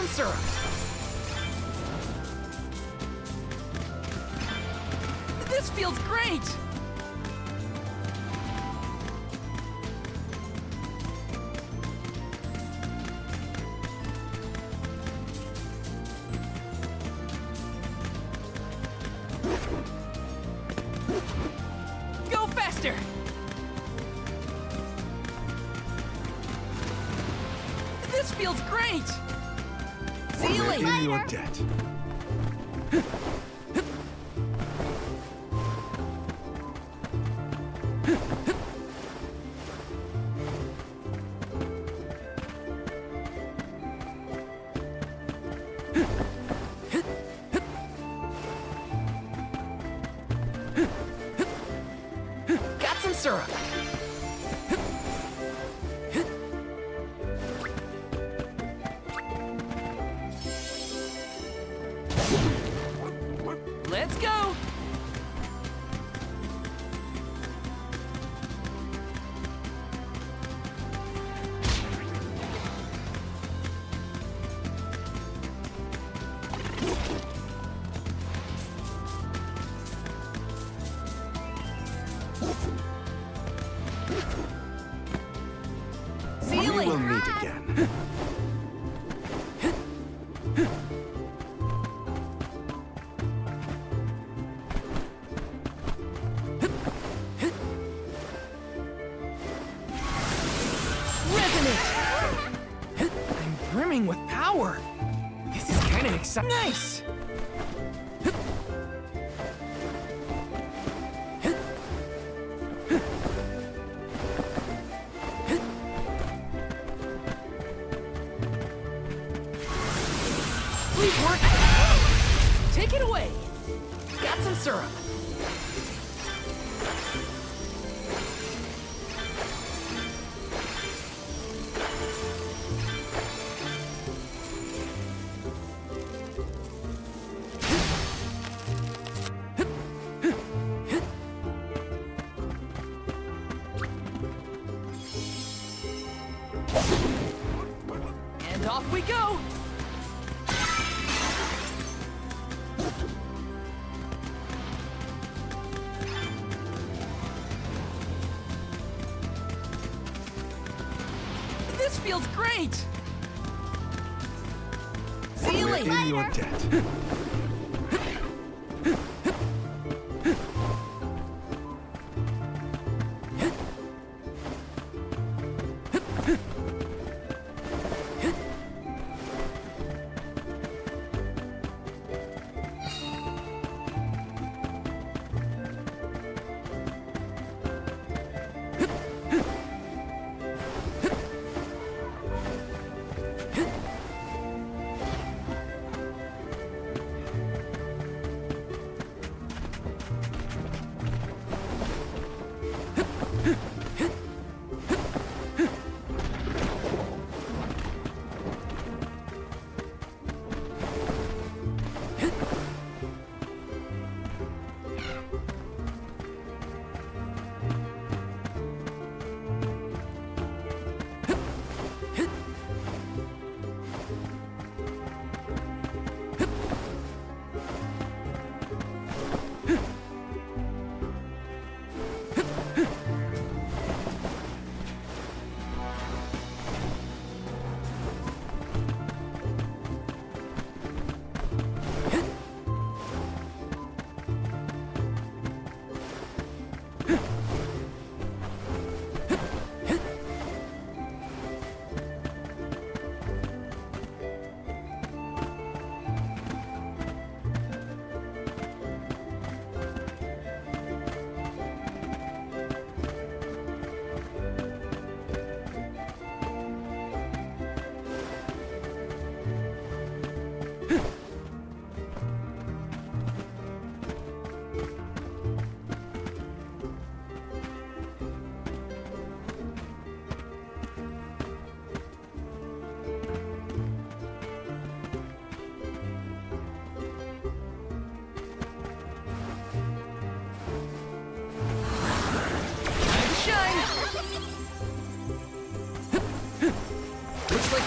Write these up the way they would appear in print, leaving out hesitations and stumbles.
some syrup. This feels great! Go faster! This feels great! See you later! In your debt. Got some syrup. Let's go! See you We later. will meet again. Resonant! I'm brimming with power. This is kind of exciting. Nice! Please work. Take it away. Got some syrup. And off we go. This feels great. See you We're later. in your debt.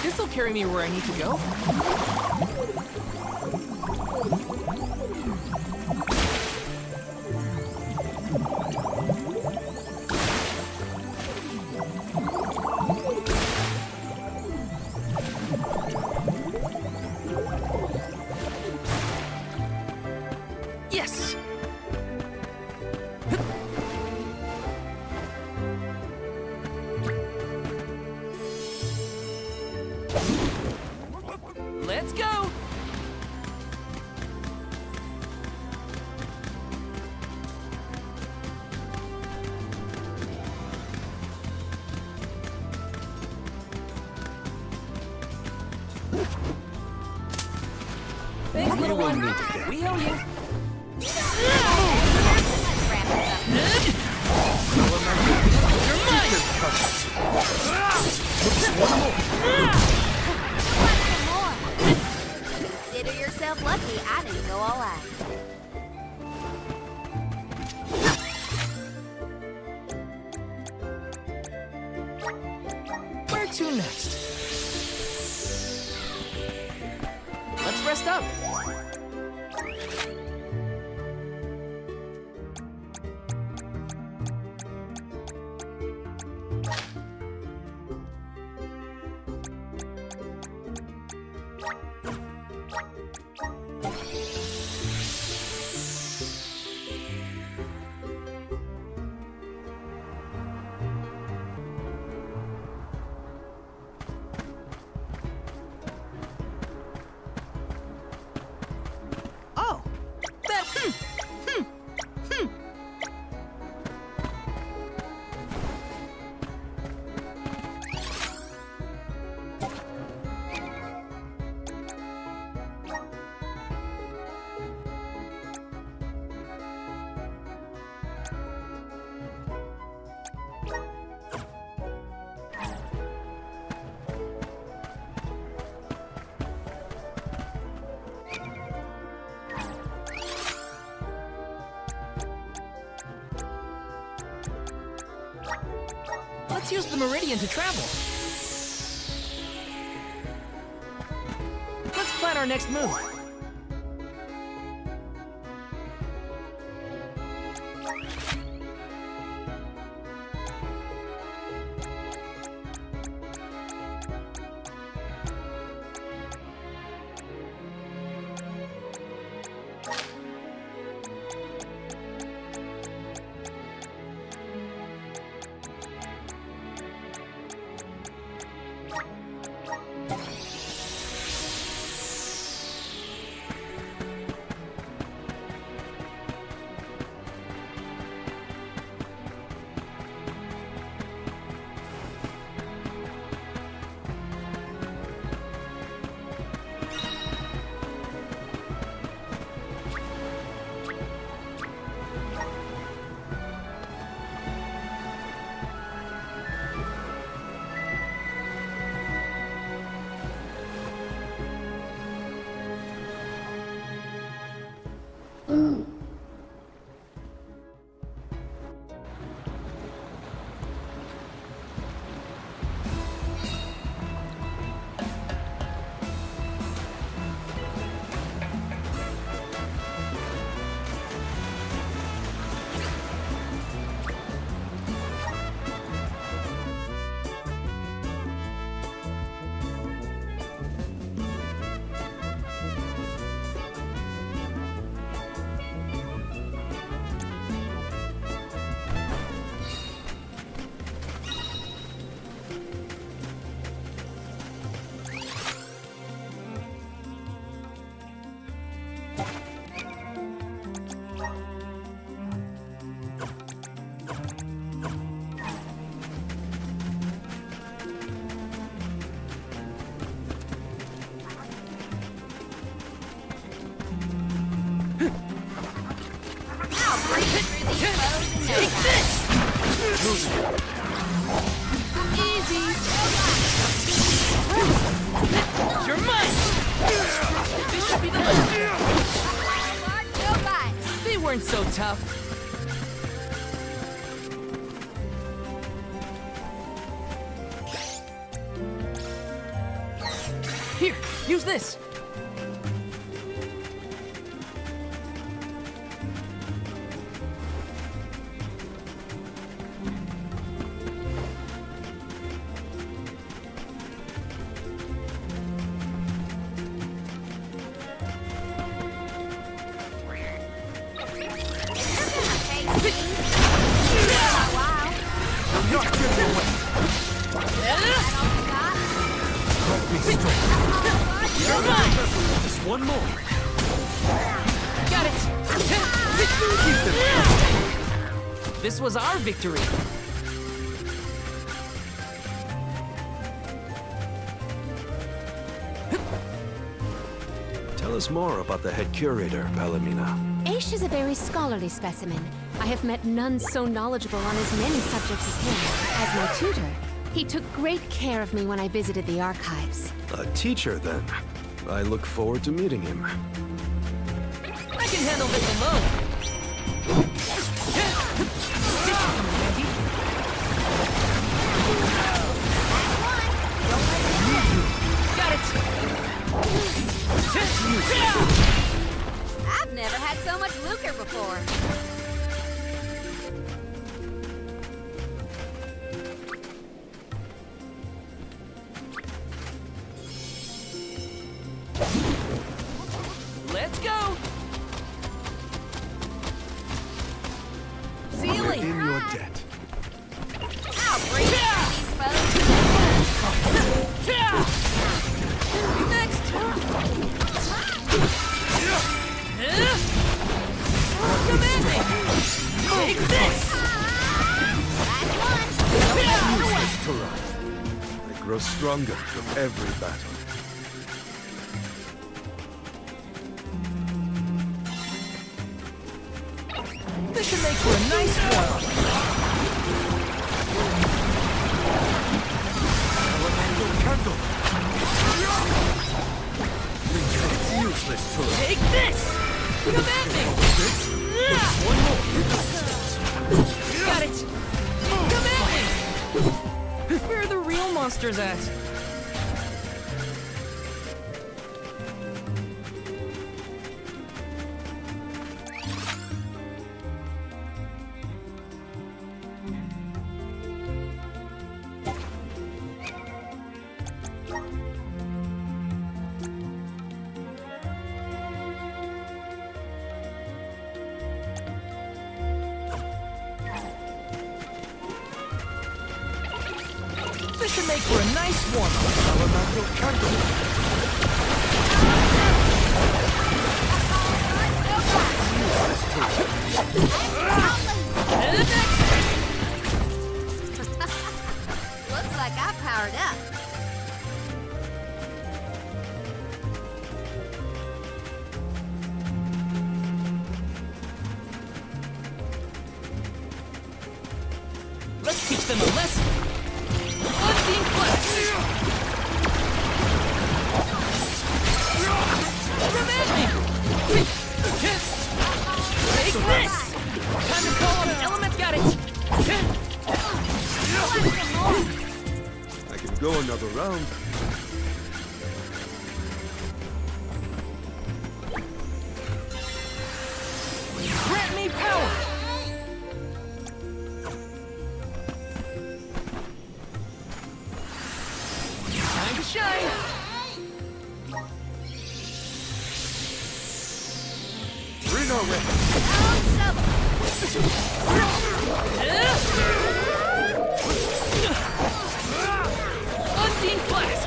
This'll carry me where I need to go. Yes! Let's go! Thanks, little one. We owe you. Consider yourself lucky I didn't go all out. Where to next? Let's rest up. Oh, that Let's use the meridian to travel. Let's plan our next move. Take this! Easy! You're mine! This should be the last. They weren't so tough. Use this. Wow. You're not getting away. Let me straight. You're mine. Just one more. Got it. This was our victory. Tell us more about the head curator, Palomina. Aish is a very scholarly specimen. I have met none so knowledgeable on as many subjects as him. As my tutor, he took great care of me when I visited the archives. A teacher, then. I look forward to meeting him. I can handle this alone. Got it. I've never had so much lucre before. Let's go. See you We're later. in your debt. I'll bring these folks. Next. Command me. Take this. Useless to run. I grow stronger with every battle. This should make for a nice warm-up. Elemental candle. It's useless to run. Take this. Command me. One more. Got it. Command me. Where are the real monsters at? This should make for a nice warm-up. Elemental candle. Looks like I powered up. Let's teach them a lesson. Unseen flash. Command me. Take this. Time to call on an element. Got it. I can go another round. Grant me power. Time to shine. Reno ready. Unseen flask.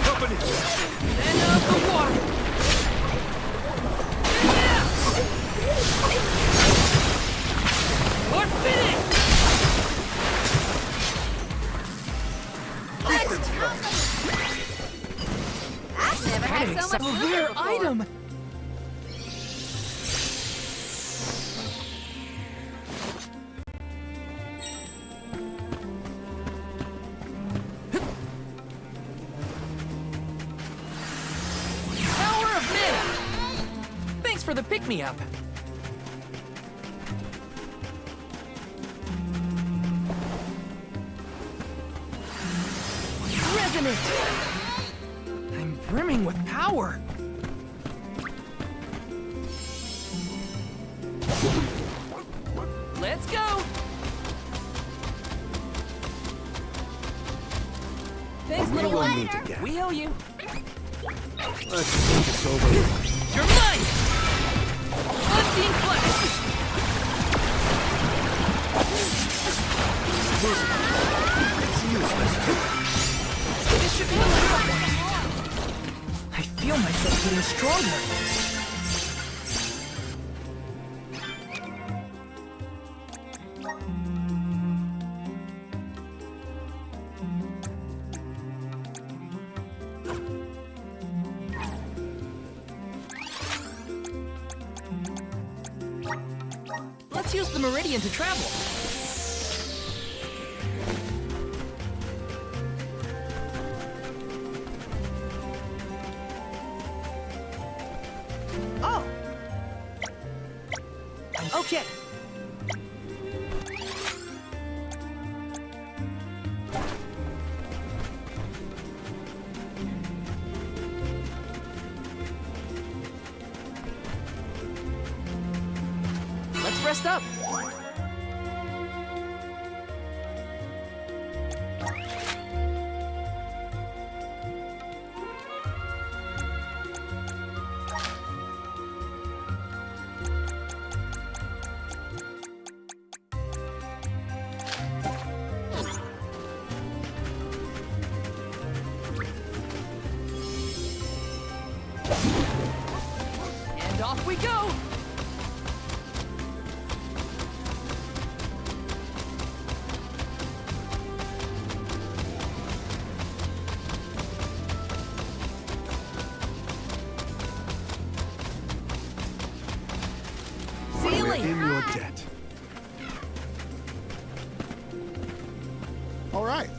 Company. And of the water. Or fitting. I've never had so much A lucre rare before. item. the pick-me-up. Resonant! I'm brimming with power. Let's go! Thanks, We little will one. meet again. We owe you. Let's take this over. You're mine! Unseen flash! It's useless. This should be enough. I feel myself getting stronger. Let's use the Meridian to travel. Oh! Okay. Let's rest up. And off we go! We're Ceiling! in your debt. All right.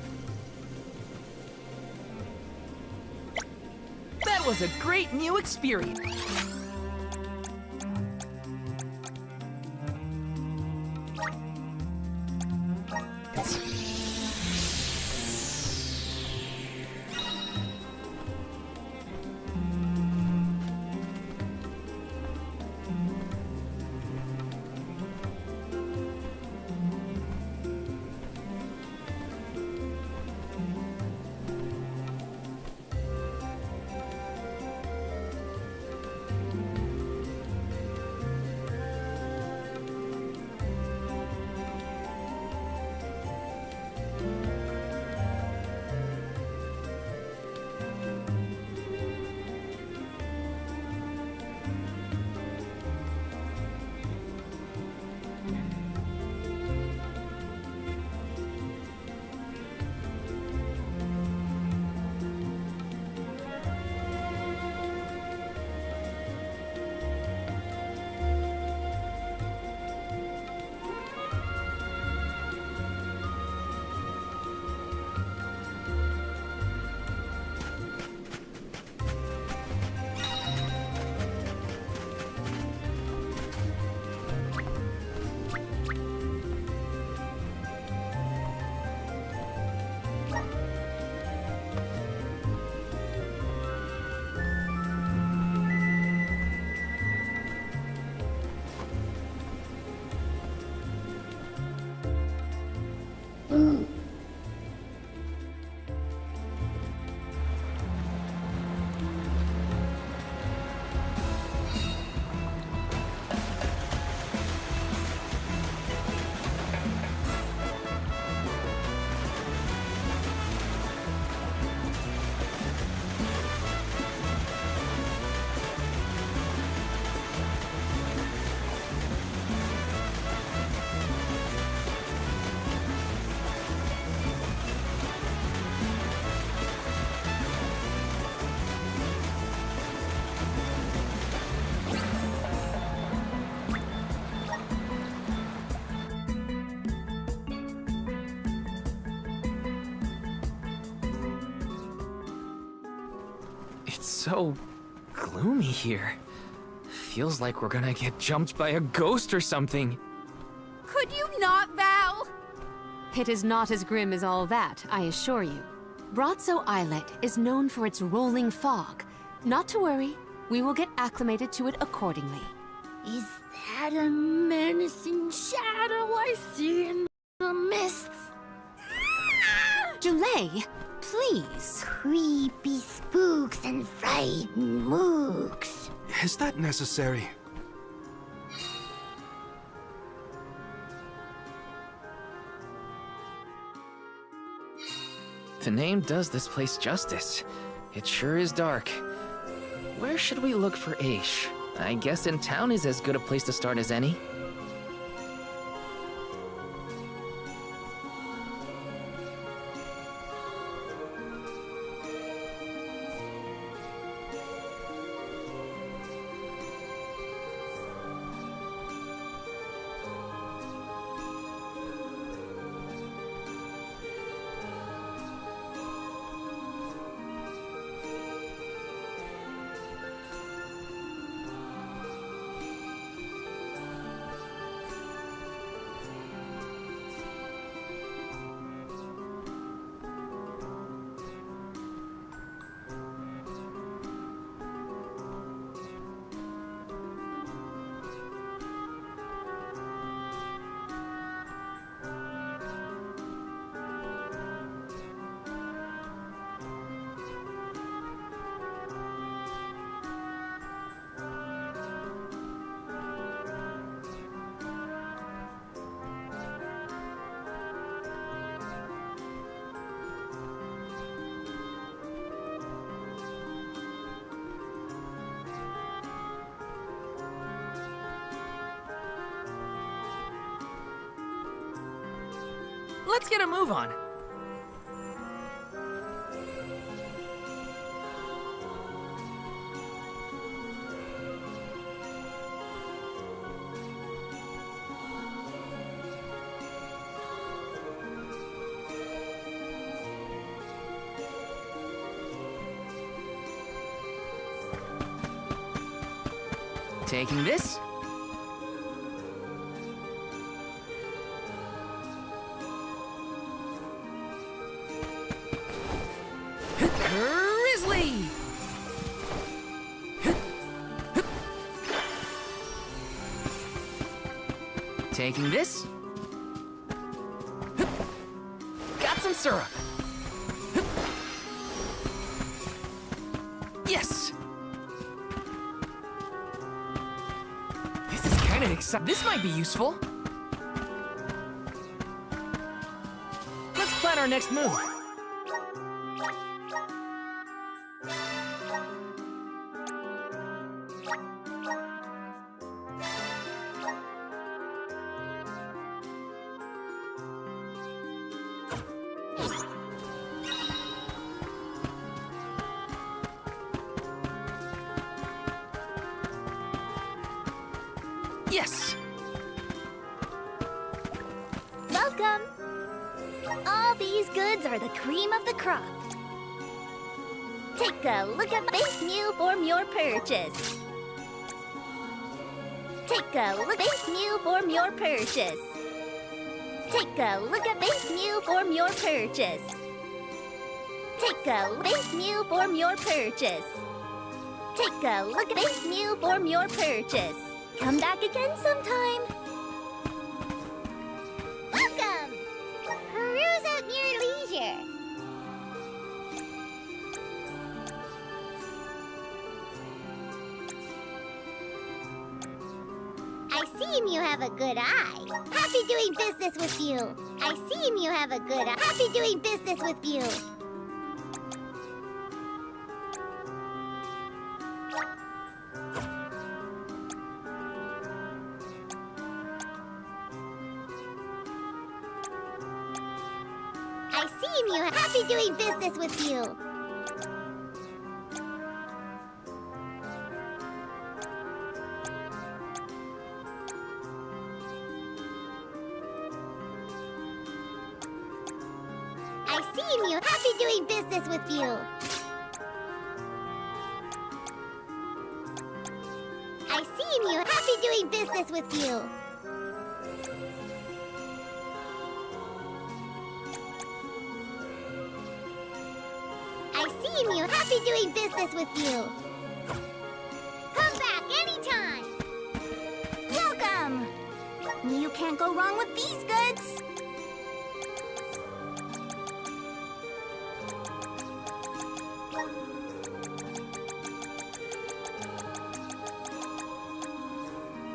That was a great new experience. It's so gloomy here. feels like we're gonna get jumped by a ghost or something. Could you not, Val? It is not as grim as all that, I assure you. Brazzo Islet is known for its rolling fog. Not to worry, we will get acclimated to it accordingly. Is that a menacing shadow I see in the mists? Julay, please. Creepy spooks and frightened mooks. Is that necessary? The name does this place justice. It sure is dark. Where should we look for Aish? I guess in town is as good a place to start as any. Let's get a move on. Taking this? Grizzly! Taking this? Got some syrup. Yes! This is kind of exciting. This might be useful. Let's plan our next move. Yes! Welcome! All these goods are the cream of the crop. Take a look at Base Mew form your purchase. Take a look at Base Mew form your purchase. Take a look at Base Mew form your purchase. Take a look at Base Mew form your purchase. Take a look at Base Mew form your purchase. Come back again sometime. Welcome! Peruse at your leisure. I seem you have a good eye. Happy doing business with you. I seem you have a good eye. Happy doing business with you. I seem you happy doing business with you. I seem you happy doing business with you. I doing business with you. I see Mew. Happy doing business with you. Come back anytime. Welcome. You can't go wrong with these goods.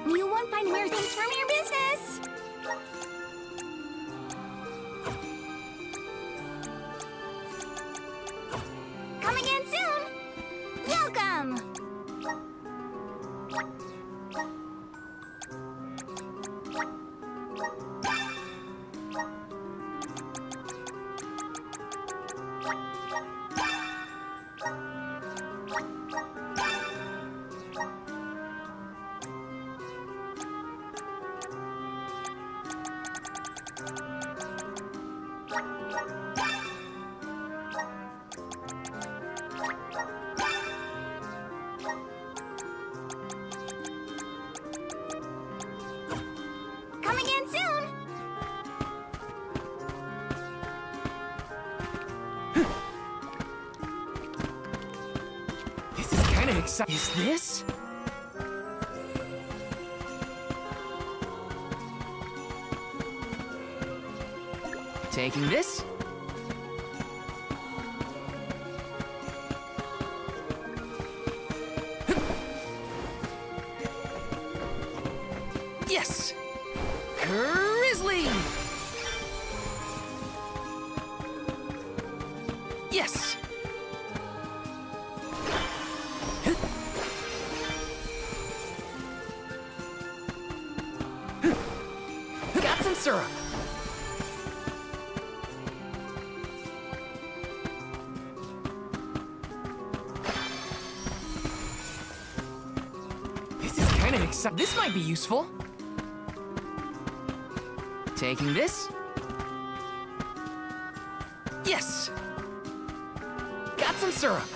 You won't find weird things from your business. Come again soon. Welcome. Come again soon. This is kind of exciting. Is this? Taking this? Yes! Grizzly! Yes! Got some syrup! This is kind of exciting. This might be useful. Taking this? Yes! Got some syrup!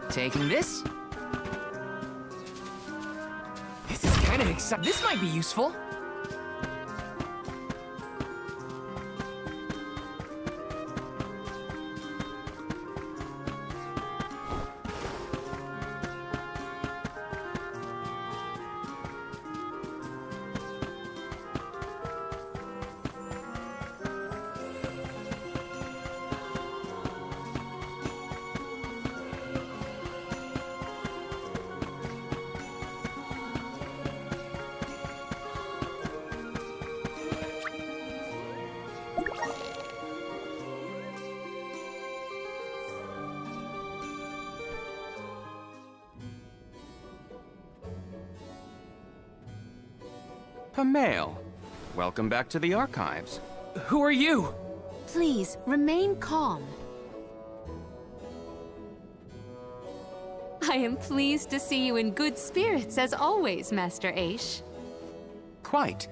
Taking this? This is kind of exciting. This might be useful. Pamail, welcome back to the archives. Who are you? Please, remain calm. I am pleased to see you in good spirits, as always, Master Aish. Quite.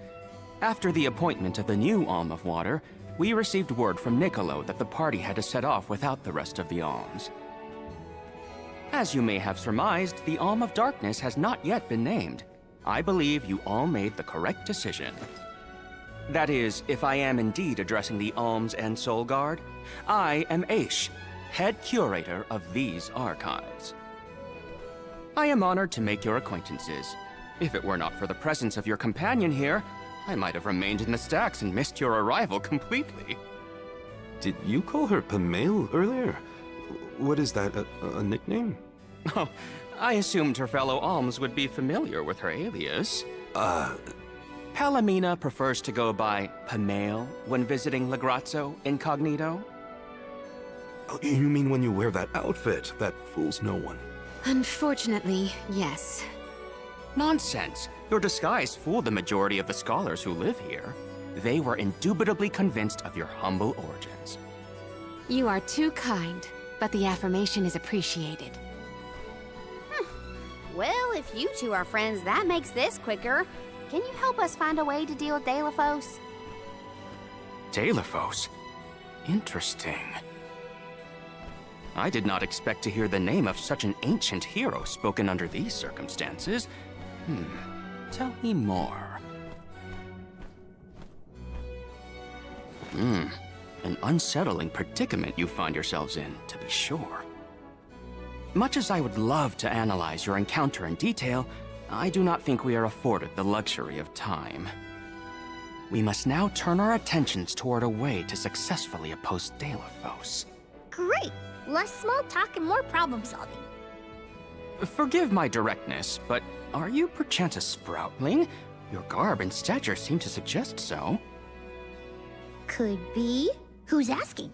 After the appointment of the new Alm of Water, we received word from Niccolo that the party had to set off without the rest of the alms. As you may have surmised, the Alm of Darkness has not yet been named. I believe you all made the correct decision. That is, if I am indeed addressing the Alms and Soul Guard, I am Aish, head curator of these archives. I am honored to make your acquaintances. If it were not for the presence of your companion here, I might have remained in the stacks and missed your arrival completely. Did you call her Pamail earlier? What is that, a nickname? Oh, I assumed her fellow alms would be familiar with her alias. Palomina prefers to go by Pamail when visiting Legrazzo incognito. Oh, you mean when you wear that outfit that fools no one? Unfortunately, yes. Nonsense. Your disguise fooled the majority of the scholars who live here. They were indubitably convinced of your humble origins. You are too kind, but the affirmation is appreciated. Well, if you two are friends, that makes this quicker. Can you help us find a way to deal with Deilephos? Deilephos? Interesting. I did not expect to hear the name of such an ancient hero spoken under these circumstances. Tell me more. An unsettling predicament you find yourselves in, to be sure. Much as I would love to analyze your encounter in detail, I do not think we are afforded the luxury of time. We must now turn our attentions toward a way to successfully oppose Delaphos. Great! Less small talk and more problem solving. Forgive my directness, but are you perchance a Sproutling? Your garb and stature seem to suggest so. Could be. Who's asking?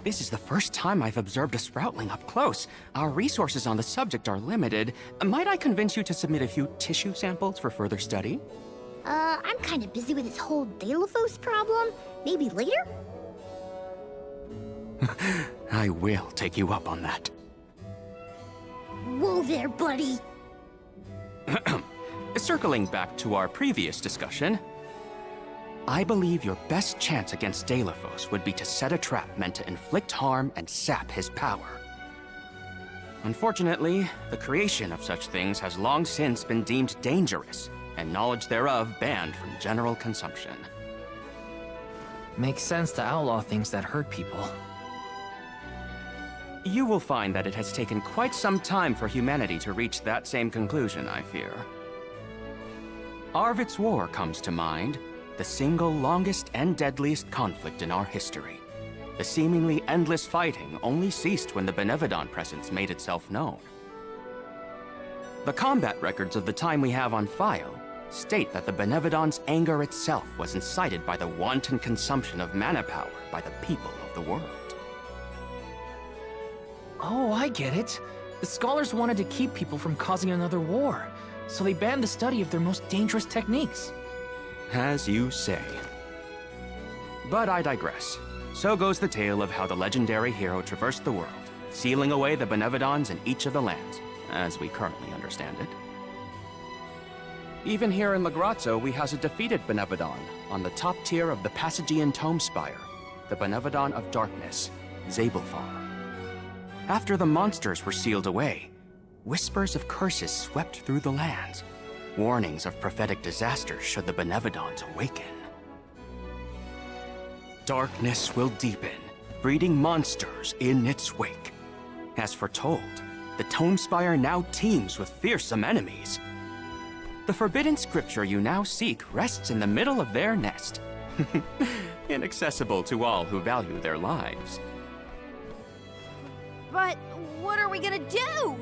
This is the first time I've observed a Sproutling up close. Our resources on the subject are limited. Might I convince you to submit a few tissue samples for further study? I'm kind of busy with this whole Delaphos problem. Maybe later? I will take you up on that. Whoa there, buddy! Circling back to our previous discussion, I believe your best chance against Delaphos would be to set a trap meant to inflict harm and sap his power. Unfortunately, the creation of such things has long since been deemed dangerous, and knowledge thereof banned from general consumption. Makes sense to outlaw things that hurt people. You will find that it has taken quite some time for humanity to reach that same conclusion, I fear. Arvid's War comes to mind, the single longest and deadliest conflict in our history. The seemingly endless fighting only ceased when the Benevodon presence made itself known. The combat records of the time we have on file state that the Benevodon's anger itself was incited by the wanton consumption of mana power by the people of the world. Oh, I get it. The scholars wanted to keep people from causing another war, so they banned the study of their most dangerous techniques. As you say. But I digress. So goes the tale of how the legendary hero traversed the world, sealing away the Benevodons in each of the lands, as we currently understand it. Even here in Lagrazzo, we house a defeated Benevodon on the top tier of the Passagian Tome Spire, the Benevodon of Darkness, Zabelfar. After the monsters were sealed away, whispers of curses swept through the lands, warnings of prophetic disaster should the Benevodons awaken. Darkness will deepen, breeding monsters in its wake. As foretold, the Tome Spire now teems with fearsome enemies. The forbidden scripture you now seek rests in the middle of their nest, inaccessible to all who value their lives. But what are we gonna do?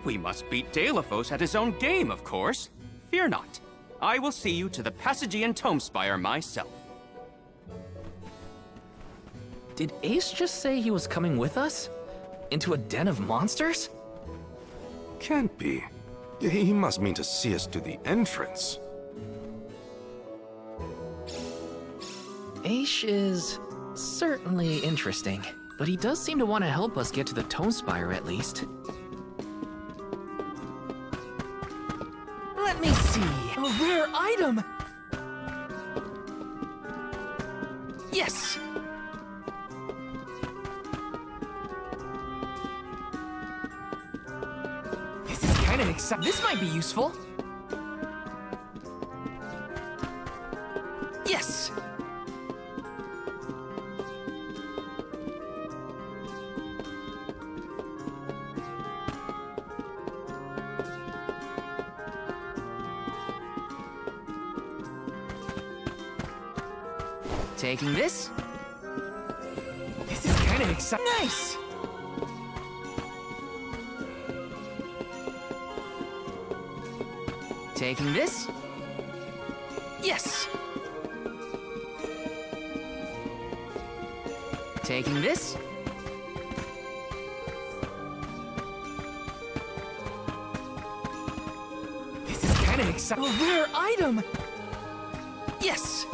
We must beat Delaphos at his own game, of course. Fear not. I will see you to the Passagian Tome Spire myself. Did Ace just say he was coming with us? Into a den of monsters? Can't be. He must mean to see us to the entrance. Ace is certainly interesting, but he does seem to want to help us get to the Tome Spire at least. Let me see. A rare item! Yes! This is kind of exciting. This might be useful. Yes! Taking this? This is kind of exciting. Nice! Taking this? Yes! Taking this? This is kind of exciting. A rare item! Yes!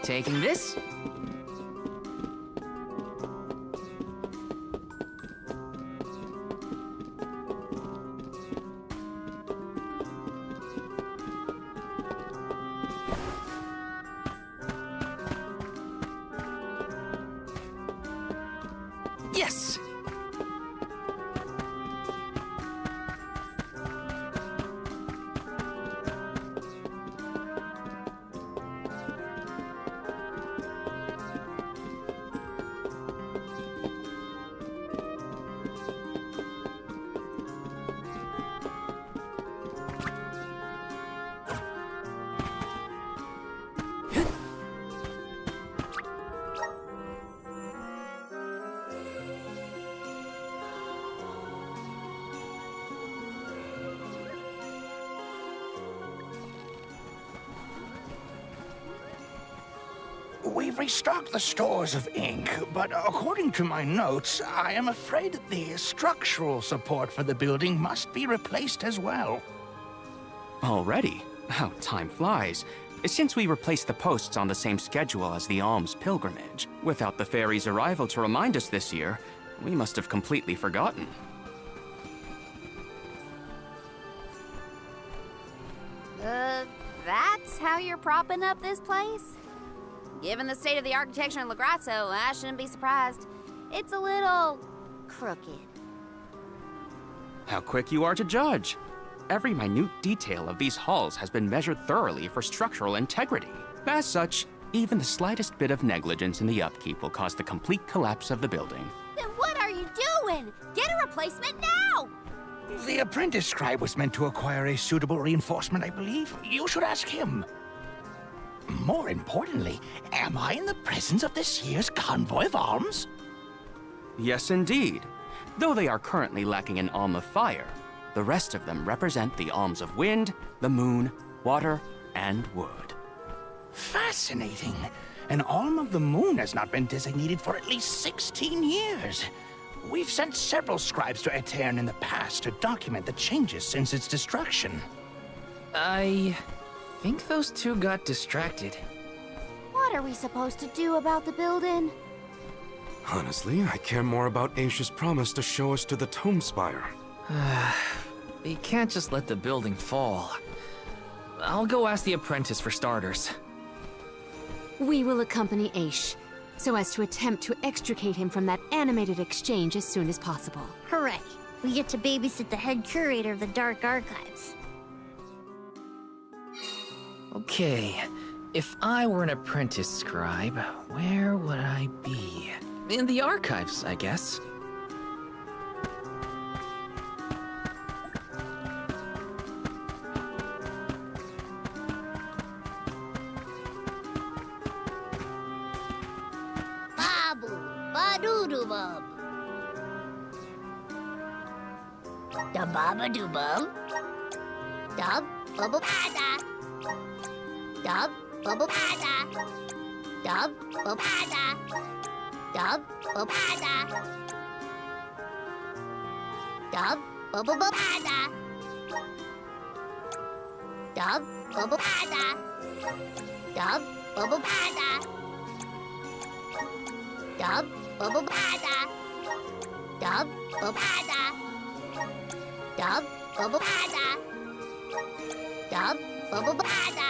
Taking this? Yes! We've restocked the stores of ink, but according to my notes, I am afraid that the structural support for the building must be replaced as well. Already? How time flies. Since we replaced the posts on the same schedule as the alms pilgrimage, without the fairy's arrival to remind us this year, we must have completely forgotten. That's how you're propping up this place? Given the state of the architecture in Lagrazzo, I shouldn't be surprised. It's a little crooked. How quick you are to judge. Every minute detail of these halls has been measured thoroughly for structural integrity. As such, even the slightest bit of negligence in the upkeep will cause the complete collapse of the building. Then what are you doing? Get a replacement now! The apprentice scribe was meant to acquire a suitable reinforcement, I believe. You should ask him. More importantly, am I in the presence of this year's convoy of alms? Yes, indeed. Though they are currently lacking an alm of fire, the rest of them represent the alms of wind, the moon, water, and wood. Fascinating. An alm of the moon has not been designated for at least 16 years. We've sent several scribes to Aetern in the past to document the changes since its destruction. I think those two got distracted. What are we supposed to do about the building? Honestly, I care more about Aisha's promise to show us to the Tome Spire. You can't just let the building fall. I'll go ask the apprentice for starters. We will accompany Aish, so as to attempt to extricate him from that animated exchange as soon as possible. Hooray! We get to babysit the head curator of the Dark Archives. Okay, if I were an apprentice scribe, where would I be? In the archives, I guess. Babu, badoodoo-bub. Da baba-doo-bub. Dub, bubble-bada. Dub, bubble-bada. Dub, bubble-bada. Dub, bubble-bada. Dub, bubble-bada. Dub, bubble-bada. Dub, bubble-bada. Dub, bubble-bada. Dub, bubble-bada. Dub, bubble-bada. Dub, bubble-bada.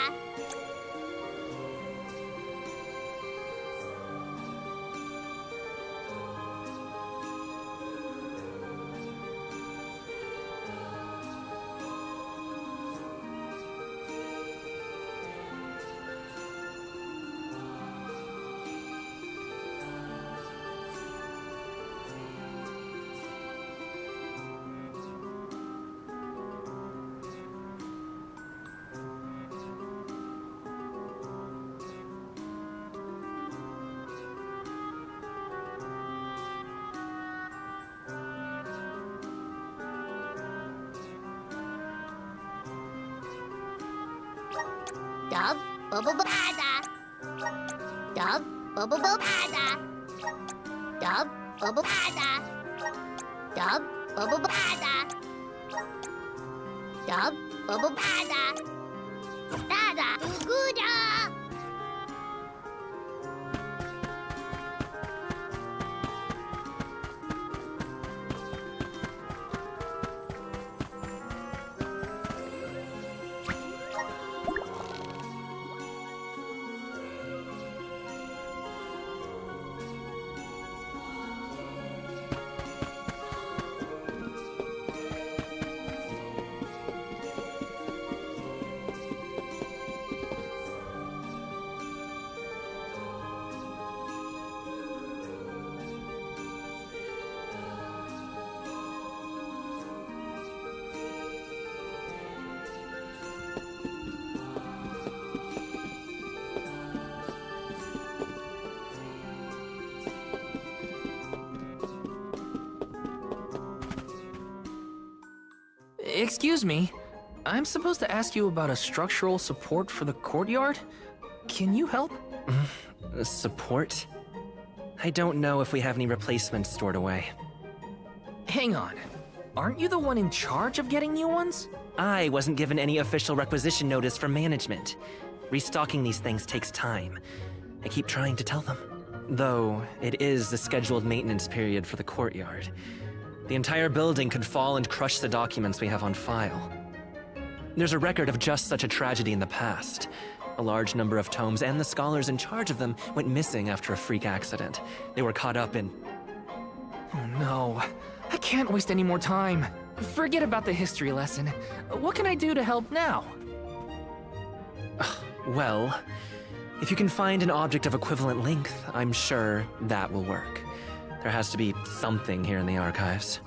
Dub, bubble-bada. Dub, bubble-bada. Dub, bubble-bada. Dub, bubble-bada. Dub, bubble-bada. Dada, Uguda. Excuse me. I'm supposed to ask you about a structural support for the courtyard? Can you help? Support? I don't know if we have any replacements stored away. Hang on. Aren't you the one in charge of getting new ones? I wasn't given any official requisition notice from management. Restocking these things takes time. I keep trying to tell them. Though, it is the scheduled maintenance period for the courtyard. The entire building could fall and crush the documents we have on file. There's a record of just such a tragedy in the past. A large number of tomes and the scholars in charge of them went missing after a freak accident. They were caught up in... Oh no. I can't waste any more time. Forget about the history lesson. What can I do to help now? Well, if you can find an object of equivalent length, I'm sure that will work. There has to be something here in the archives.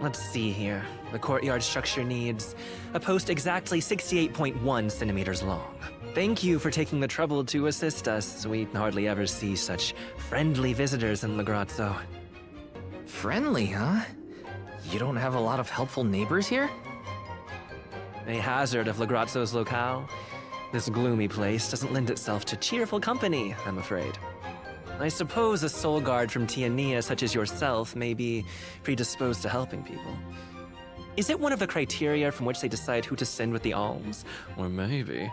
Let's see here. The courtyard structure needs a post exactly 68.1 centimeters long. Thank you for taking the trouble to assist us. We hardly ever see such friendly visitors in Legrazzo. Friendly, huh? You don't have a lot of helpful neighbors here? A hazard of Legrazzo's locale. This gloomy place doesn't lend itself to cheerful company, I'm afraid. I suppose a soul guard from Tiania such as yourself may be predisposed to helping people. Is it one of the criteria from which they decide who to send with the alms? Or maybe...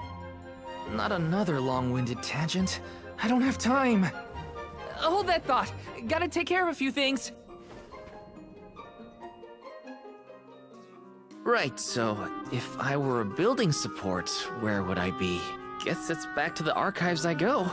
Not another long-winded tangent. I don't have time. Hold that thought. Gotta take care of a few things. Right, so if I were a building support, where would I be? Guess it's back to the archives I go.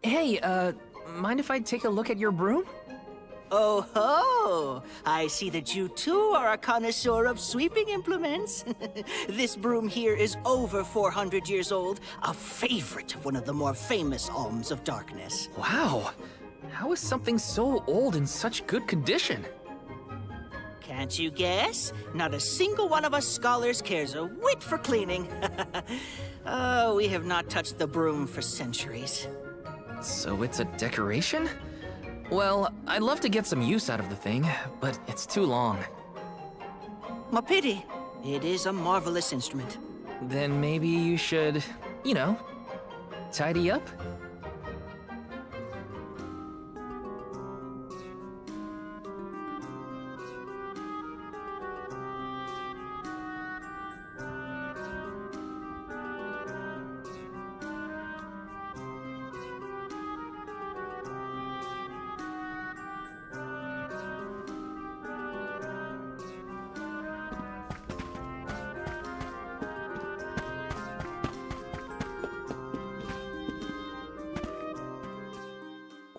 Hey, mind if I take a look at your broom? Oh ho! I see that you too are a connoisseur of sweeping implements. This broom here is over 400 years old, a favorite of one of the more famous Alms of Darkness. Wow! How is something so old in such good condition? Can't you guess? Not a single one of us scholars cares a whit for cleaning. Oh, we have not touched the broom for centuries. So it's a decoration? Well, I'd love to get some use out of the thing, but it's too long. A pity. It is a marvelous instrument. Then maybe you should, you know, tidy up?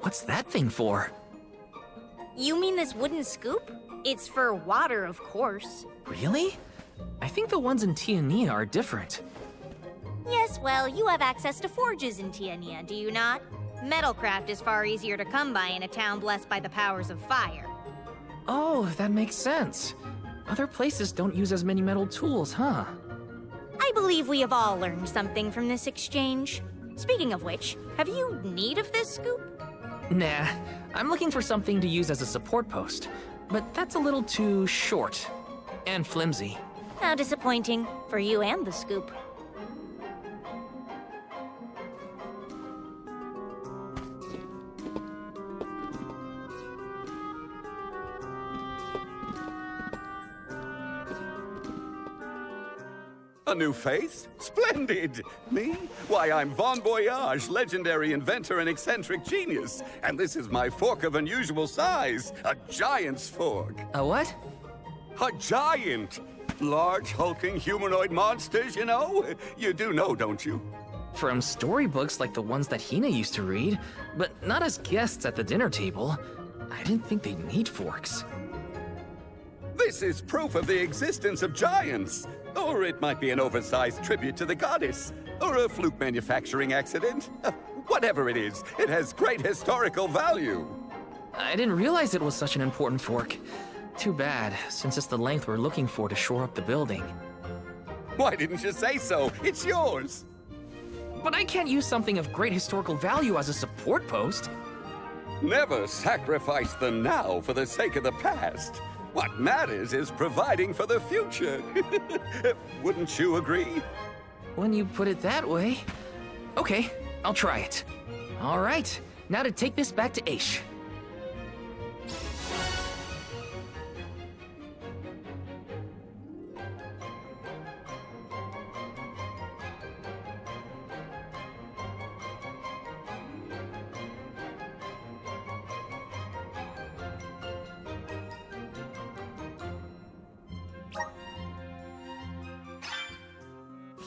What's that thing for? You mean this wooden scoop? It's for water, of course. Really? I think the ones in Tiania are different. Yes, well, you have access to forges in Tiania, do you not? Metalcraft is far easier to come by in a town blessed by the powers of fire. Oh, that makes sense. Other places don't use as many metal tools, huh? I believe we have all learned something from this exchange. Speaking of which, have you need of this scoop? Nah, I'm looking for something to use as a support post, but that's a little too short and flimsy. How disappointing for you and the scoop. A new face? Splendid! Me? Why, I'm Von Voyage, legendary inventor and eccentric genius. And this is my fork of unusual size. A giant's fork. A what? A giant! Large, hulking humanoid monsters, you know? You do know, don't you? From storybooks like the ones that Hina used to read, but not as guests at the dinner table. I didn't think they'd need forks. This is proof of the existence of giants. Or it might be an oversized tribute to the goddess. Or a fluke manufacturing accident. Whatever it is, it has great historical value. I didn't realize it was such an important fork. Too bad, since it's the length we're looking for to shore up the building. Why didn't you say so? It's yours. But I can't use something of great historical value as a support post. Never sacrifice the now for the sake of the past. What matters is providing for the future. Wouldn't you agree? When you put it that way. Okay, I'll try it. All right, now to take this back to Aish.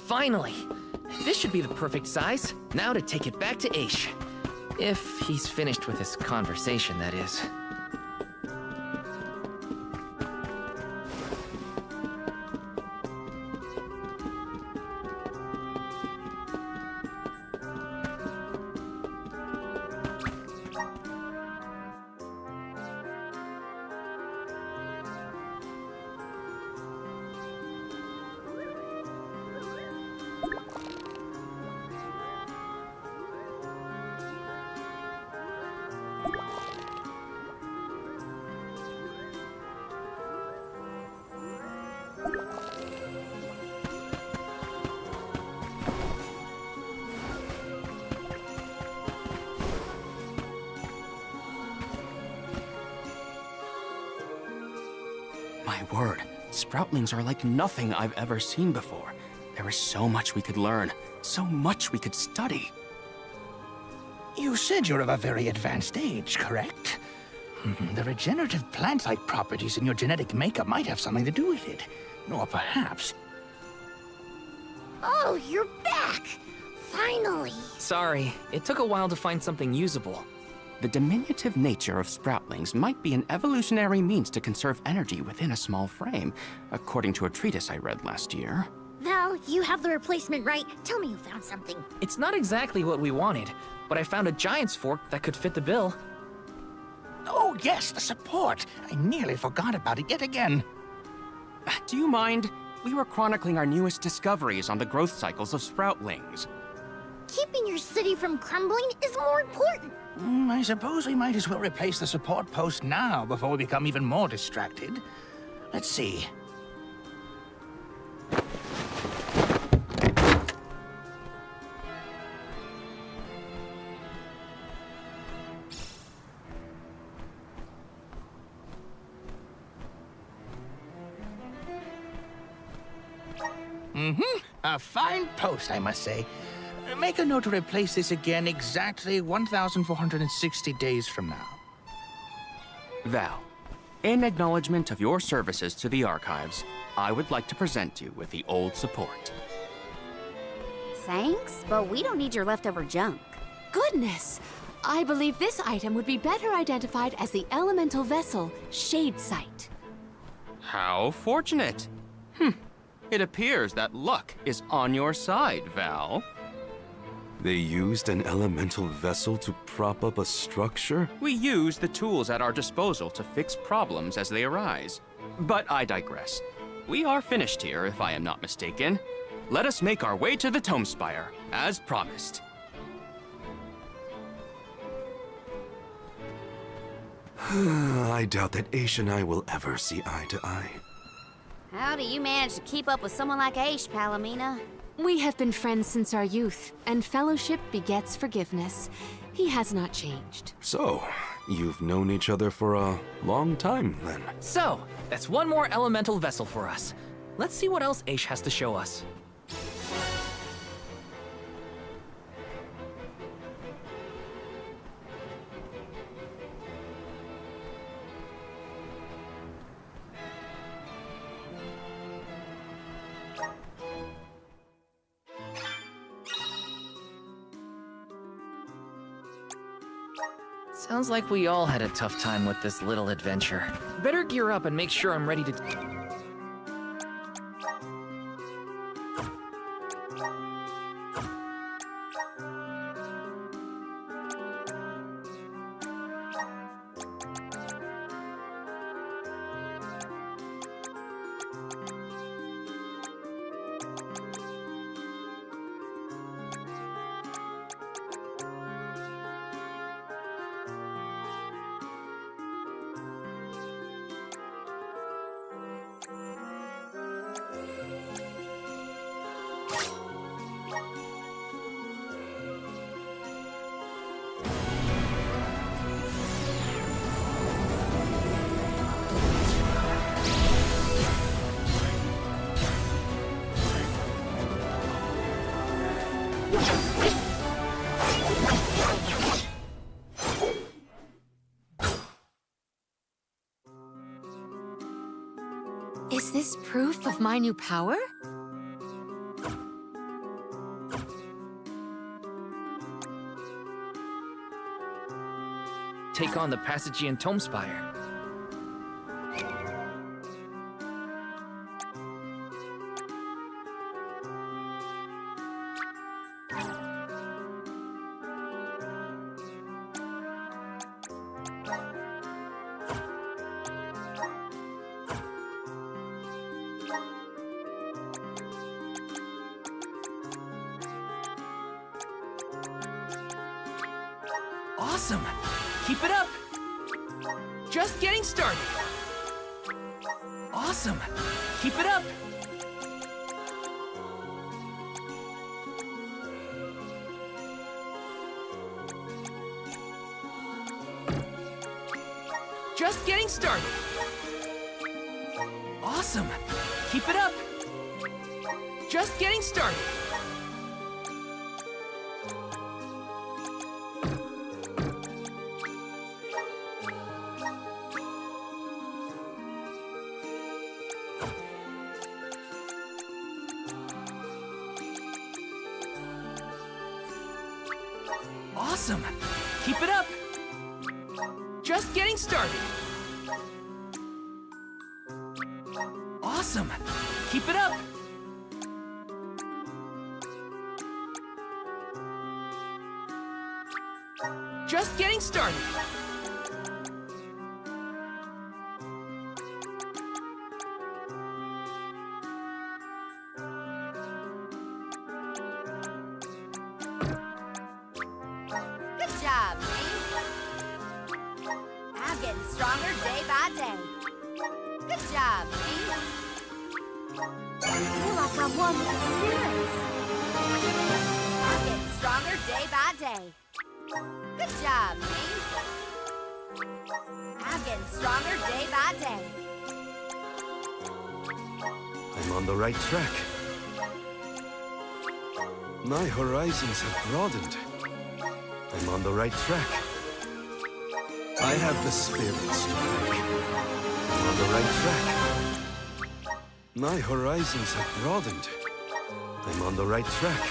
Finally! This should be the perfect size. Now to take it back to Aish. If he's finished with his conversation, that is. My word, Sproutlings are like nothing I've ever seen before. There is so much we could learn, so much we could study. You said you're of a very advanced age, correct? The regenerative plant-like properties in your genetic makeup might have something to do with it. Or perhaps... Oh, you're back! Finally! Sorry, it took a while to find something usable. The diminutive nature of Sproutlings might be an evolutionary means to conserve energy within a small frame, according to a treatise I read last year. Val, you have the replacement, right? Tell me you found something. It's not exactly what we wanted, but I found a giant's fork that could fit the bill. Oh yes, the support! I nearly forgot about it yet again. Do you mind? We were chronicling our newest discoveries on the growth cycles of Sproutlings. Keeping your city from crumbling is more important. I suppose we might as well replace the support post now before we become even more distracted. Let's see. A fine post, I must say. Make a note to replace this again exactly 1,460 days from now. Val, in acknowledgement of your services to the archives, I would like to present you with the old support. Thanks, but we don't need your leftover junk. Goodness! I believe this item would be better identified as the elemental vessel, Shade Sight. How fortunate! It appears that luck is on your side, Val. They used an elemental vessel to prop up a structure? We use the tools at our disposal to fix problems as they arise. But I digress. We are finished here, if I am not mistaken. Let us make our way to the Tome Spire, as promised. I doubt that Aish and I will ever see eye to eye. How do you manage to keep up with someone like Aish, Palomina? We have been friends since our youth, and fellowship begets forgiveness. He has not changed. So, you've known each other for a long time, then? So, that's one more elemental vessel for us. Let's see what else Aish has to show us. Sounds like we all had a tough time with this little adventure. Better gear up and make sure I'm ready to... Is this proof of my new power? Take on the Passagian Tome Spire. Awesome! Keep it up! Just getting started! Awesome! Keep it up! Just getting started! Awesome! Keep it up! Just getting started! Awesome! Keep it up! Just getting started! Awesome! Keep it up! Just getting started! Good job, me. I'm getting stronger day by day. Good job, me. I feel like I'm one with the spirits. I'm getting stronger day by day. Good job, me. I'm getting stronger day by day. I'm on the right track. My horizons have broadened. I'm on the right track. I have the spirits to thank. I'm on the right track. My horizons have broadened. I'm on the right track.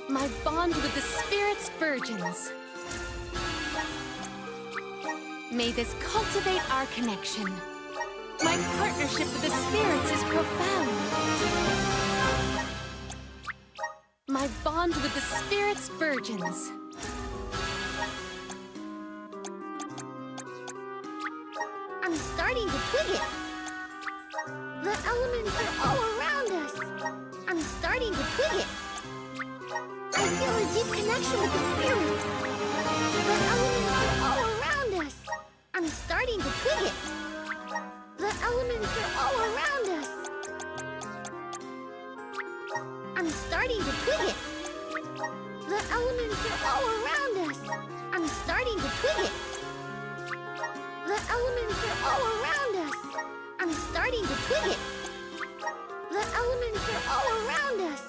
My bond with the Spirit's virgins. May this cultivate our connection. My partnership with the spirits is profound. My bond with the Spirit's virgins. I'm starting to twig it. The elements are all around us. I'm starting to twig it. I feel a deep connection with the spirits. The elements are all around us. I'm starting to twig it. The elements are all around us. I'm starting to twig it. The elements are all around us. I'm starting to twig it. The elements are all around us. I'm starting to twig it. The elements are all around us.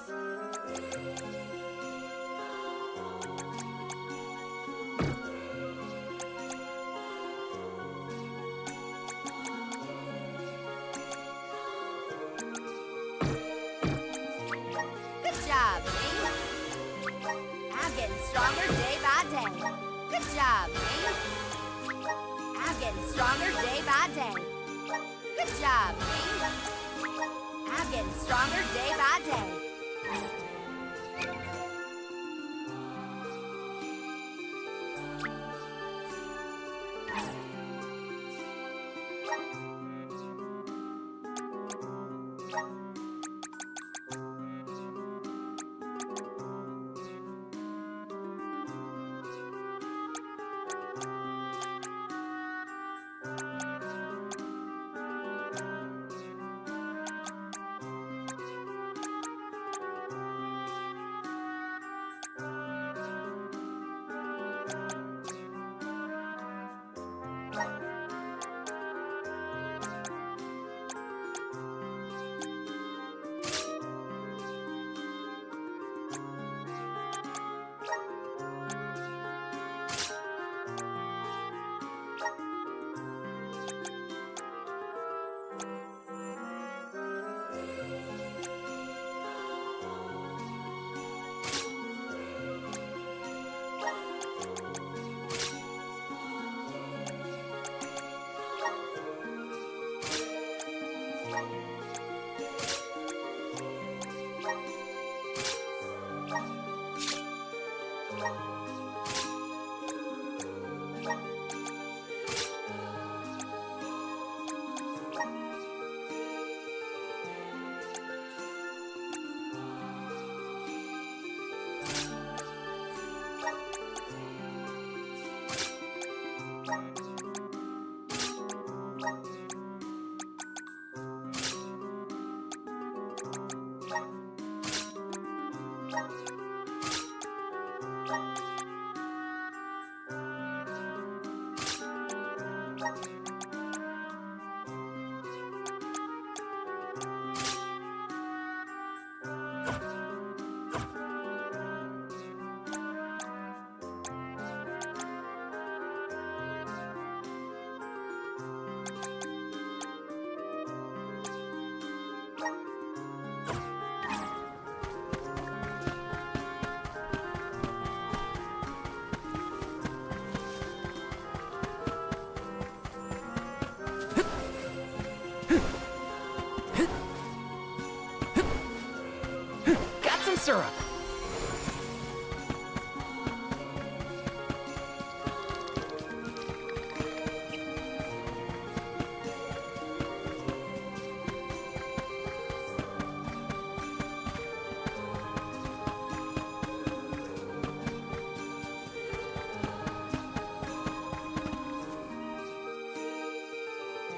Good job, me. I'm getting stronger day by day. Good job, me. I'm getting stronger day by day. Good job, me. I'm getting stronger day by day. Got some syrup.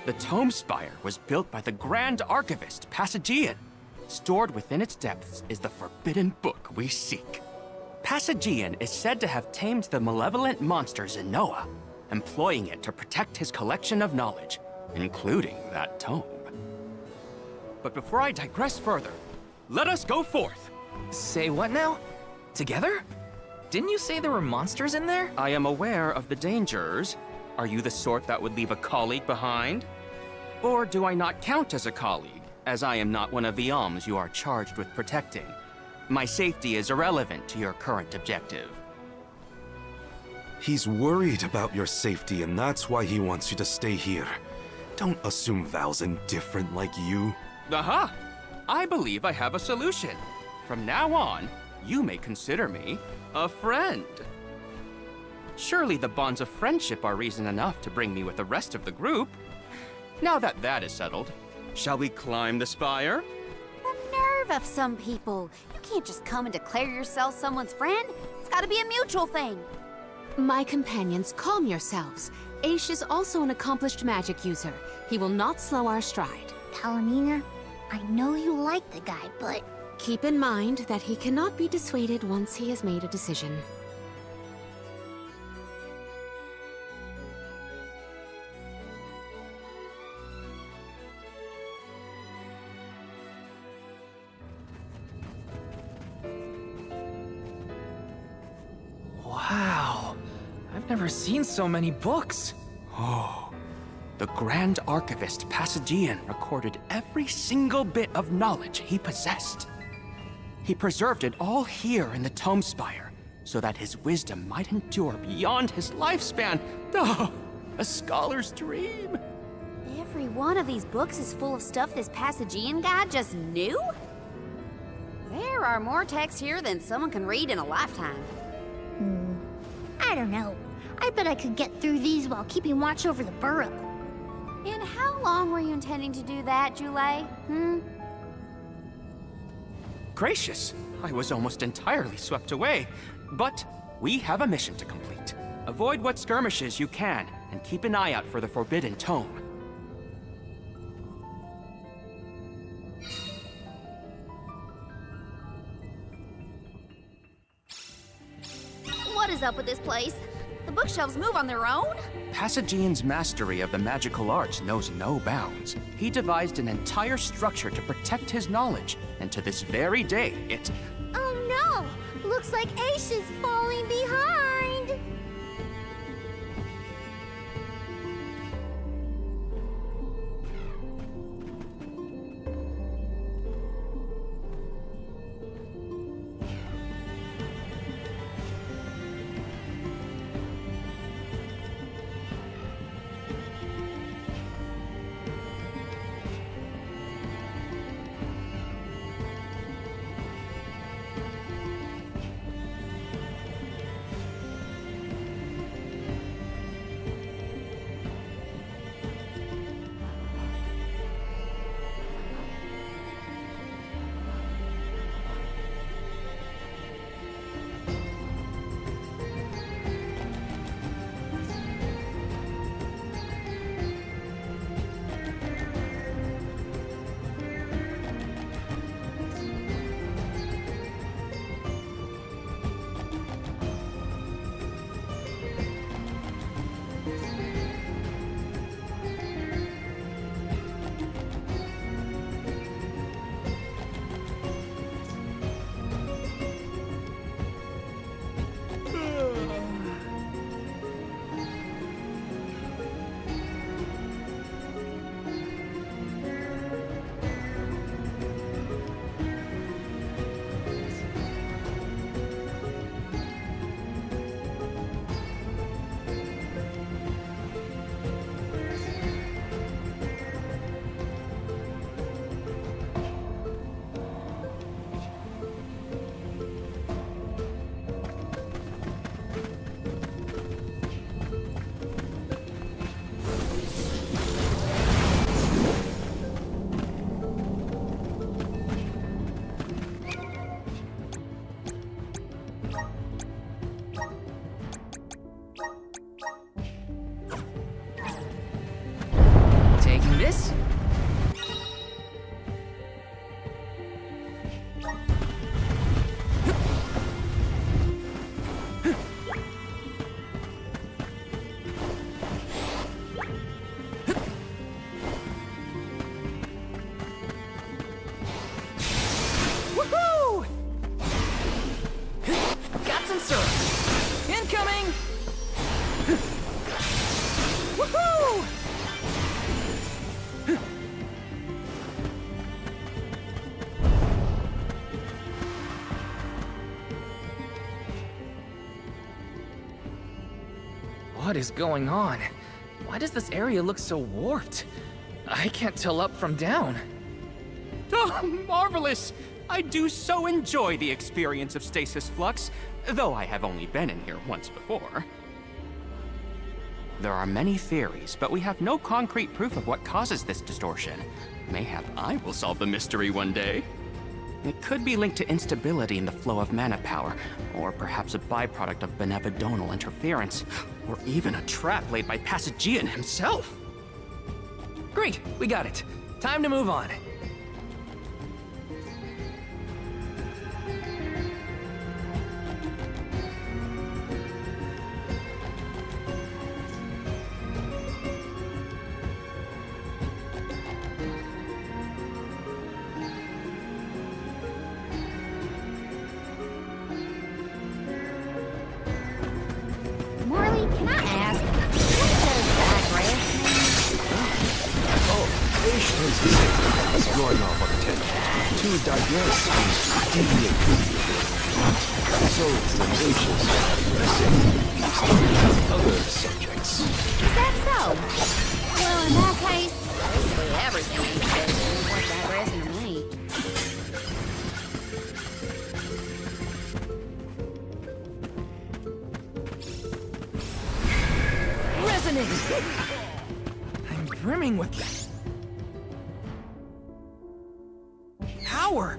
The Tome Spire was built by the Grand Archivist, Passagian. Stored within its depths is the forbidden book we seek. Passagian is said to have tamed the malevolent monster Zenoa, employing it to protect his collection of knowledge, including that tome. But before I digress further, let us go forth. Say what now? Together? Didn't you say there were monsters in there? I am aware of the dangers. Are you the sort that would leave a colleague behind? Or do I not count as a colleague, as I am not one of the alms you are charged with protecting? My safety is irrelevant to your current objective. He's worried about your safety, and that's why he wants you to stay here. Don't assume Val's indifferent like you. Aha! I believe I have a solution. From now on, you may consider me a friend. Surely the bonds of friendship are reason enough to bring me with the rest of the group. Now that that is settled, shall we climb the spire? The nerve of some people. You can't just come and declare yourself someone's friend. It's gotta be a mutual thing. My companions, calm yourselves. Aish is also an accomplished magic user. He will not slow our stride. Palomina, I know you like the guy, but... Keep in mind that he cannot be dissuaded once he has made a decision. Wow. I've never seen so many books. Oh, the Grand Archivist Passagian recorded every single bit of knowledge he possessed. He preserved it all here in the Tome Spire, so that his wisdom might endure beyond his lifespan. Oh, a scholar's dream. Every one of these books is full of stuff this Passagian guy just knew? There are more texts here than someone can read in a lifetime. I don't know. I bet I could get through these while keeping watch over the burrow. And how long were you intending to do that, Jule? Gracious, I was almost entirely swept away. But we have a mission to complete. Avoid what skirmishes you can, and keep an eye out for the Forbidden Tome. What is up with this place? The bookshelves move on their own? Passagian's mastery of the magical arts knows no bounds. He devised an entire structure to protect his knowledge, and to this very day, it... Oh no! Looks like Aish is falling behind! Incoming! Woohoo! What is going on? Why does this area look so warped? I can't tell up from down. Oh, marvelous! I do so enjoy the experience of stasis flux, though I have only been in here once before. There are many theories, but we have no concrete proof of what causes this distortion. Mayhap I will solve the mystery one day. It could be linked to instability in the flow of mana power, or perhaps a byproduct of benevodonal interference, or even a trap laid by Passagian himself. Great, we got it. Time to move on. Morley, can I ask, what does digress Ish tends to say it's going off on a tangent. To digress means to deviate from the So, when Ish is digressing, he's talking about other subjects. Is that so? Well, in that case, basically everything these days is worth digressing to me. Resonate! I'm brimming with power.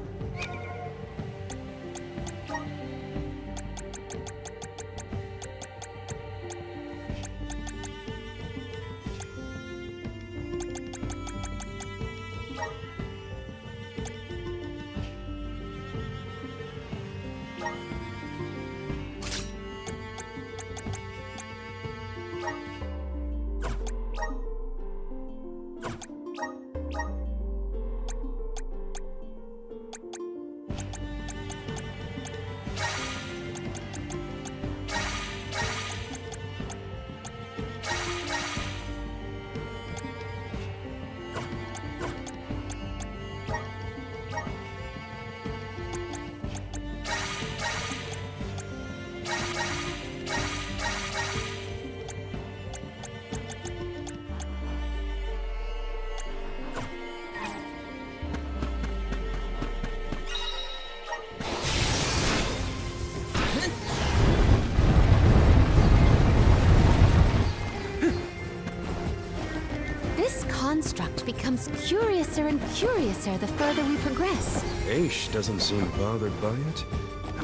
Construct becomes curiouser and curiouser the further we progress. Ish doesn't seem bothered by it,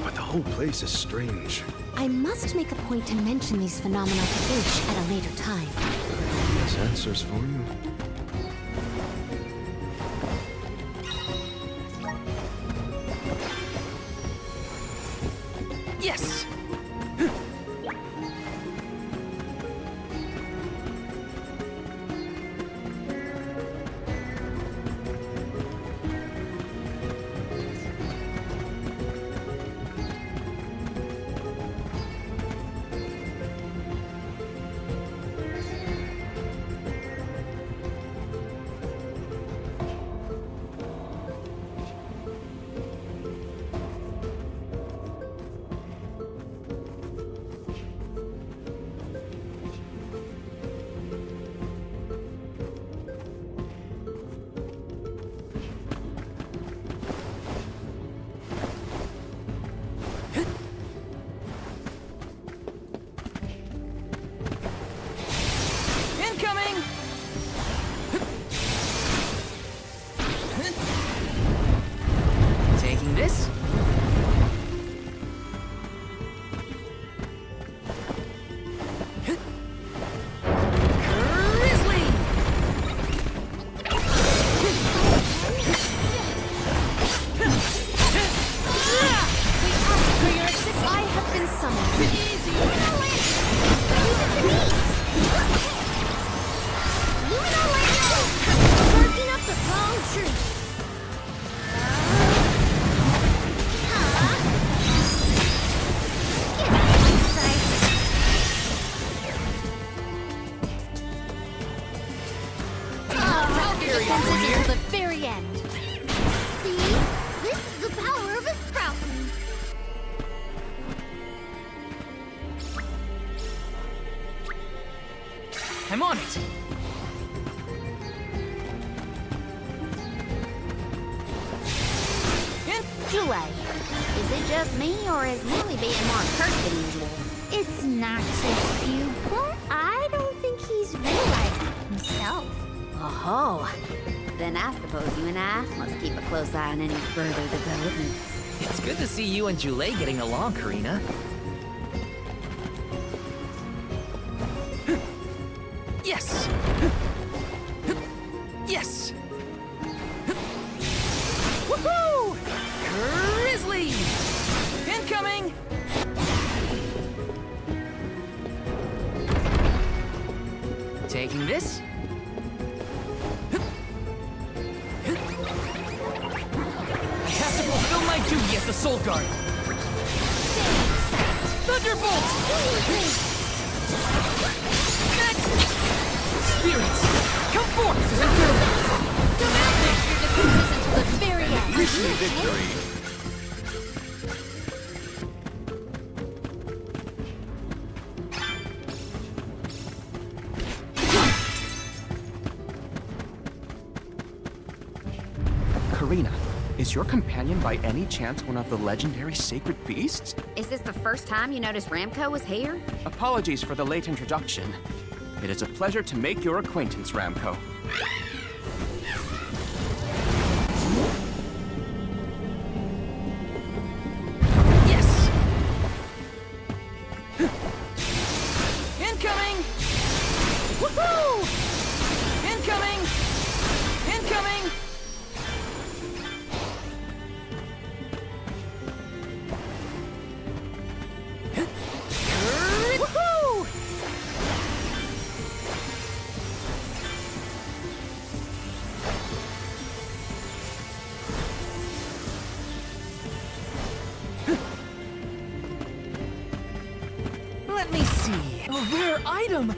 but the whole place is strange. I must make a point to mention these phenomena to Ish at a later time. He has answers for you. Yes! I'm on it. Jule, is it just me, or is Lily being more curt than usual? It's not just you, but I don't think he's realized it himself. Oh, then I suppose you and I must keep a close eye on any further developments. It's good to see you and Jule getting along, Karina. Yes! Yes! Woohoo! Grizzly! Incoming! Taking this. I have to fulfill my duty as the Soul Guard. Thunderbolt! Next! Spirits, come forth! Don't outthink your defenses until the very end. Grisly victory. Karina, is your companion by any chance one of the legendary sacred beasts? Is this the first time you noticed Ramco was here? Apologies for the late introduction. It is a pleasure to make your acquaintance, Ramco. Yes! Incoming! Woohoo! Incoming! Incoming! Woohoo! Let me see. A rare item!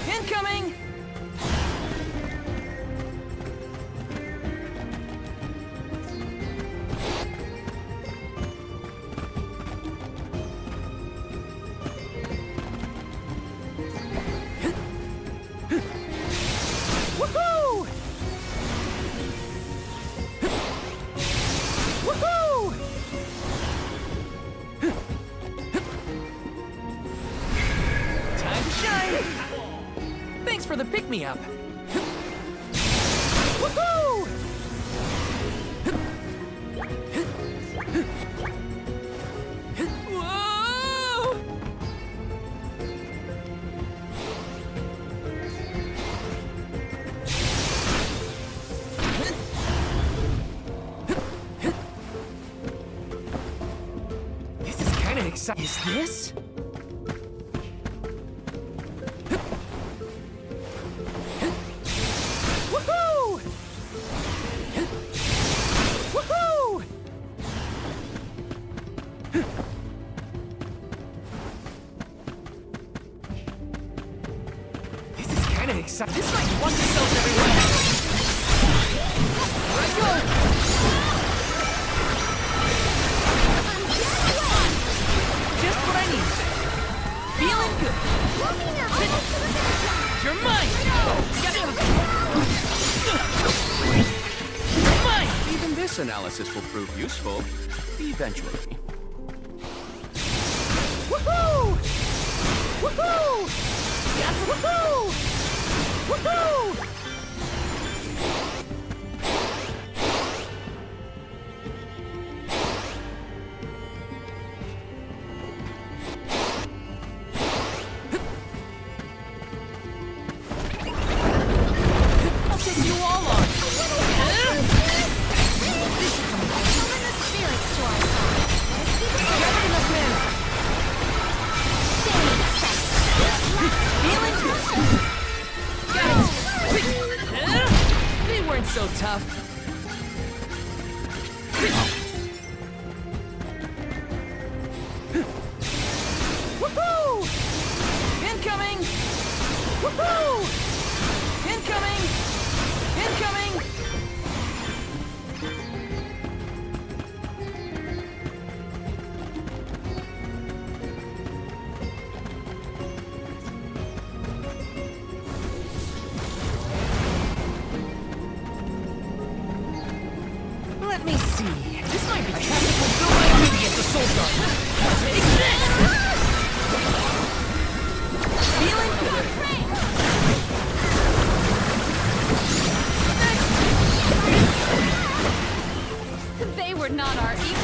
Incoming! Woohoo! Woohoo! Time to shine! Thanks for the pick-me-up. Woohoo! Whoa! This is kind of exciting. Is this? Woohoo! Woohoo! This is kind of exciting. This might want themselves everywhere. Here I go! Just what I need. Feeling good. You're mine! You're mine! Even this analysis will prove useful, eventually. Woohoo! Woohoo! That's woohoo! Woohoo! I'll take you all on. Summon the spirits to our side. Gather enough men. Feeling good. Got it. They weren't so tough. Woohoo! Incoming! Woohoo! Incoming! Incoming! Let me see. This might be tactical building against the Soul Guard. Take this! Feeling good. They were not our equals.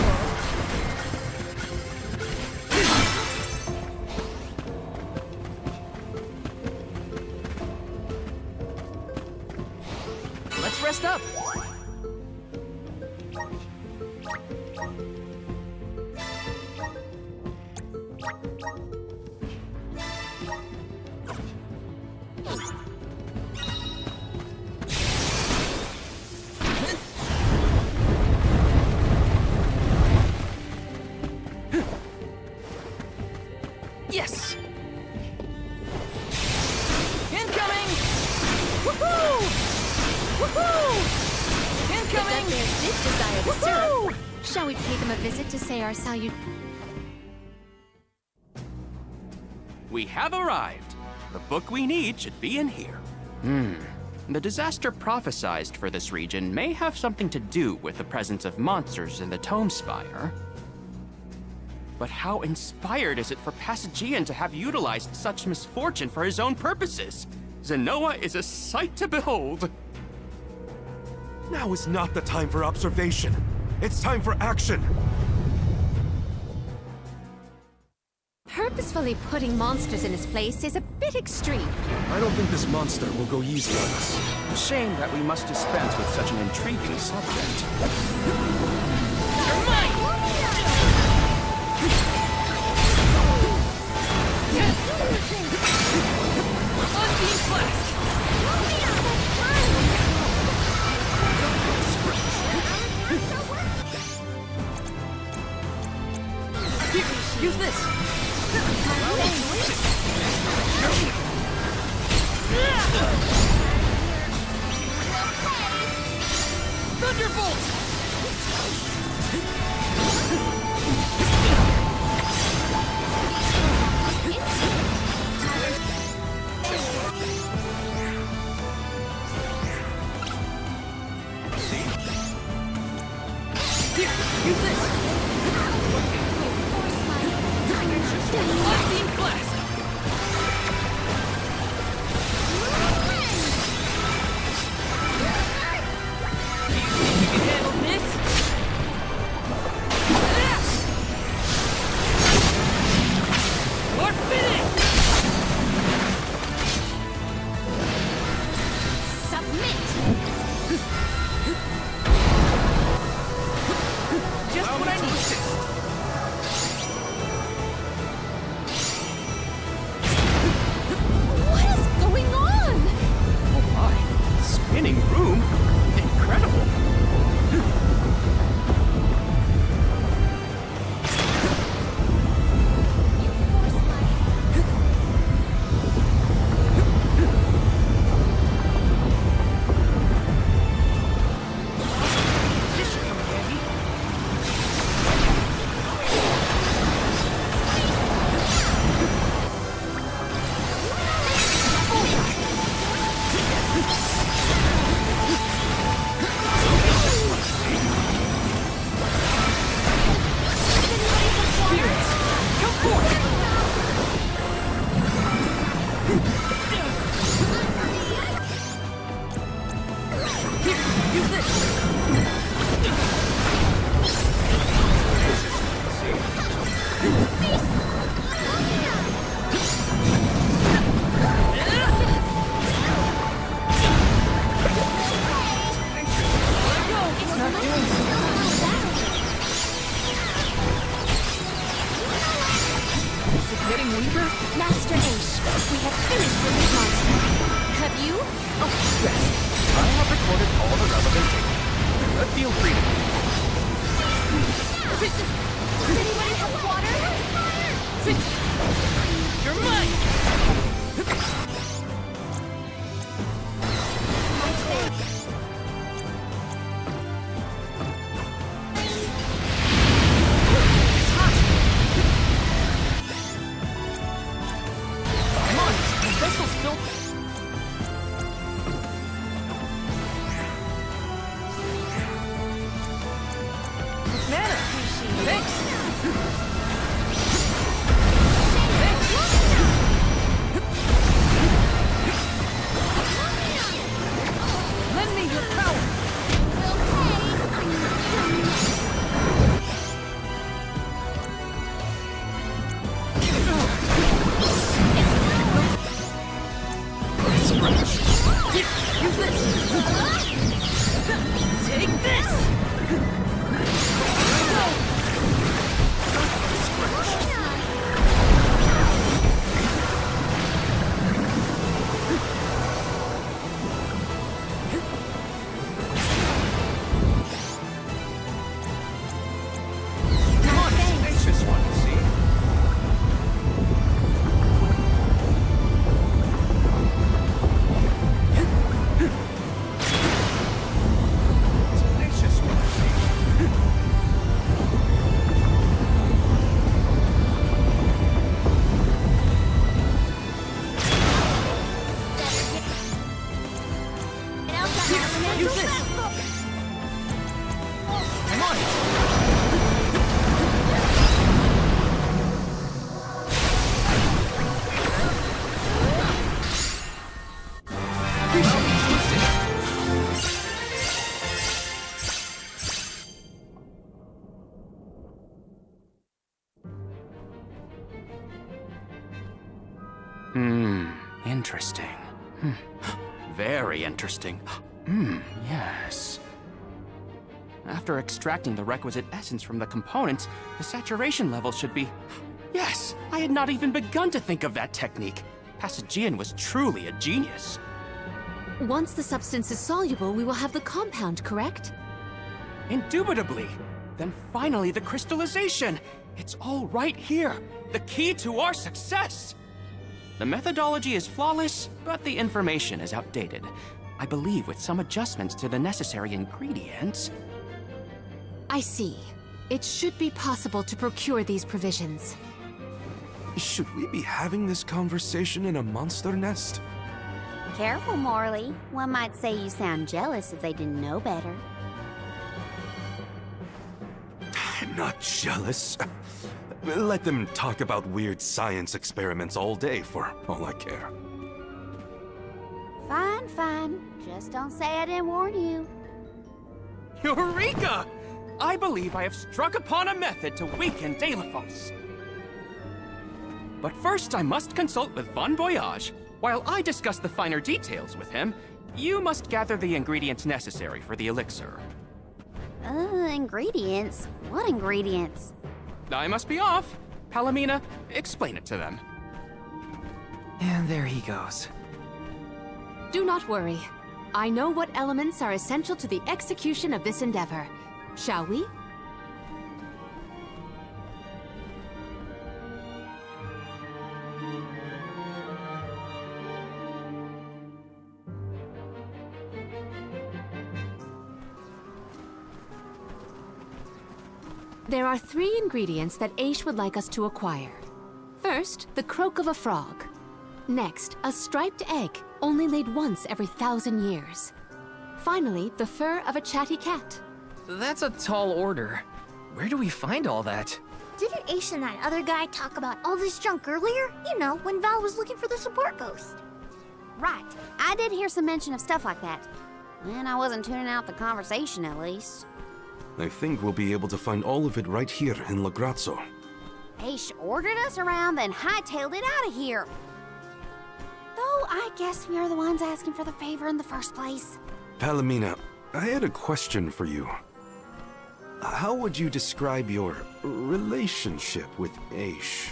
Let's rest up. Yes! Incoming! Woohoo! Woohoo! Incoming! If that bear did desire to Woohoo! serve, shall we pay them a visit to say our salute? We have arrived. The book we need should be in here. The disaster prophesized for this region may have something to do with the presence of monsters in the Tome Spire. But how inspired is it for Passagian to have utilized such misfortune for his own purposes? Zenoa is a sight to behold. Now is not the time for observation. It's time for action. Purposefully putting monsters in his place is a bit extreme. I don't think this monster will go easy on us. Shame that we must dispense with such an intriguing subject. Unbeam Flask! Here, use this! Thunderbolt! Here, use this! Unbeam Flask! You can handle this? More fitting! Just what I need. What is going on? Oh my, spinning room? Incredible. This should come in handy. Spirits, come forth! Here, use this! It's not doing so. Is it getting weaker? Master Ace, we have finished with this monster. Have you? Oh, yes. I have recorded all the relevant data. Feel free to Does anybody have water? You're mine! Mana! Thanks! Lend me your power! Use this! Take this! Come on, tenacious one, see? Tenacious one, see? Use this! Come on! Interesting. Very interesting. Yes. After extracting the requisite essence from the components, the saturation level should be... Yes! I had not even begun to think of that technique. Passagian was truly a genius. Once the substance is soluble, we will have the compound, correct? Indubitably. Then finally the crystallization. It's all right here. The key to our success. The methodology is flawless, but the information is outdated. I believe with some adjustments to the necessary ingredients... I see. It should be possible to procure these provisions. Should we be having this conversation in a monster nest? Careful, Morley. One might say you sound jealous if they didn't know better. I'm not jealous. Let them talk about weird science experiments all day for all I care. Fine, fine. Just don't say I didn't warn you. Eureka! I believe I have struck upon a method to weaken Deilephos. But first I must consult with Bon Voyage. While I discuss the finer details with him, you must gather the ingredients necessary for the elixir. Ingredients? What ingredients? I must be off. Palomina, explain it to them. And there he goes. Do not worry. I know what elements are essential to the execution of this endeavor. Shall we? There are 3 ingredients that Aish would like us to acquire. First, the croak of a frog. Next, a striped egg, only laid once every 1,000 years. Finally, the fur of a chatty cat. That's a tall order. Where do we find all that? Didn't Aish and that other guy talk about all this junk earlier? You know, when Val was looking for the support ghost. Right. I did hear some mention of stuff like that. And I wasn't tuning out the conversation, at least. I think we'll be able to find all of it right here in Lagrazzo. Aish ordered us around, then hightailed it out of here. Though I guess we are the ones asking for the favor in the first place. Palomina, I had a question for you. How would you describe your relationship with Aish?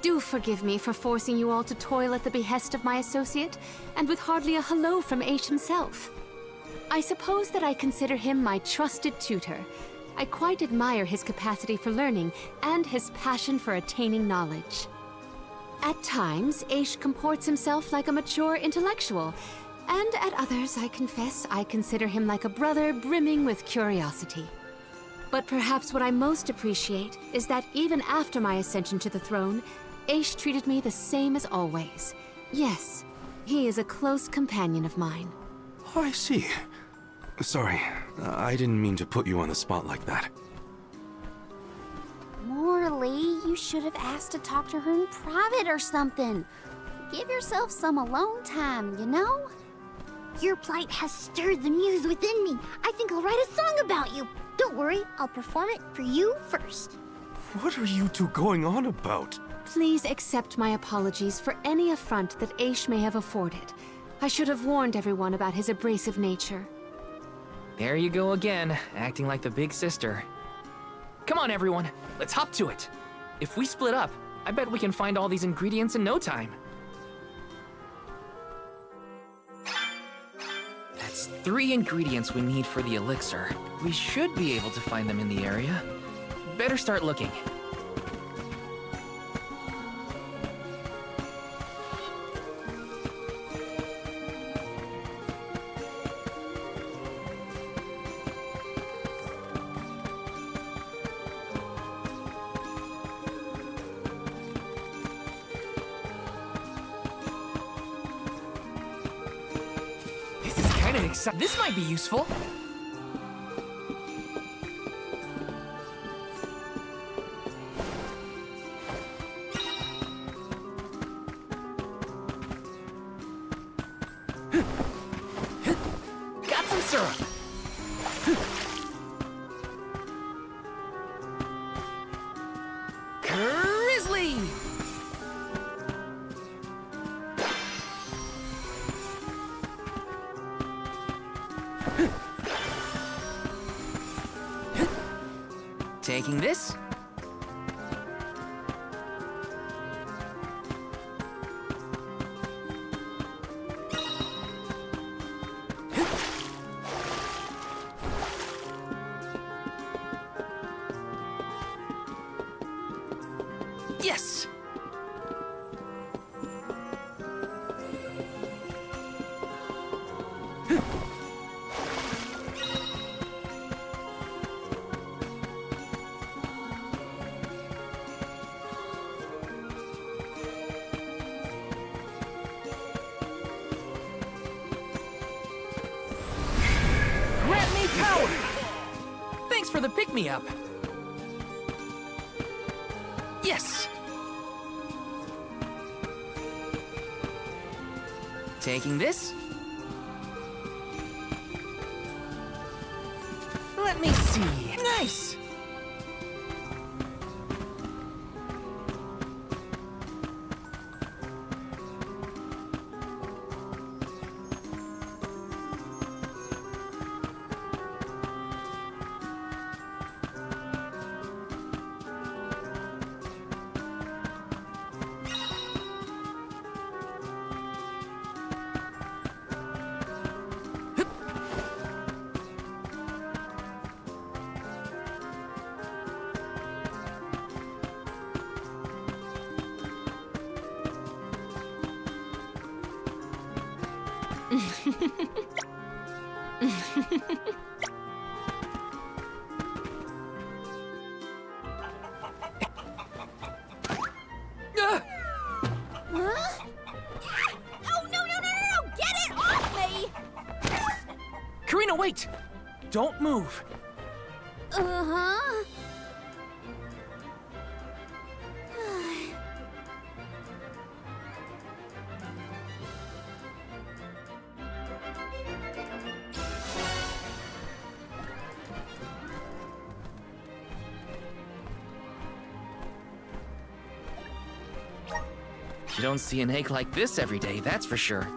Do forgive me for forcing you all to toil at the behest of my associate, and with hardly a hello from Aish himself. I suppose that I consider him my trusted tutor. I quite admire his capacity for learning and his passion for attaining knowledge. At times, Aish comports himself like a mature intellectual, and at others, I confess, I consider him like a brother brimming with curiosity. But perhaps what I most appreciate is that even after my ascension to the throne, Aish treated me the same as always. Yes, he is a close companion of mine. Oh, I see. Sorry, I didn't mean to put you on the spot like that. Morley, you should have asked to talk to her in private or something. Give yourself some alone time, you know? Your plight has stirred the muse within me. I think I'll write a song about you. Don't worry, I'll perform it for you first. What are you two going on about? Please accept my apologies for any affront that Aish may have afforded. I should have warned everyone about his abrasive nature. There you go again, acting like the big sister. Come on, everyone, let's hop to it. If we split up, I bet we can find all these ingredients in no time. That's 3 ingredients we need for the elixir. We should be able to find them in the area. Better start looking. This is kind of exciting. This might be useful. Got some syrup. Grizzly! Taking this. Yes! Grant me power! Thanks for the pick-me-up. Yes! Taking this. Let me see. Nice! Huh? Oh, no! Get it off me! Karina, wait! Don't move. Uh-huh. You don't see an egg like this every day, that's for sure.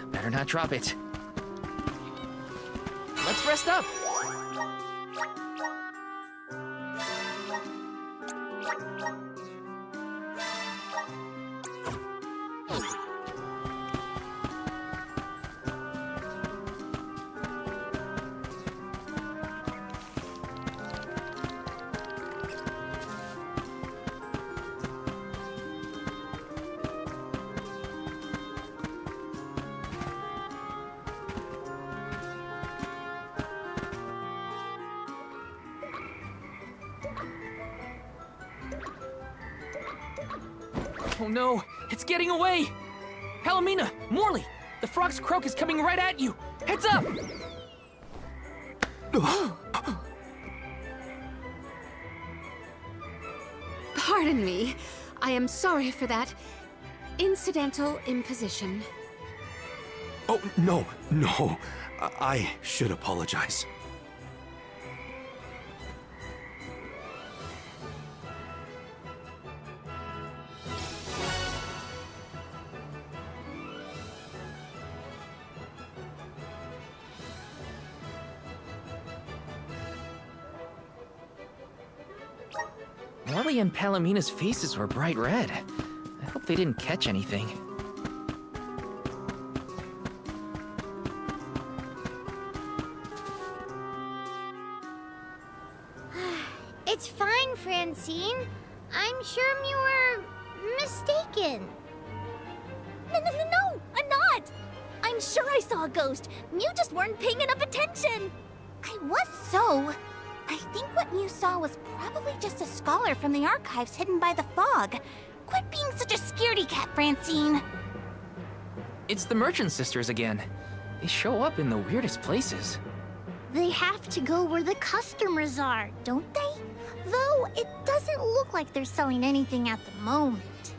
Better not drop it. Let's rest up. Oh no, it's getting away! Palomina, Morley, the frog's croak is coming right at you! Heads up! Pardon me. I am sorry for that incidental imposition. Oh, no, no. I should apologize. Morley and Palomina's faces were bright red. I hope they didn't catch anything. It's fine, Francine. I'm sure you were mistaken. No, I'm not. I'm sure I saw a ghost. You just weren't paying enough attention. I was so. I think what you saw was probably just a scholar from the archives hidden by the fog. Quit being such a scaredy cat, Francine. It's the Merchant Sisters again. They show up in the weirdest places. They have to go where the customers are, don't they? Though it doesn't look like they're selling anything at the moment.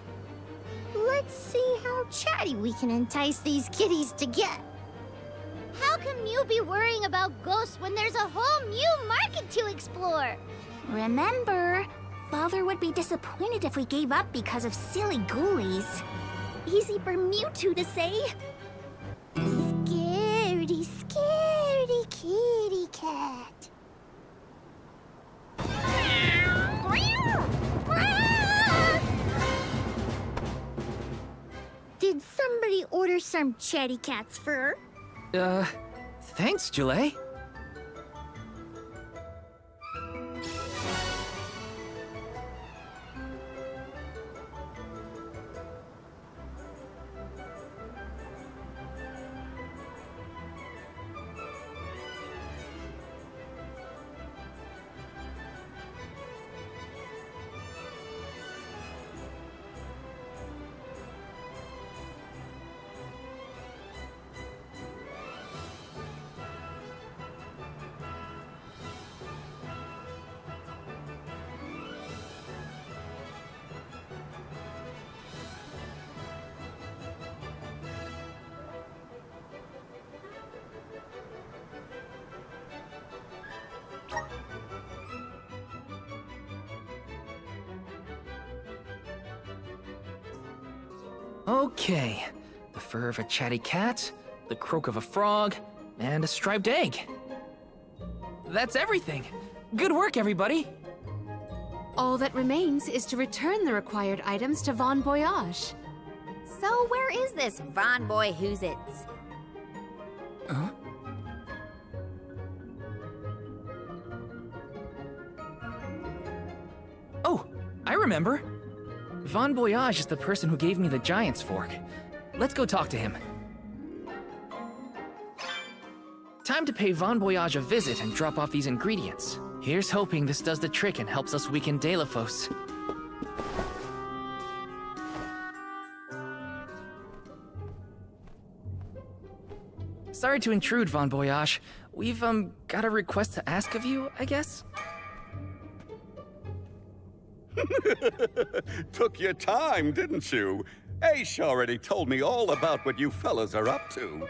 Let's see how chatty we can entice these kitties to get. How can you be worrying about ghosts when there's a whole new market to explore? Remember, Father would be disappointed if we gave up because of silly ghoulies. Easy for Mewtwo to say. Scaredy, scaredy kitty cat. Did somebody order some chatty cat's fur? Thanks, Julie. Okay, the fur of a chatty cat, the croak of a frog, and a striped egg. That's everything. Good work, everybody. All that remains is to return the required items to Von Voyage. So where is this Von Boy Who's-Its? Huh? Oh, I remember. Von Voyage is the person who gave me the Giant's Fork. Let's go talk to him. Time to pay Von Voyage a visit and drop off these ingredients. Here's hoping this does the trick and helps us weaken Delphos. Sorry to intrude, Von Voyage. We've, got a request to ask of you, I guess? Took your time, didn't you? Ace already told me all about what you fellas are up to.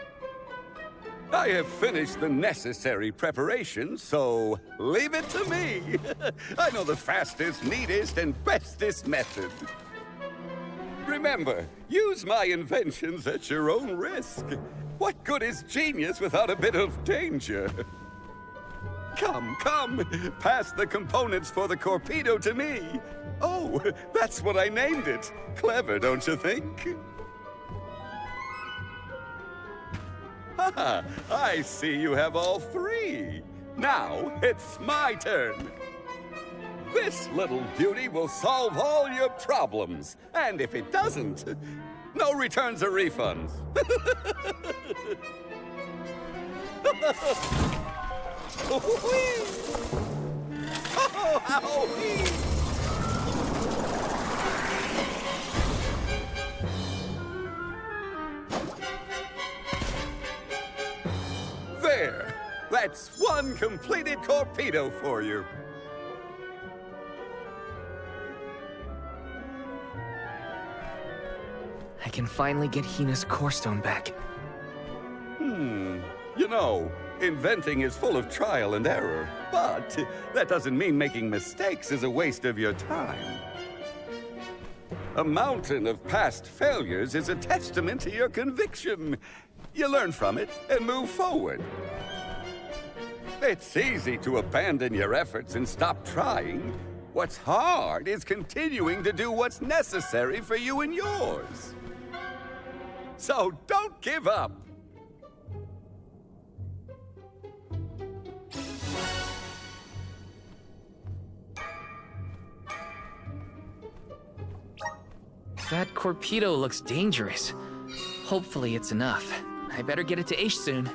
I have finished the necessary preparations, so leave it to me. I know the fastest, neatest, and bestest method. Remember, use my inventions at your own risk. What good is genius without a bit of danger? Come, pass the components for the Corpedo to me. Oh, that's what I named it. Clever, don't you think? Haha, I see you have all three. Now, it's my turn. This little beauty will solve all your problems. And if it doesn't, no returns or refunds. That's one completed Corpedo for you. I can finally get Hina's core stone back. You know, inventing is full of trial and error, but that doesn't mean making mistakes is a waste of your time. A mountain of past failures is a testament to your conviction. You learn from it and move forward. It's easy to abandon your efforts and stop trying. What's hard is continuing to do what's necessary for you and yours. So don't give up. That Corpedo looks dangerous. Hopefully it's enough. I better get it to Aish soon.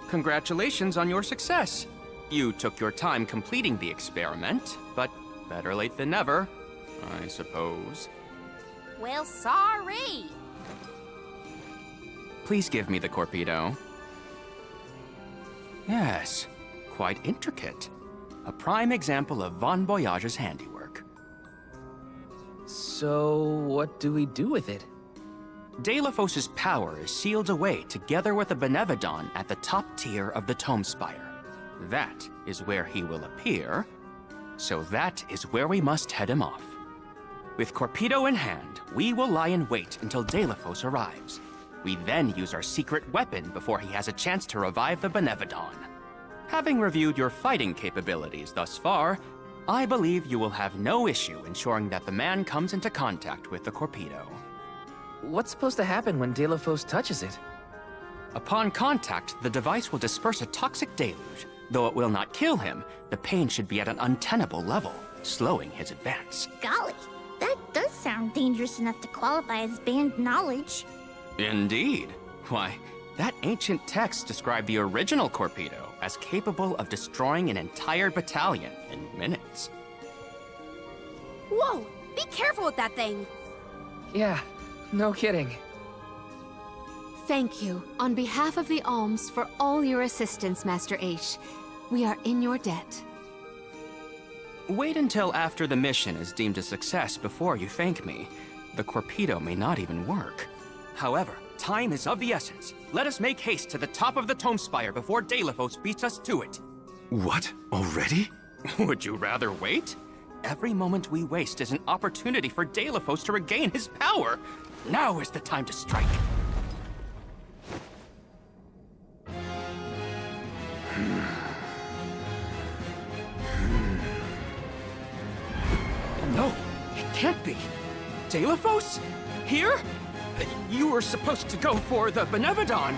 Congratulations on your success. You took your time completing the experiment, but better late than never, I suppose. Well, sorry. Please give me the Corpedo. Yes, quite intricate. A prime example of Von Voyage's handiwork. So, what do we do with it? Delafos's power is sealed away together with the Benevodon at the top tier of the Tome Spire. That is where he will appear, so that is where we must head him off. With Corpedo in hand, we will lie in wait until Delafos arrives. We then use our secret weapon before he has a chance to revive the Benevodon. Having reviewed your fighting capabilities thus far, I believe you will have no issue ensuring that the man comes into contact with the Corpedo. What's supposed to happen when Delafos touches it? Upon contact, the device will disperse a toxic deluge. Though it will not kill him, the pain should be at an untenable level, slowing his advance. Golly, that does sound dangerous enough to qualify as banned knowledge. Indeed. Why, that ancient text described the original Corpedo as capable of destroying an entire battalion in minutes. Whoa! Be careful with that thing! Yeah, no kidding. Thank you, on behalf of the Alms, for all your assistance, Master Aish. We are in your debt. Wait until after the mission is deemed a success before you thank me. The Corpedo may not even work. However, time is of the essence. Let us make haste to the top of the Tome Spire before Deilephos beats us to it. What? Already? Would you rather wait? Every moment we waste is an opportunity for Deilephos to regain his power. Now is the time to strike. No, it can't be. Deilephos? Here? You were supposed to go for the Benevodon.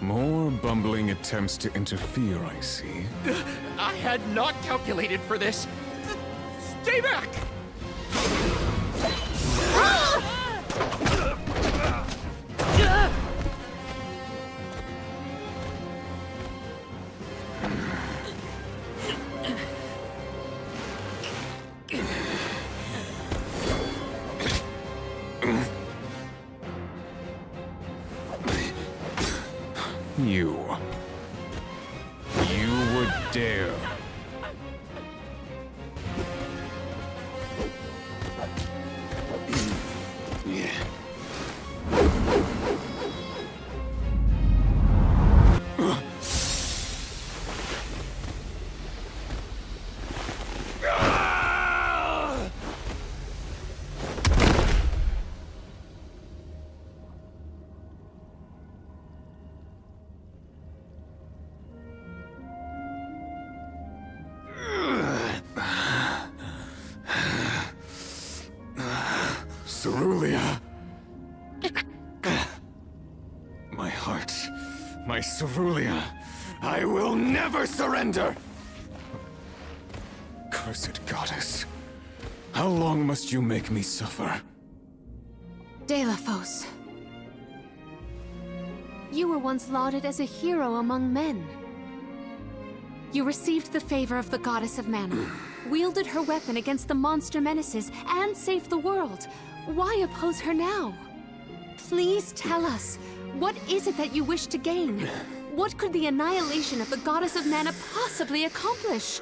More bumbling attempts to interfere, I see. I had not calculated for this. Stay back! You would dare. Cerulia! My heart, my Cerulia, I will never surrender! Cursed goddess, how long must you make me suffer? Deilephos. You were once lauded as a hero among men. You received the favor of the Goddess of Mana, wielded her weapon against the monster menaces, and saved the world. Why oppose her now? Please tell us, what is it that you wish to gain? What could the annihilation of the Goddess of Mana possibly accomplish?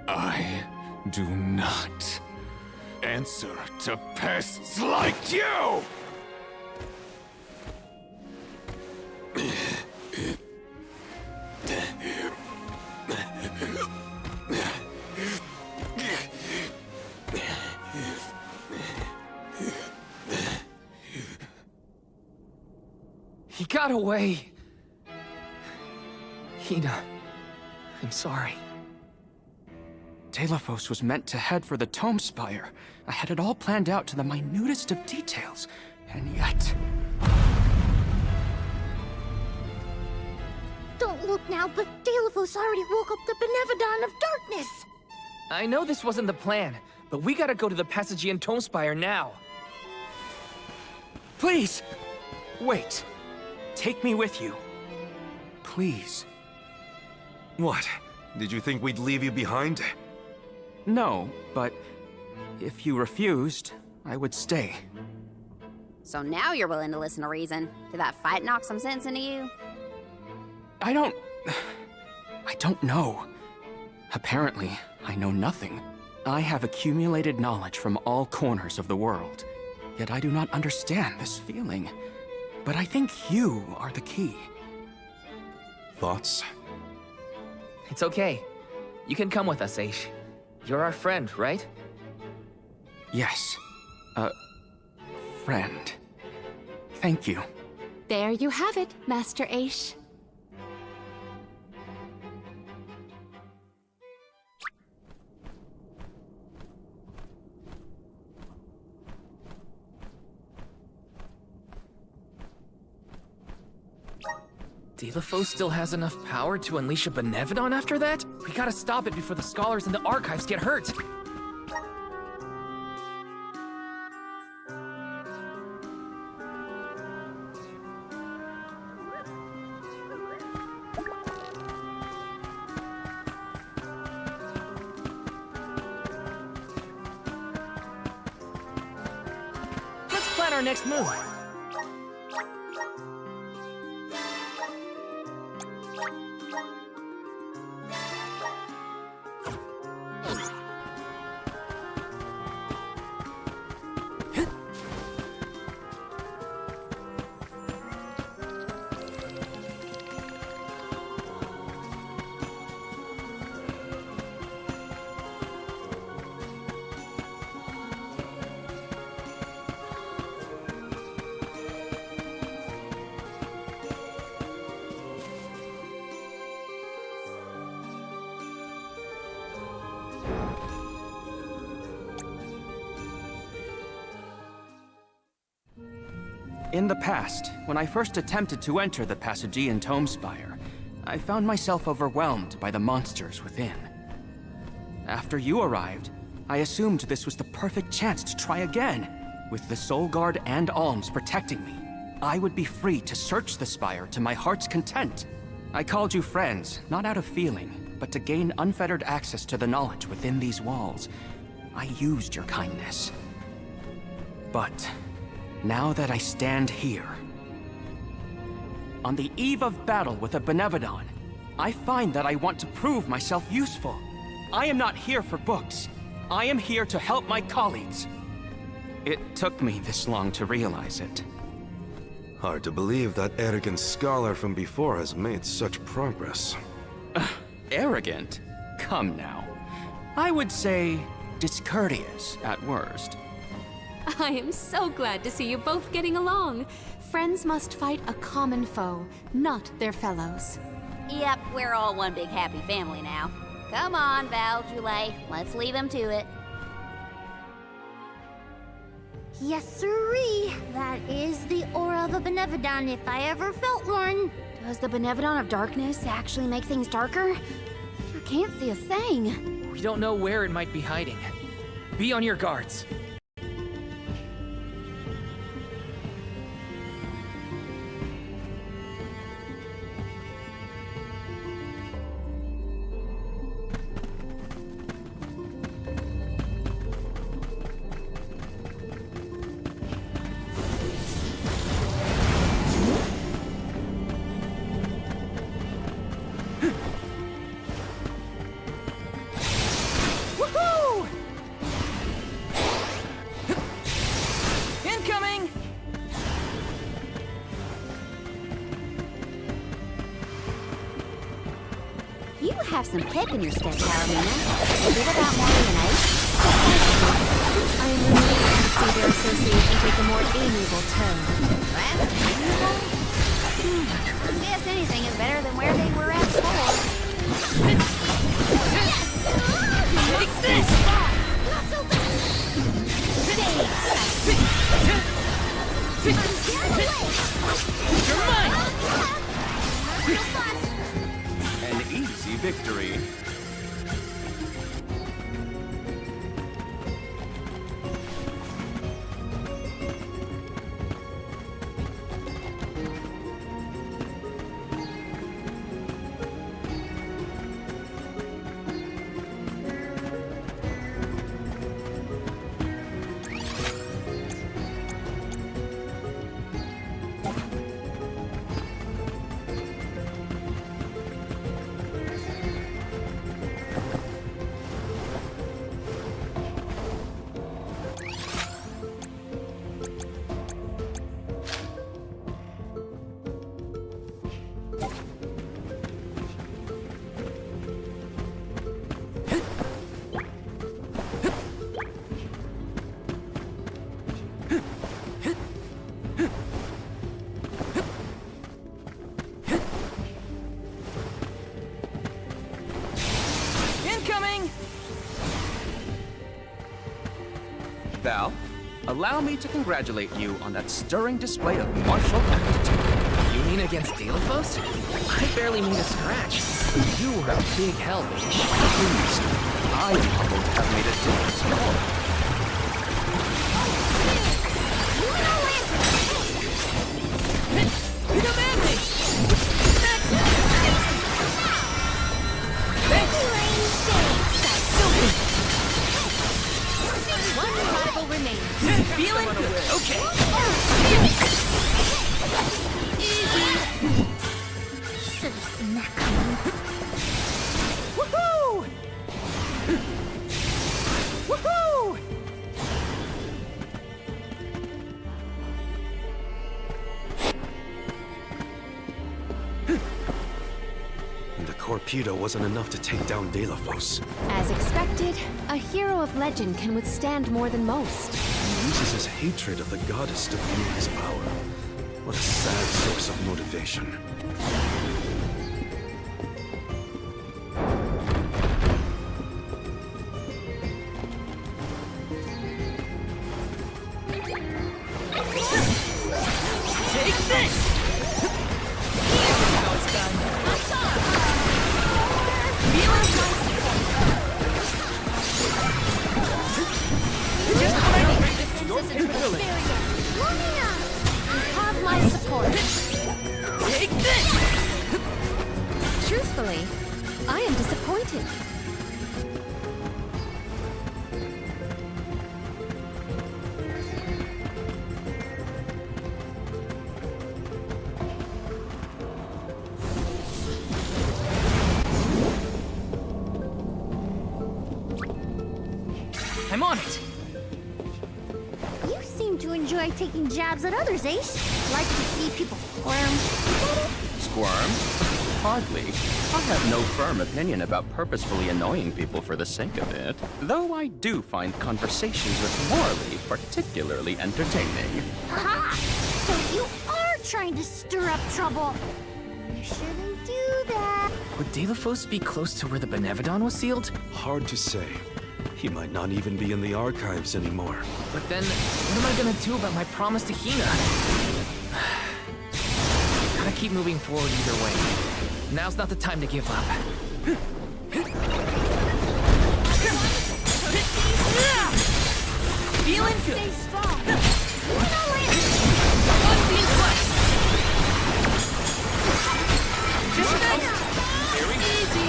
I do not answer to pests like you! He got away. Hina, I'm sorry. Deilephos was meant to head for the Tome Spire. I had it all planned out to the minutest of details, and yet... Don't look now, but Deilephos already woke up the Benevodon of Darkness! I know this wasn't the plan, but we gotta go to the Passagian Tome Spire now. Please! Wait. Take me with you. Please. What? Did you think we'd leave you behind? No, but if you refused, I would stay. So now you're willing to listen to reason. Did that fight knock some sense into you? I don't know. Apparently, I know nothing. I have accumulated knowledge from all corners of the world. Yet I do not understand this feeling. But I think you are the key. Thoughts? It's okay. You can come with us, Aish. You're our friend, right? Yes. Friend. Thank you. There you have it, Master Aish. Deilephos still has enough power to unleash a Benevodon after that? We gotta stop it before the scholars in the archives get hurt. our next move? In the past, when I first attempted to enter the Passagean Tome Spire, I found myself overwhelmed by the monsters within. After you arrived, I assumed this was the perfect chance to try again. With the Soul Guard and Alms protecting me, I would be free to search the Spire to my heart's content. I called you friends, not out of feeling, but to gain unfettered access to the knowledge within these walls. I used your kindness. But now that I stand here, on the eve of battle with a Benevodon, I find that I want to prove myself useful. I am not here for books. I am here to help my colleagues. It took me this long to realize it. Hard to believe that arrogant scholar from before has made such progress. Arrogant? Come now. I would say discourteous at worst. I am so glad to see you both getting along. Friends must fight a common foe, not their fellows. Yep, we're all one big happy family now. Come on, Val, Julie, let's leave him to it. Yes, sirree. That is the aura of a Benevodon if I ever felt one. Does the Benevodon of Darkness actually make things darker? I can't see a thing. We don't know where it might be hiding. Be on your guards. You have some pep in your step, Carolina. Is it about more than ice? I am relieved to see their association take a more amiable tone. That's amiable? I guess anything is better than where they were at before. Take this! Not so fast! You're mine! An easy victory. Val, allow me to congratulate you on that stirring display of martial aptitude. You mean against Delaphos? I barely made a scratch. You were a big help, Ish. Please, I won't have made a difference at all. One rival remains. Feeling good. Okay. torpedo wasn't enough to take down Delafos. As expected, a hero of legend can withstand more than most. He uses his hatred of the goddess to fuel his power. What a sad source of motivation. Take this! Here's how it's done. Just what I need. Your capability. Have my support. Take this! Truthfully, I am disappointed. I'm on it. You seem to enjoy taking jabs at others, Aish. Like to see people squirm. Squirm? Hardly. I have no firm opinion about purposefully annoying people for the sake of it, though I do find conversations with Morley particularly entertaining. Ha! So you are trying to stir up trouble. You shouldn't do that. Would Delafos be close to where the Benevodon was sealed? Hard to say. He might not even be in the archives anymore. But then, what am I gonna do about my promise to Hina? Gotta keep moving forward either way. Now's not the time to give up. Feeling good. Stay strong. One being blessed. Just nice. Very easy.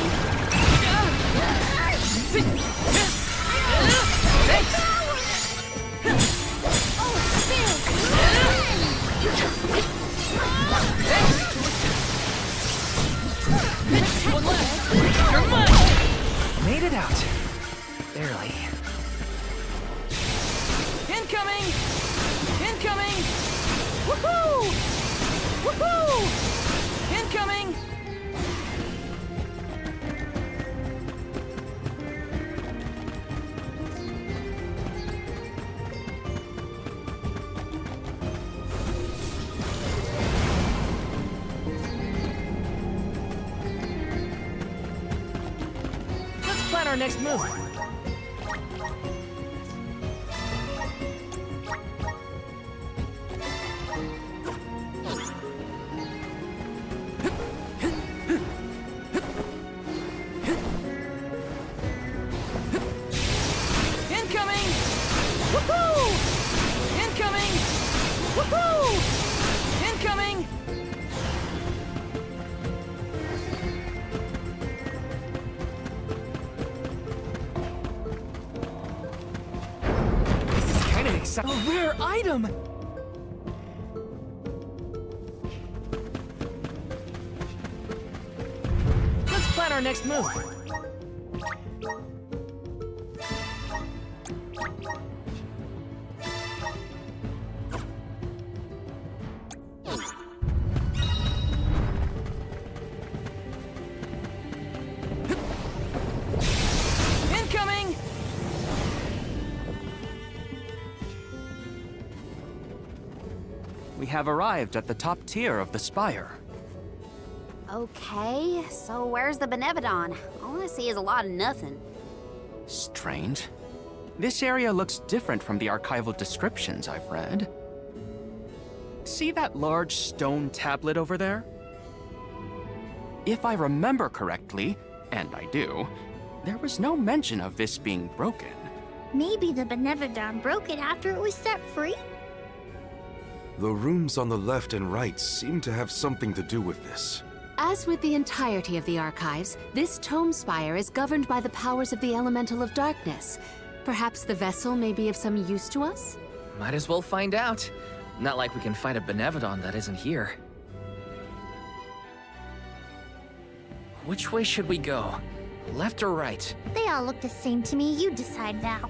One left. You're mine. Made it out. Barely. Incoming! Incoming! Woohoo! Woohoo! Incoming! Let's plan our next move. Incoming! Woohoo! Incoming! Woohoo! Incoming! This is kind of exciting. A rare item! Let's plan our next move. Incoming! We have arrived at the top tier of the spire. Okay, so where's the Benevodon? All I see is a lot of nothing. Strange. This area looks different from the archival descriptions I've read. See that large stone tablet over there? If I remember correctly, and I do, there was no mention of this being broken. Maybe the Benevodon broke it after it was set free? The rooms on the left and right seem to have something to do with this. As with the entirety of the archives, this tome spire is governed by the powers of the Elemental of Darkness. Perhaps the vessel may be of some use to us? Might as well find out. Not like we can find a Benevodon that isn't here. Which way should we go? Left or right? They all look the same to me. You decide now.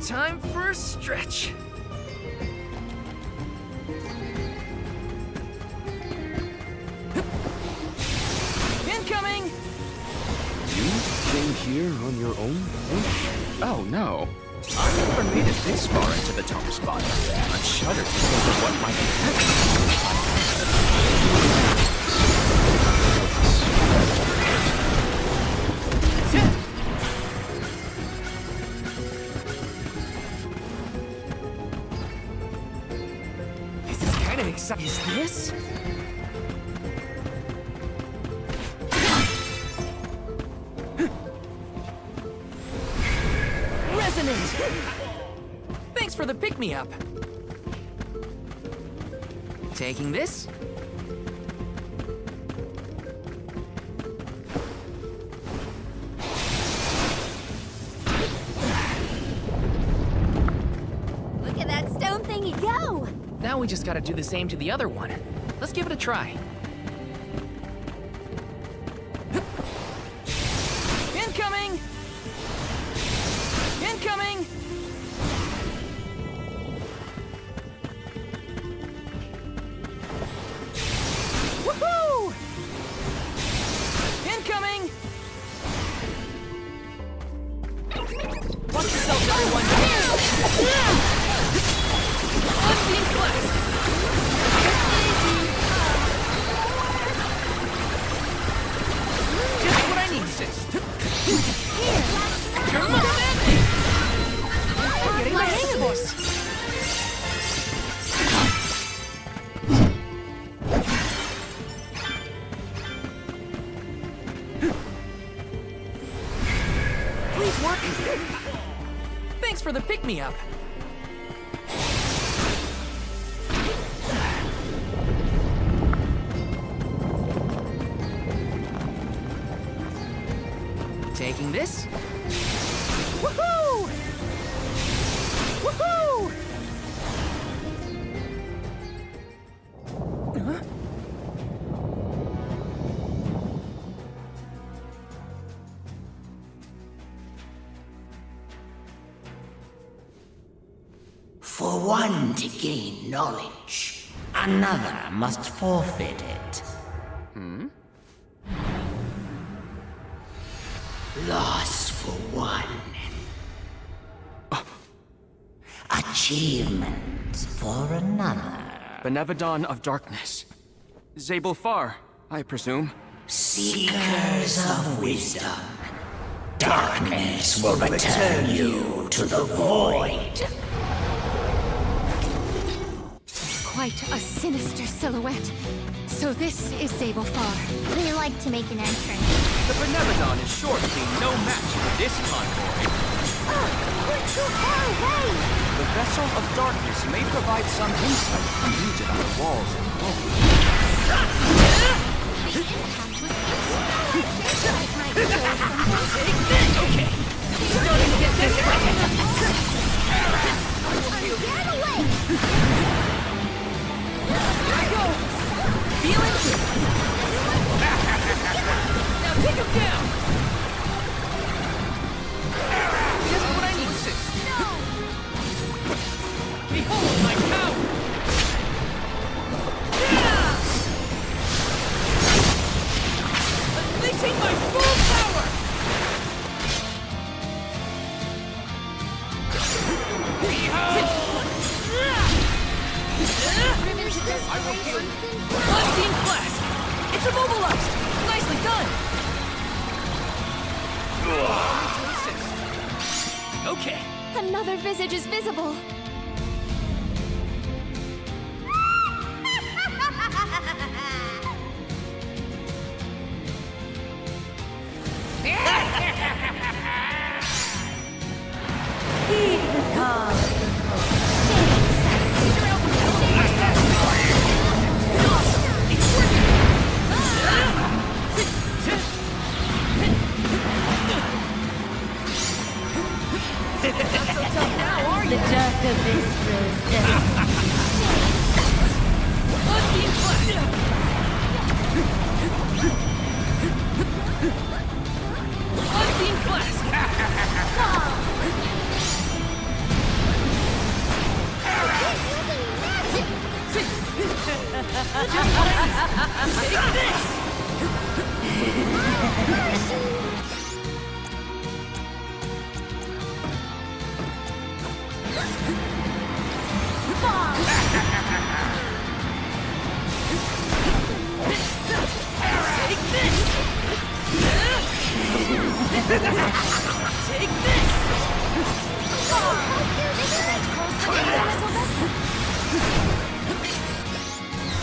Time for a stretch. Incoming! You came here on your own? Oh, no. I've never made it this far into the top spot. I'm shuddered to think of what might be This is kind of exciting. Is this? Resonant! Thanks for the pick-me-up. Taking this? Look at that stone thingy go! Now we just gotta do the same to the other one. Let's give it a try. Incoming! Incoming! Woohoo! Incoming! Watch yourself, everyone! Unseen flash! Just what I need, sis. Come on! We're getting the hang of this! Please work. Thanks for the pick-me-up. Taking this? Woohoo! Woohoo! Huh? For one to gain knowledge, another must forfeit it. Loss for one. Achievement for another. Benevodon of Darkness. Zabel Far, I presume. Seekers of wisdom. Darkness will return you to the void. Quite a sinister silhouette. So this is Zabel Far. We like to make an entrance. The Benevodon is sure to be no match for this convoy. We're too far away! The Vessel of Darkness may provide some insight muted on the walls and walls. The impact was Okay. Starting to get desperate. Get away! Here I go. Feeling good. Now take him down. Just what I need, sis. Behold my power. Unleashing my full power. I will heal you. Unseen flask. It's immobilized. Nicely done. Okay. Another visage is visible. The dark of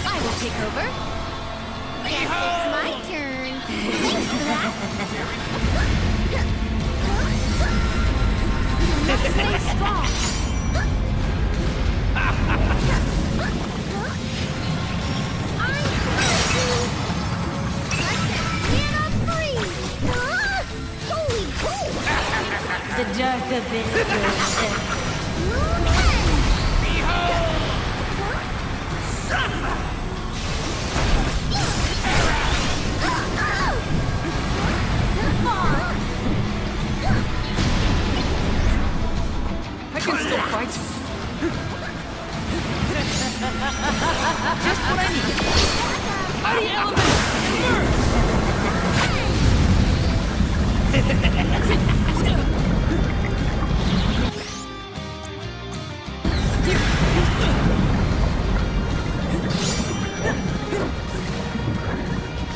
I will take over. Guess it's my turn. Thanks for that. Stay strong. The dark abyss I can still fight. Just what I need. Mighty element!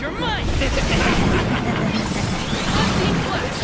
You're mine! Unseen flash!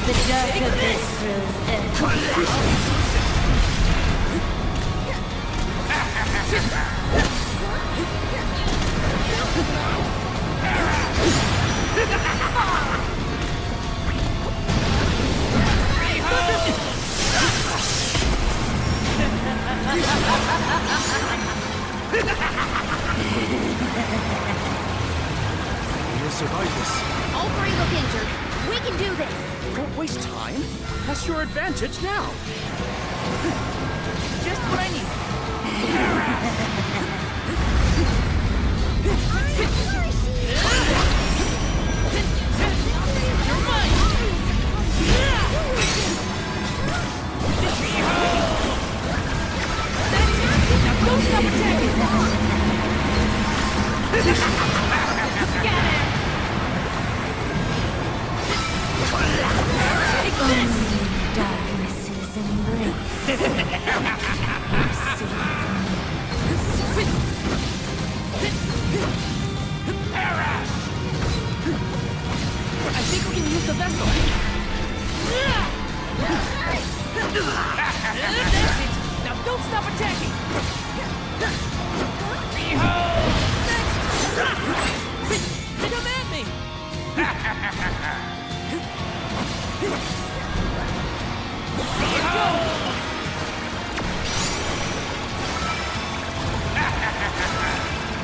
The dark abyss grows We'll survive this. All three look injured. We can do this. Don't waste time. That's your advantage now. Just what I need. You're mine! Now don't stop attacking! Scatter! Darkness's embrace. I think we can use the vessel. That's it. Now don't stop attacking. Behold! They demand me.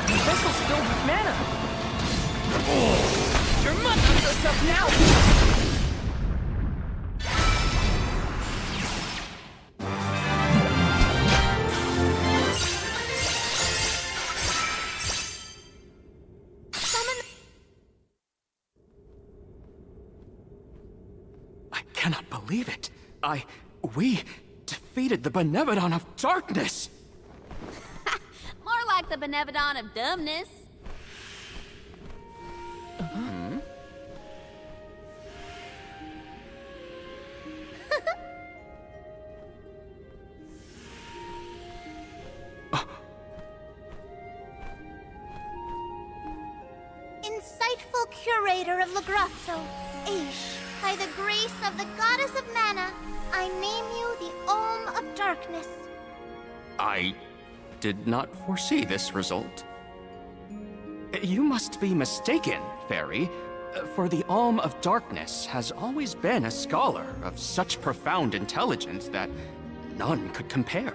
The vessel's filled with mana. Your mother not so tough now. believe it. We defeated the Benevodon of Darkness! More like the Benevodon of dumbness. Insightful curator of Lagrazzo, Aish, by the grace of the goddess of mana, I name you the Olm of Darkness. I did not foresee this result. You must be mistaken, Fairy, for the Olm of Darkness has always been a scholar of such profound intelligence that none could compare.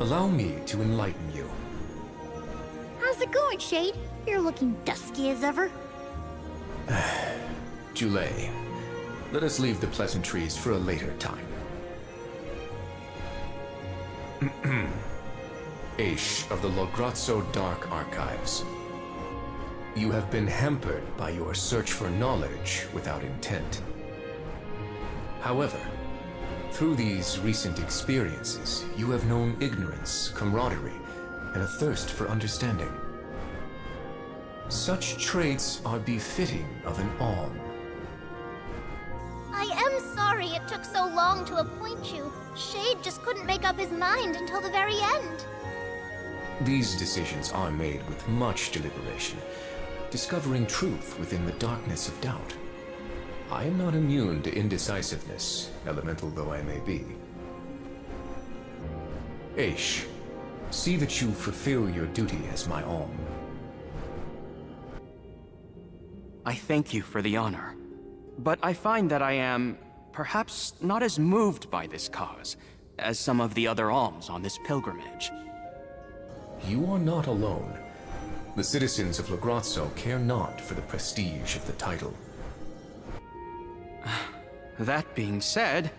Allow me to enlighten you. How's it going, Shade? You're looking dusky as ever. Julei, let us leave the pleasantries for a later time. Aish of the Lograzzo Dark Archives. You have been hampered by your search for knowledge without intent. However, through these recent experiences, you have known ignorance, camaraderie, and a thirst for understanding. Such traits are befitting of an Alm. I am sorry it took so long to appoint you. Shade just couldn't make up his mind until the very end. These decisions are made with much deliberation, discovering truth within the darkness of doubt. I am not immune to indecisiveness, elemental though I may be. Aish, see that you fulfill your duty as my Alm. I thank you for the honor, but I find that I am perhaps not as moved by this cause as some of the other alms on this pilgrimage. You are not alone. The citizens of Lagrazzo care not for the prestige of the title. That being said,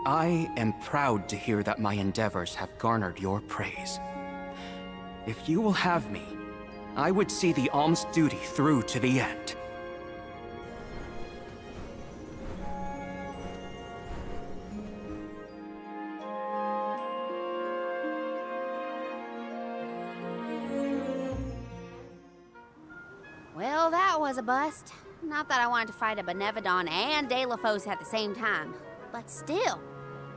I am proud to hear that my endeavors have garnered your praise. If you will have me, I would see the alms duty through to the end. Well, that was a bust. Not that I wanted to fight a Benevodon and Deilophos at the same time, but still.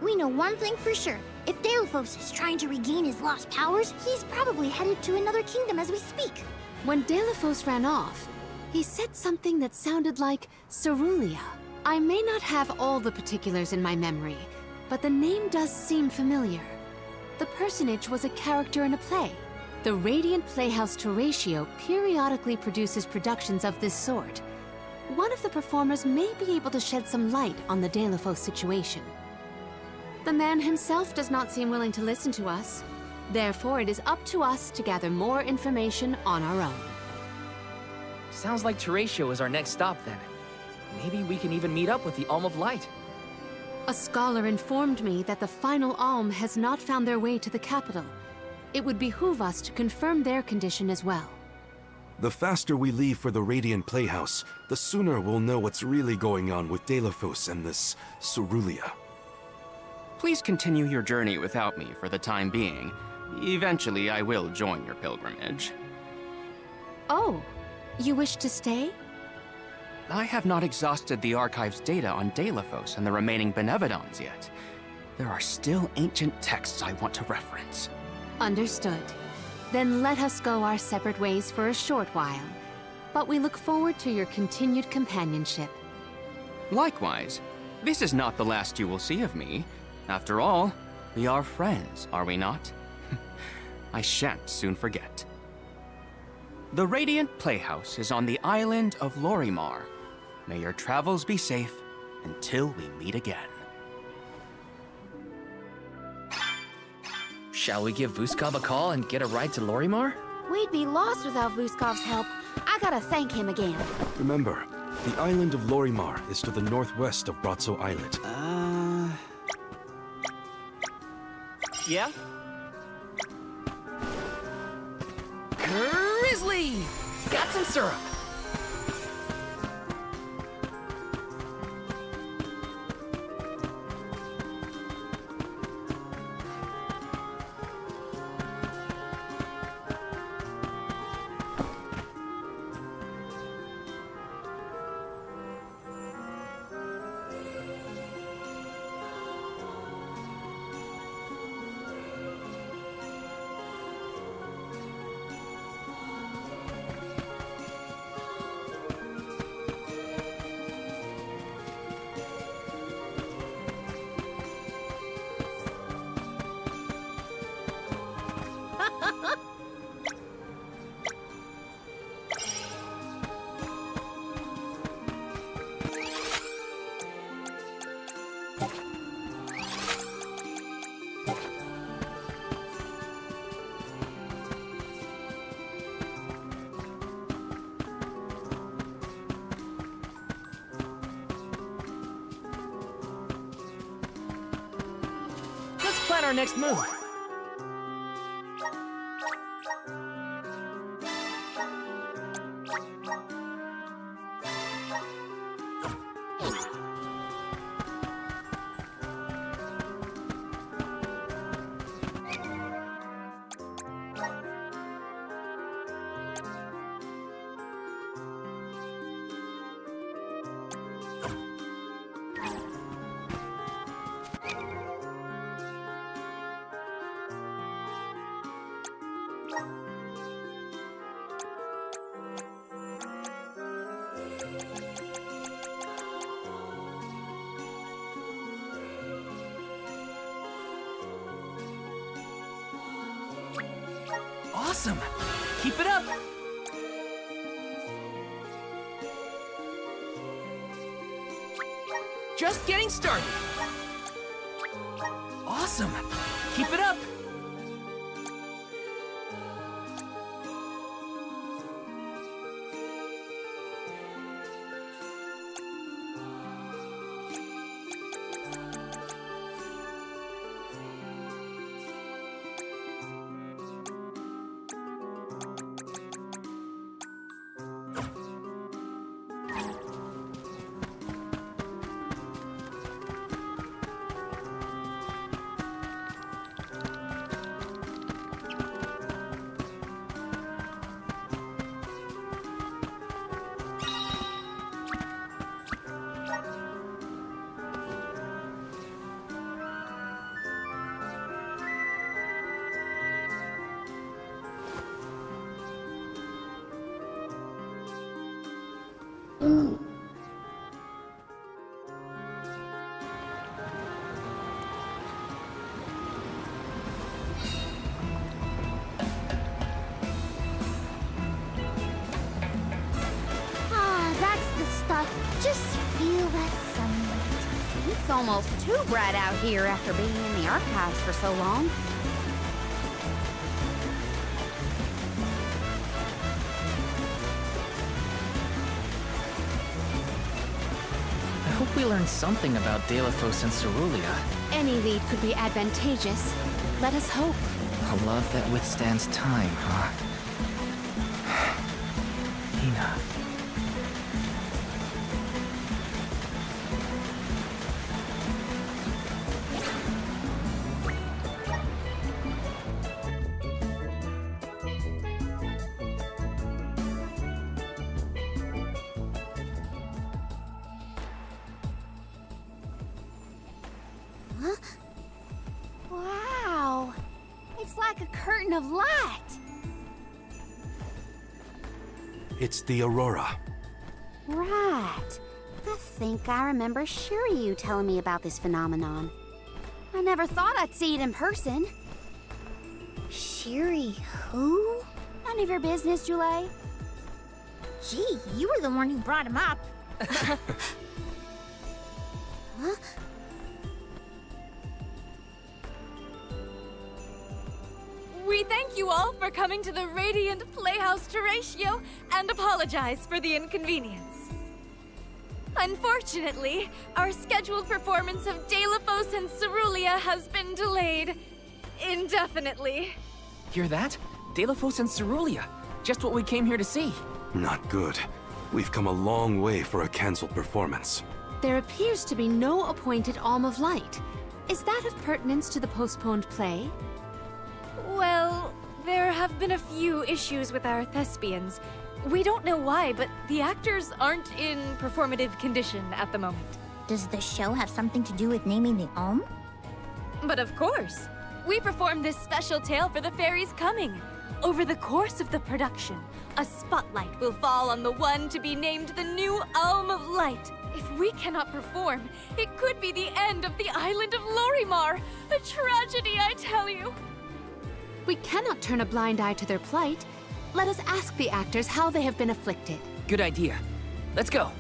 We know one thing for sure. If Deilophos is trying to regain his lost powers, he's probably headed to another kingdom as we speak. When Deilophos ran off, he said something that sounded like Cerulia. I may not have all the particulars in my memory, but the name does seem familiar. The personage was a character in a play. The Radiant Playhouse Toratio periodically produces productions of this sort. One of the performers may be able to shed some light on the Deilophos situation. The man himself does not seem willing to listen to us. Therefore, it is up to us to gather more information on our own. Sounds like Teratio is our next stop, then. Maybe we can even meet up with the Alm of Light. A scholar informed me that the final Alm has not found their way to the capital. It would behoove us to confirm their condition as well. The faster we leave for the Radiant Playhouse, the sooner we'll know what's really going on with Deilophos and this Cerulia. Please continue your journey without me for the time being. Eventually, I will join your pilgrimage. Oh, you wish to stay? I have not exhausted the archive's data on Deilophos and the remaining Benevodons yet. There are still ancient texts I want to reference. Understood. Then let us go our separate ways for a short while. But we look forward to your continued companionship. Likewise, this is not the last you will see of me. After all, we are friends, are we not? I shan't soon forget. The Radiant Playhouse is on the island of Lorimar. May your travels be safe until we meet again. Shall we give Vuskov a call and get a ride to Lorimar? We'd be lost without Vuskov's help. I gotta thank him again. Remember, the island of Lorimar is to the northwest of Brazzo Islet. Yeah? Grizzly! Got some syrup! plan our next move. Awesome! Keep it up! Just getting started! Awesome! Keep it up! Just feel that sunlight. It's almost too bright out here after being in the archives for so long. I hope we learned something about Delafos and Cerulia. Any lead could be advantageous. Let us hope. A love that withstands time, huh? Nina. Wow! It's like a curtain of light! It's the Aurora. Right. I think I remember Shiryu telling me about this phenomenon. I never thought I'd see it in person. Shiri who? None of your business, Jule. Gee, you were the one who brought him up. Huh? We thank you all for coming to the Radiant Playhouse Terratio and apologize for the inconvenience. Unfortunately, our scheduled performance of Delafos and Cerulia has been delayed indefinitely. Hear that? Delafos and Cerulia. Just what we came here to see. Not good. We've come a long way for a cancelled performance. There appears to be no appointed Alm of Light. Is that of pertinence to the postponed play? Well, there have been a few issues with our thespians. We don't know why, but the actors aren't in performative condition at the moment. Does the show have something to do with naming the Alm? But of course, we performed this special tale for the fairies coming. Over the course of the production, a spotlight will fall on the one to be named the new Alm of Light. If we cannot perform, it could be the end of the island of Lorimar. A tragedy, I tell you. We cannot turn a blind eye to their plight. Let us ask the actors how they have been afflicted. Good idea. Let's go.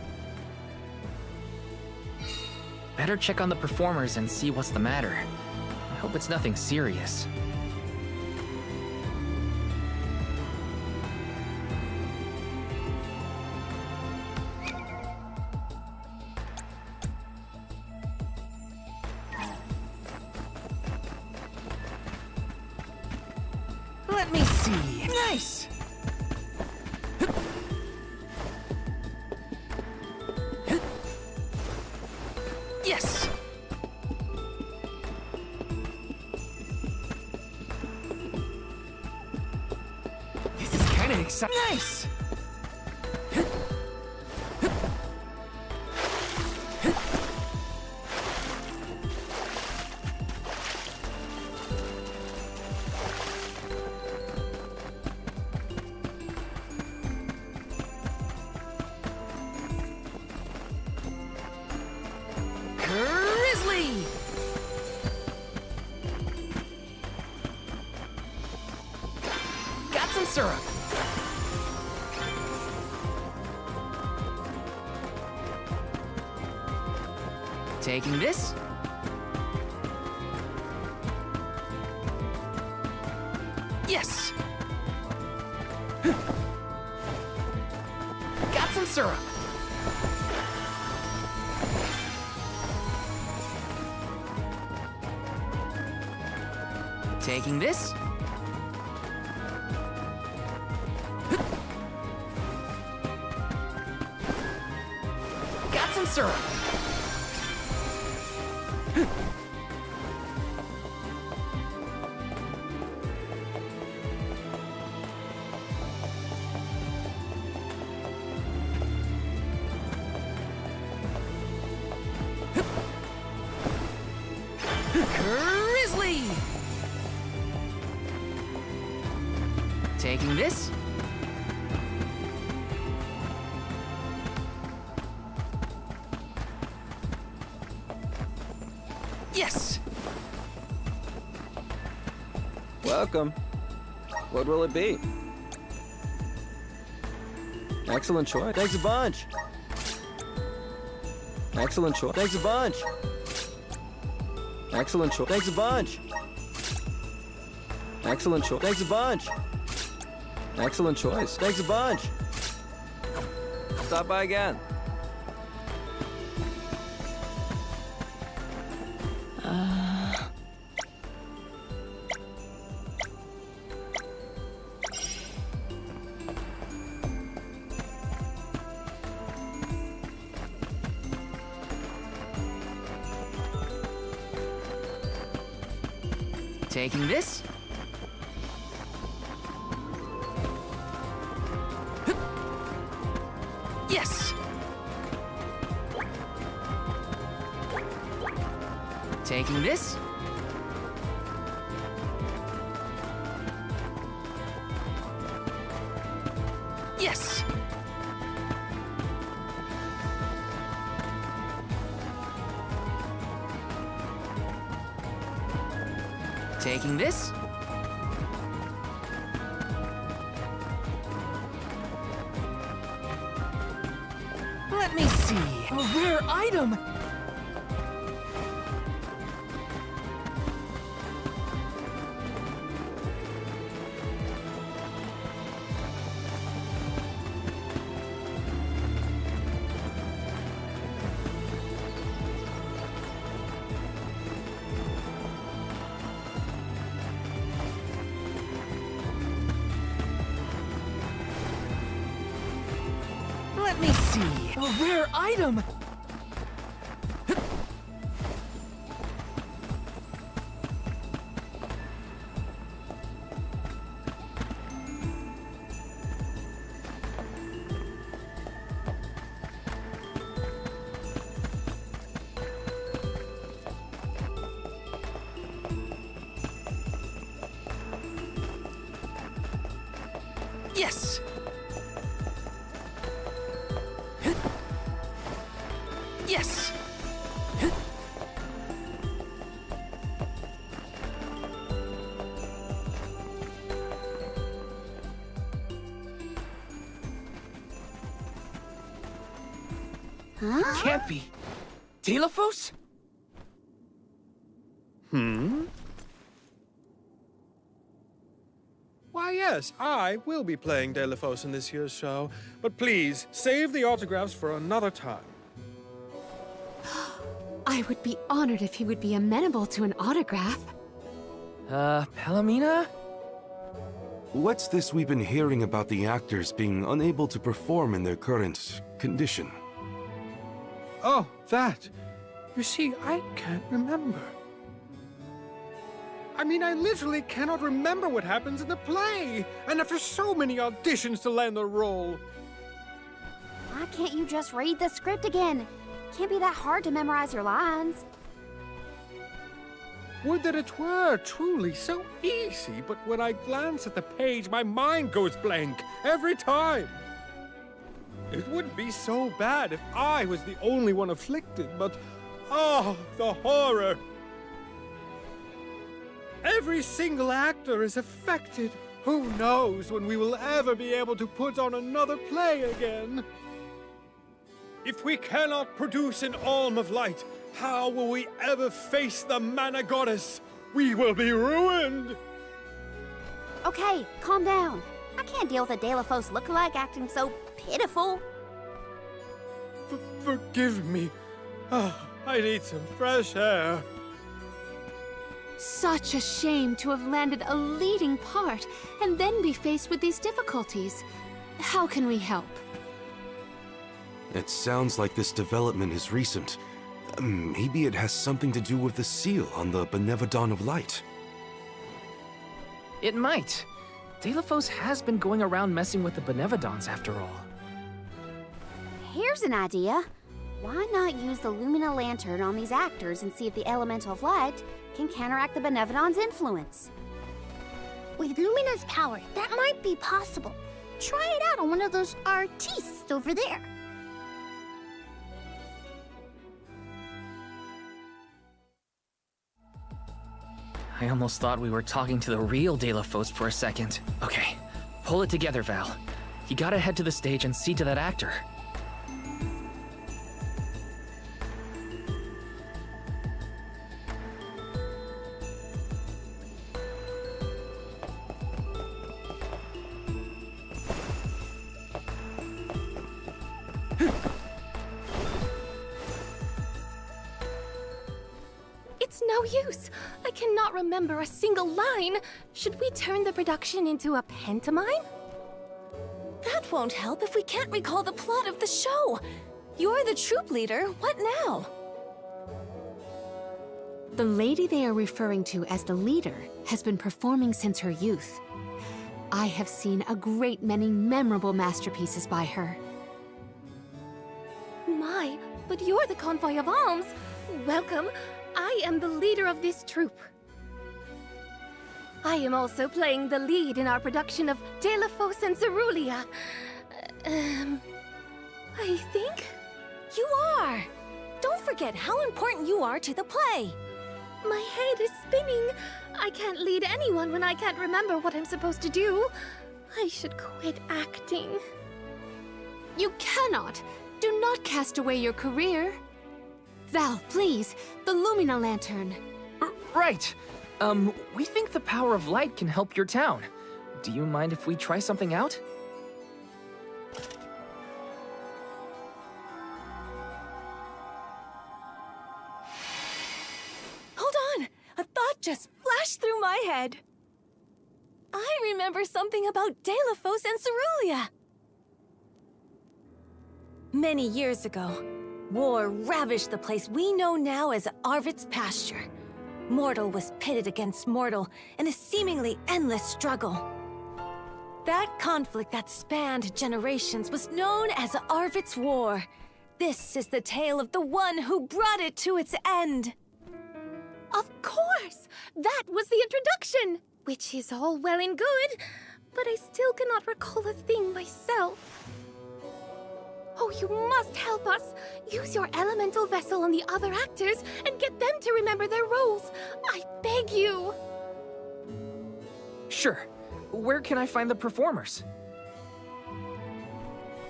Better check on the performers and see what's the matter. I hope it's nothing serious. Let me see. Nice! Yes! This is kind of exciting. Nice! Grizzly! Got some syrup. Taking this. Yes! Got some syrup. Taking this. Got some syrup. Grizzly! Taking this. Yes! Welcome. What will it be? Excellent choice. Thanks a bunch. Excellent choice. Thanks a bunch. Excellent choice. Thanks a bunch. Excellent choice. Thanks a bunch. Excellent choice. Thanks a bunch. Stop by again. Taking this. Yes! Taking this. Yes! Taking this. Let me see. A rare item! Let me see. A rare item! Yes! Yes! Huh? Can't be. Telephos? Why, yes, I will be playing Delphos in this year's show, but please, save the autographs for another time. I would be honored if he would be amenable to an autograph. Palomina? What's this we've been hearing about the actors being unable to perform in their current condition? Oh, that. You see, I can't remember. I mean, I literally cannot remember what happens in the play. And after so many auditions to land the role. Why can't you just read the script again? Can't be that hard to memorize your lines. Would that it were truly so easy, but when I glance at the page, my mind goes blank every time. It would be so bad if I was the only one afflicted, but oh, the horror! Every single actor is affected. Who knows when we will ever be able to put on another play again? If we cannot produce an Alm of Light, how will we ever face the Mana Goddess? We will be ruined! Okay, calm down. I can't deal with a Delafos lookalike acting so pitiful. Forgive me. Oh, I need some fresh air. Such a shame to have landed a leading part and then be faced with these difficulties. How can we help? It sounds like this development is recent. Maybe it has something to do with the seal on the Benevodon of Light. It might. Delafos has been going around messing with the Benevodons after all. Here's an idea. Why not use the Lumina Lantern on these actors and see if the Elemental of Light can counteract the Benevodon's influence? With Lumina's power, that might be possible. Try it out on one of those artistes over there. I almost thought we were talking to the real Delafos for a second. Okay, pull it together, Val. You gotta head to the stage and see to that actor. It's no use. I cannot remember a single line. Should we turn the production into a pantomime? That won't help if we can't recall the plot of the show. You're the troop leader. What now? The lady they are referring to as the leader has been performing since her youth. I have seen a great many memorable masterpieces by her. My, but you're the convoy of alms. Welcome. I am the leader of this troupe. I am also playing the lead in our production of Delafos and Cerulean. I think you are. Don't forget how important you are to the play. My head is spinning. I can't lead anyone when I can't remember what I'm supposed to do. I should quit acting. You cannot! Do not cast away your career. Val, please, the Lumina Lantern. Right. We think the power of light can help your town. Do you mind if we try something out? Hold on! A thought just flashed through my head. I remember something about Delafos and Cerulean. Many years ago, war ravaged the place we know now as Arvit's pasture. Mortal was pitted against mortal in a seemingly endless struggle. That conflict that spanned generations was known as Arvit's War. This is the tale of the one who brought it to its end. Of course! That was the introduction! Which is all well and good, but I still cannot recall a thing myself. Oh, you must help us! Use your elemental vessel on the other actors and get them to remember their roles. I beg you! Sure. Where can I find the performers?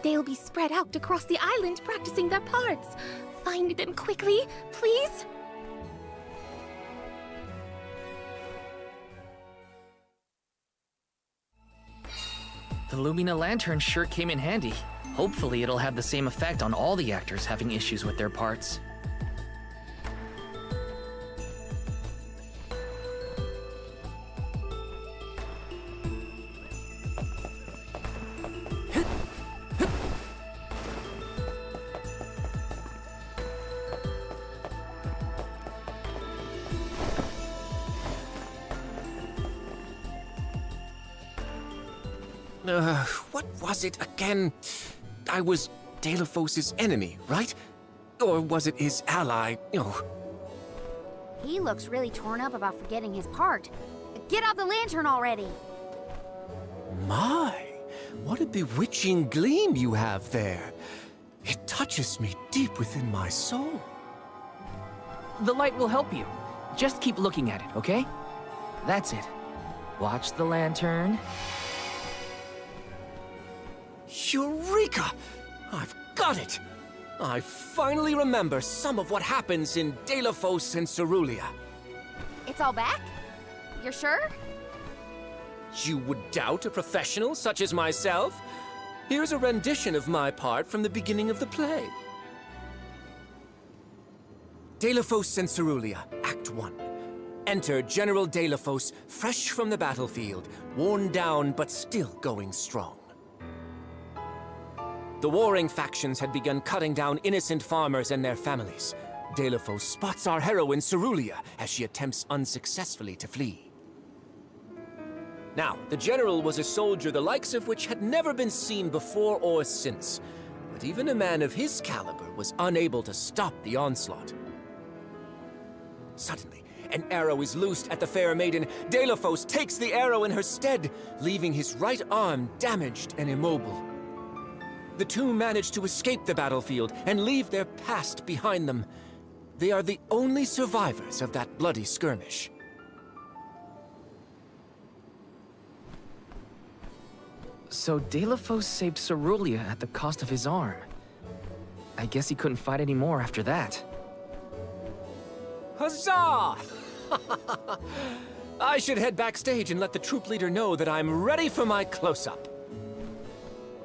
They'll be spread out across the island practicing their parts. Find them quickly, please. The Lumina Lantern sure came in handy. Hopefully it'll have the same effect on all the actors having issues with their parts. What was it again? I was Delphos' enemy, right? Or was it his ally? He looks really torn up about forgetting his part. Get out the lantern already! My, what a bewitching gleam you have there. It touches me deep within my soul. The light will help you. Just keep looking at it, okay? That's it. Watch the lantern. Eureka! I've got it! I finally remember some of what happens in Delphos and Cerulia. It's all back? You're sure? You would doubt a professional such as myself? Here's a rendition of my part from the beginning of the play. Delphos and Cerulia, Act 1. Enter General Delphos, fresh from the battlefield, worn down but still going strong. The warring factions had begun cutting down innocent farmers and their families. Delphos spots our heroine Cerulia as she attempts unsuccessfully to flee. Now, the general was a soldier the likes of which had never been seen before or since, but even a man of his caliber was unable to stop the onslaught. Suddenly, an arrow is loosed at the fair maiden. Delphos takes the arrow in her stead, leaving his right arm damaged and immobile. The two manage to escape the battlefield and leave their past behind them. They are the only survivors of that bloody skirmish. So Delphos saved Cerulia at the cost of his arm. I guess he couldn't fight anymore after that. Huzzah! I should head backstage and let the troop leader know that I'm ready for my close-up.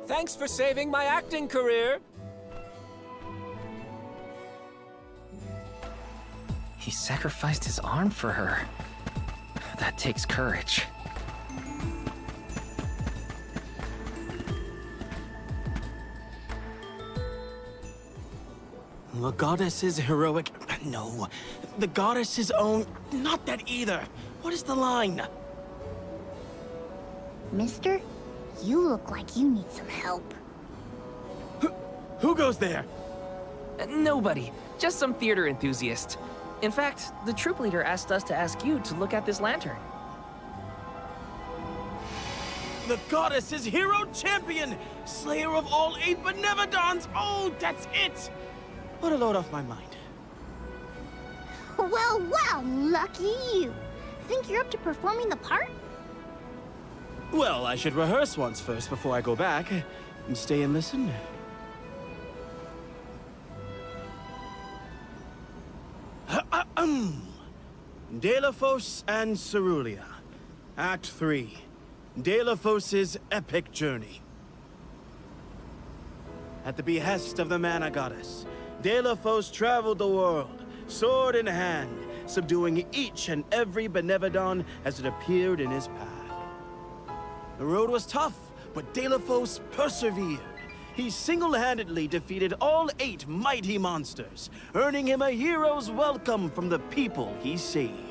Thanks for saving my acting career. He sacrificed his arm for her. That takes courage. The goddess's heroic... No. The goddess's own... Not that either. What is the line? Mister, you look like you need some help. Who goes there? Nobody. Just some theater enthusiast. In fact, the troop leader asked us to ask you to look at this lantern. The goddess's hero champion! Slayer of all 8 Benevodons! Oh, that's it! What a load off my mind. Well, well, lucky you. Think you're up to performing the part? Well, I should rehearse once first before I go back. And stay and listen. Delphos and Cerulia. Act 3. Delphos' epic journey. At the behest of the Mana Goddess, Delphos traveled the world, sword in hand, subduing each and every Benevodon as it appeared in his path. The road was tough, but Delphos persevered. He single-handedly defeated all 8 mighty monsters, earning him a hero's welcome from the people he saved.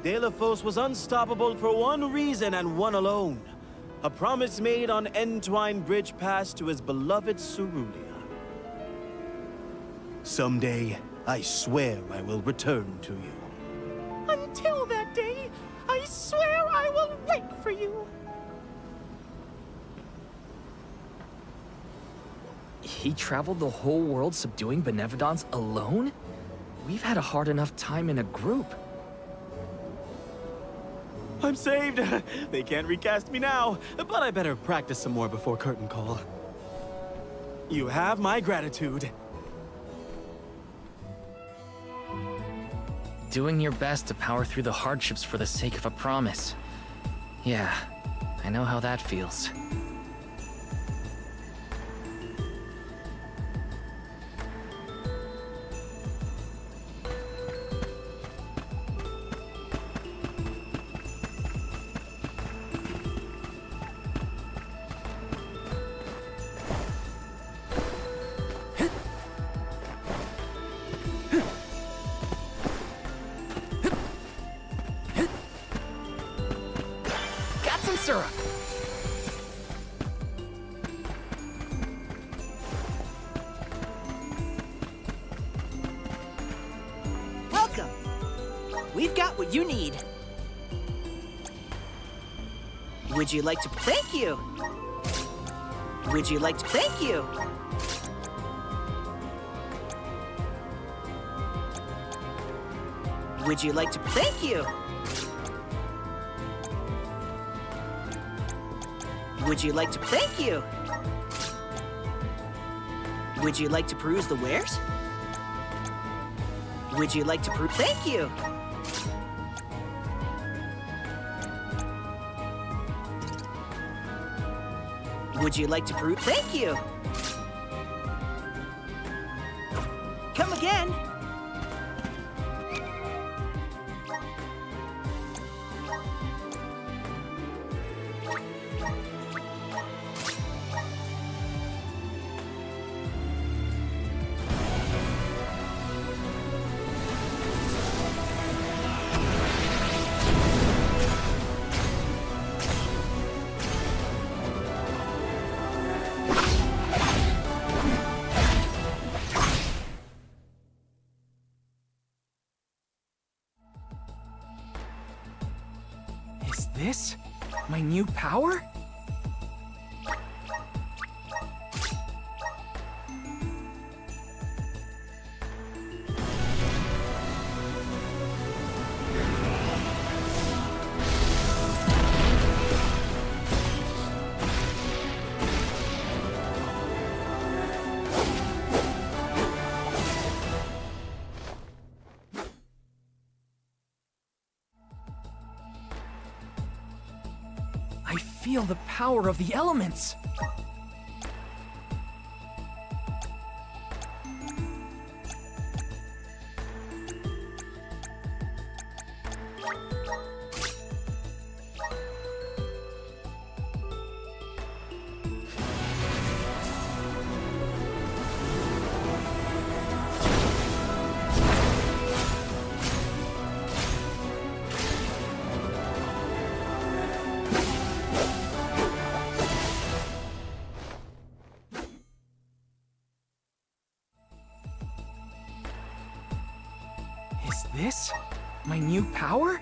Delphos was unstoppable for one reason and one alone. A promise made on Entwine Bridge Pass to his beloved Cerulia. Someday, I swear I will return to you. Until that day, I swear I will wait for you. He traveled the whole world subduing Benevodons alone? We've had a hard enough time in a group. I'm saved! They can't recast me now, but I better practice some more before curtain call. You have my gratitude. Doing your best to power through the hardships for the sake of a promise. Yeah, I know how that feels. syrup! Welcome. We've got what you need. Would you like to thank you? Would you like to thank you? Would you like to thank you? Would you like to thank you? Would you like to peruse the wares? Would you like to thank you? Would you like to thank you? Come again. Is this my new power? I feel the power of the elements! Is this my new power?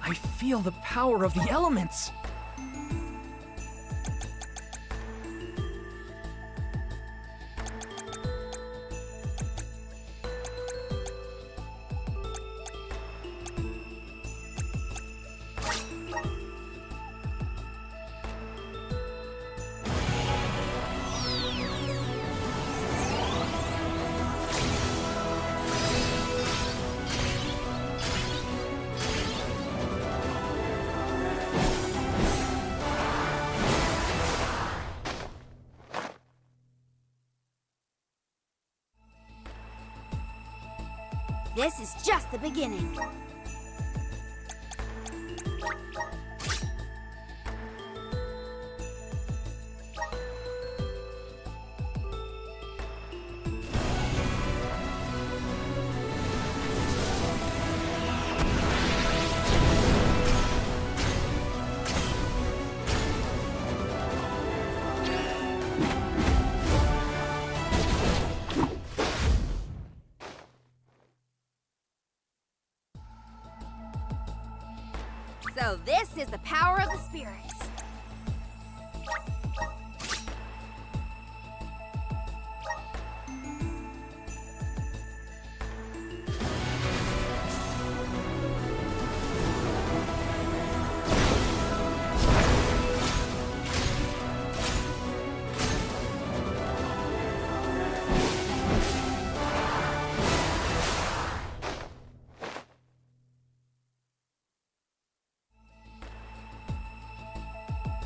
I feel the power of the elements! This is just the beginning. So this is the power of the spirits.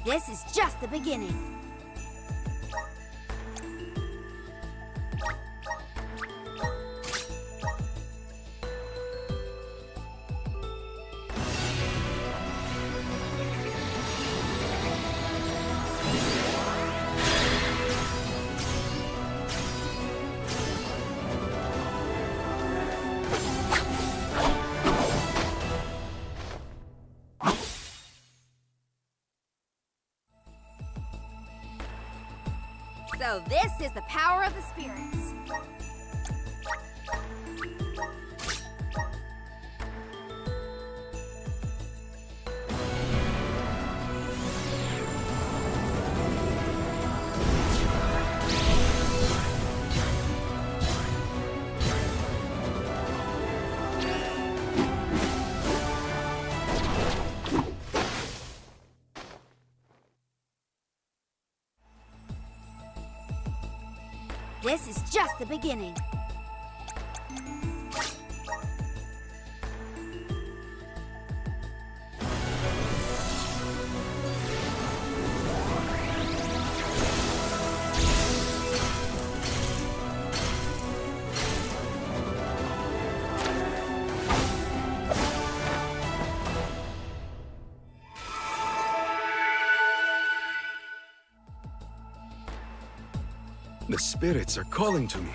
This is just the beginning. So this is the power of the spirits. This is just the beginning. The spirits are calling to me.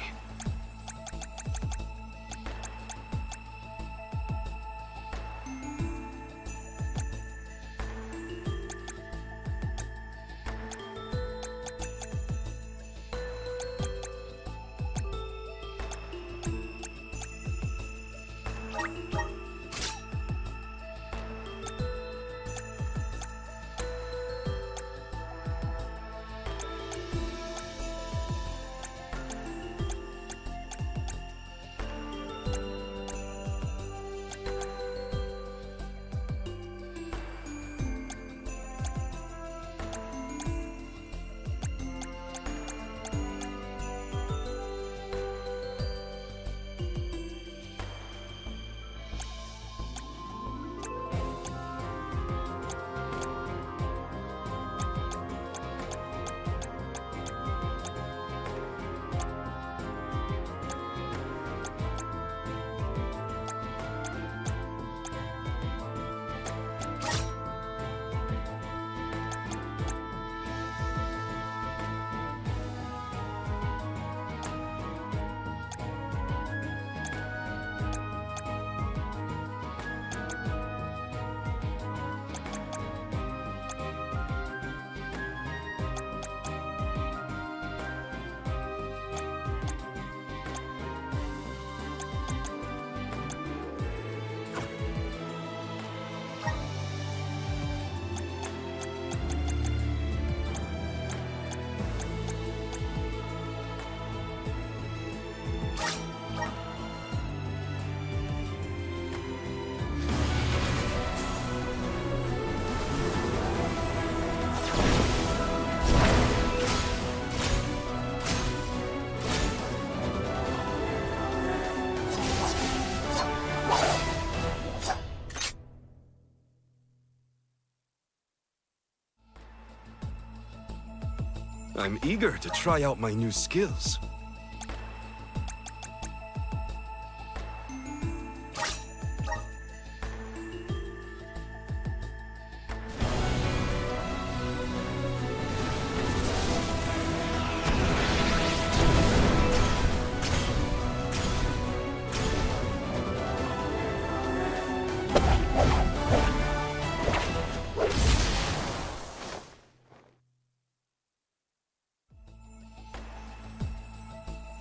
I'm eager to try out my new skills.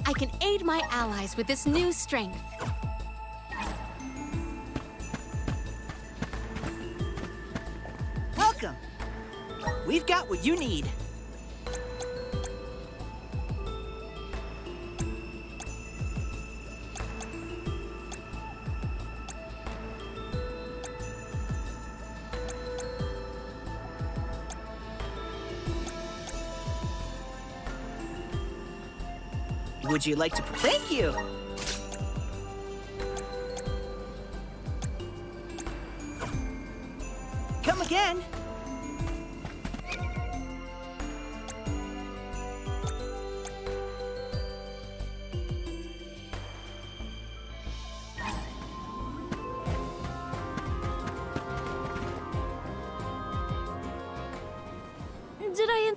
I can aid my allies with this new strength. Welcome. We've got what you need. Would you like to... Thank you! Come again!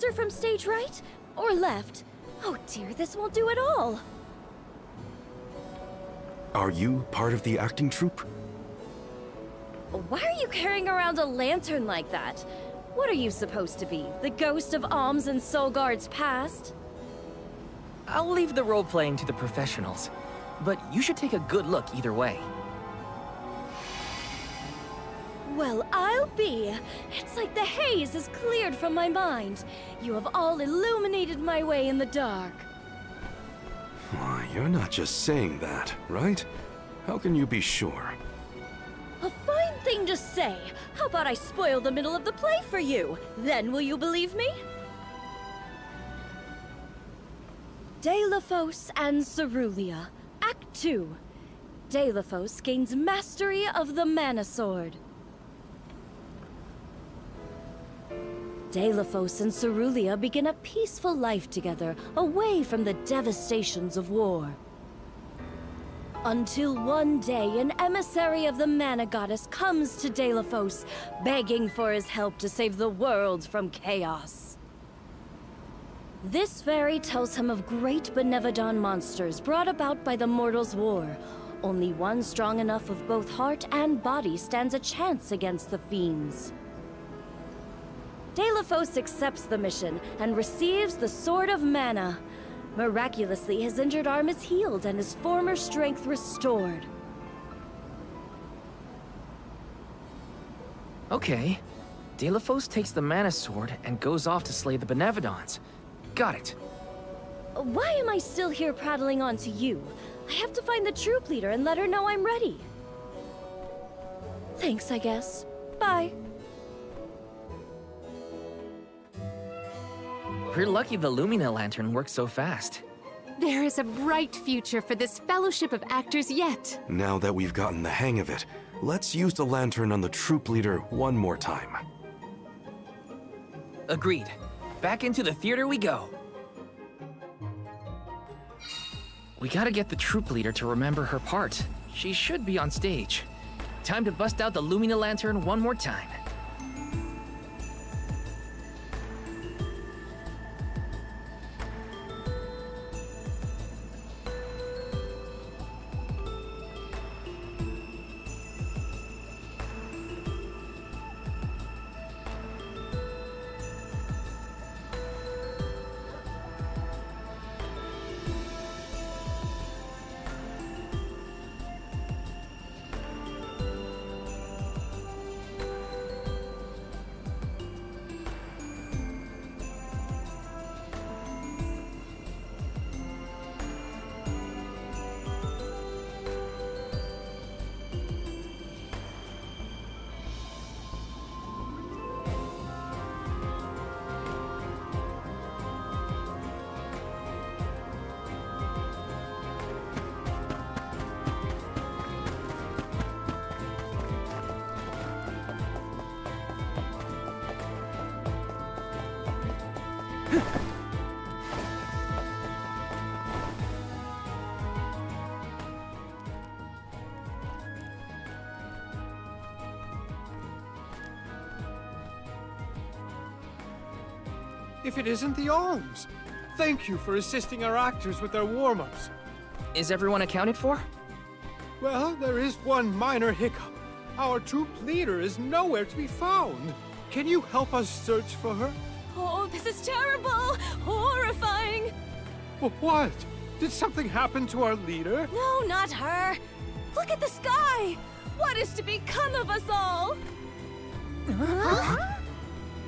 enter from stage right or left? Oh dear, this won't do at all. Are you part of the acting troupe? Why are you carrying around a lantern like that? What are you supposed to be? The ghost of Alms and Solgard's past? I'll leave the role-playing to the professionals, but you should take a good look either way. Well, I'll be. It's like the haze is cleared from my mind. You have all illuminated my way in the dark. Why, you're not just saying that, right? How can you be sure? A fine thing to say. How about I spoil the middle of the play for you? Then will you believe me? Deilophos and Cerulia, Act 2. Deilophos gains mastery of the Mana Sword. Deilophos and Cerulia begin a peaceful life together, away from the devastations of war. Until one day, an emissary of the Mana Goddess comes to Deilophos, begging for his help to save the world from chaos. This fairy tells him of great Benevodon monsters brought about by the Mortals' War. Only one strong enough of both heart and body stands a chance against the fiends. Deilophos accepts the mission and receives the Sword of Mana. Miraculously, his injured arm is healed and his former strength restored. Okay. Deilophos takes the Mana Sword and goes off to slay the Benevodons. Got it. Why am I still here prattling on to you? I have to find the troop leader and let her know I'm ready. Thanks, I guess. Bye. We're lucky the Lumina Lantern works so fast. There is a bright future for this fellowship of actors yet. Now that we've gotten the hang of it, let's use the lantern on the troop leader one more time. Agreed. Back into the theater we go. We gotta get the troop leader to remember her part. She should be on stage. Time to bust out the Lumina Lantern one more time. If it isn't the Alms! Thank you for assisting our actors with their warm-ups. Is everyone accounted for? Well, there is one minor hiccup. Our troop leader is nowhere to be found. Can you help us search for her? Oh, this is terrible! Horrifying! What? Did something happen to our leader? No, not her! Look at the sky! What is to become of us all?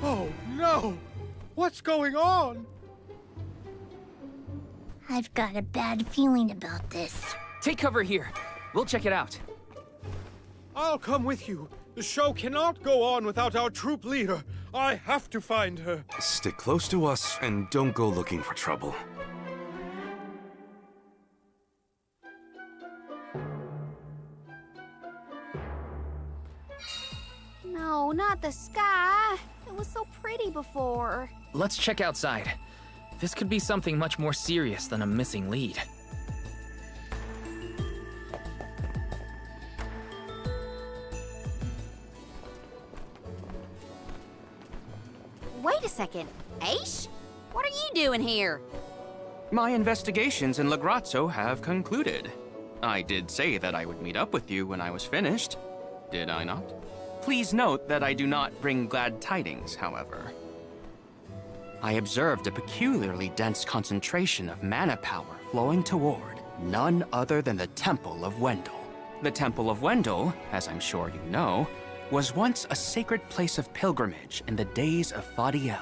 Oh, no! What's going on? I've got a bad feeling about this. Take cover here. We'll check it out. I'll come with you. The show cannot go on without our troop leader. I have to find her. Stick close to us and don't go looking for trouble. No, not the sky. It was so pretty before. Let's check outside. This could be something much more serious than a missing lead. Wait a second. Ace? What are you doing here? My investigations in Lagrazzo have concluded. I did say that I would meet up with you when I was finished, did I not? Please note that I do not bring glad tidings, however. I observed a peculiarly dense concentration of mana power flowing toward none other than the Temple of Wendel. The Temple of Wendel, as I'm sure you know, was once a sacred place of pilgrimage in the days of Fadiel.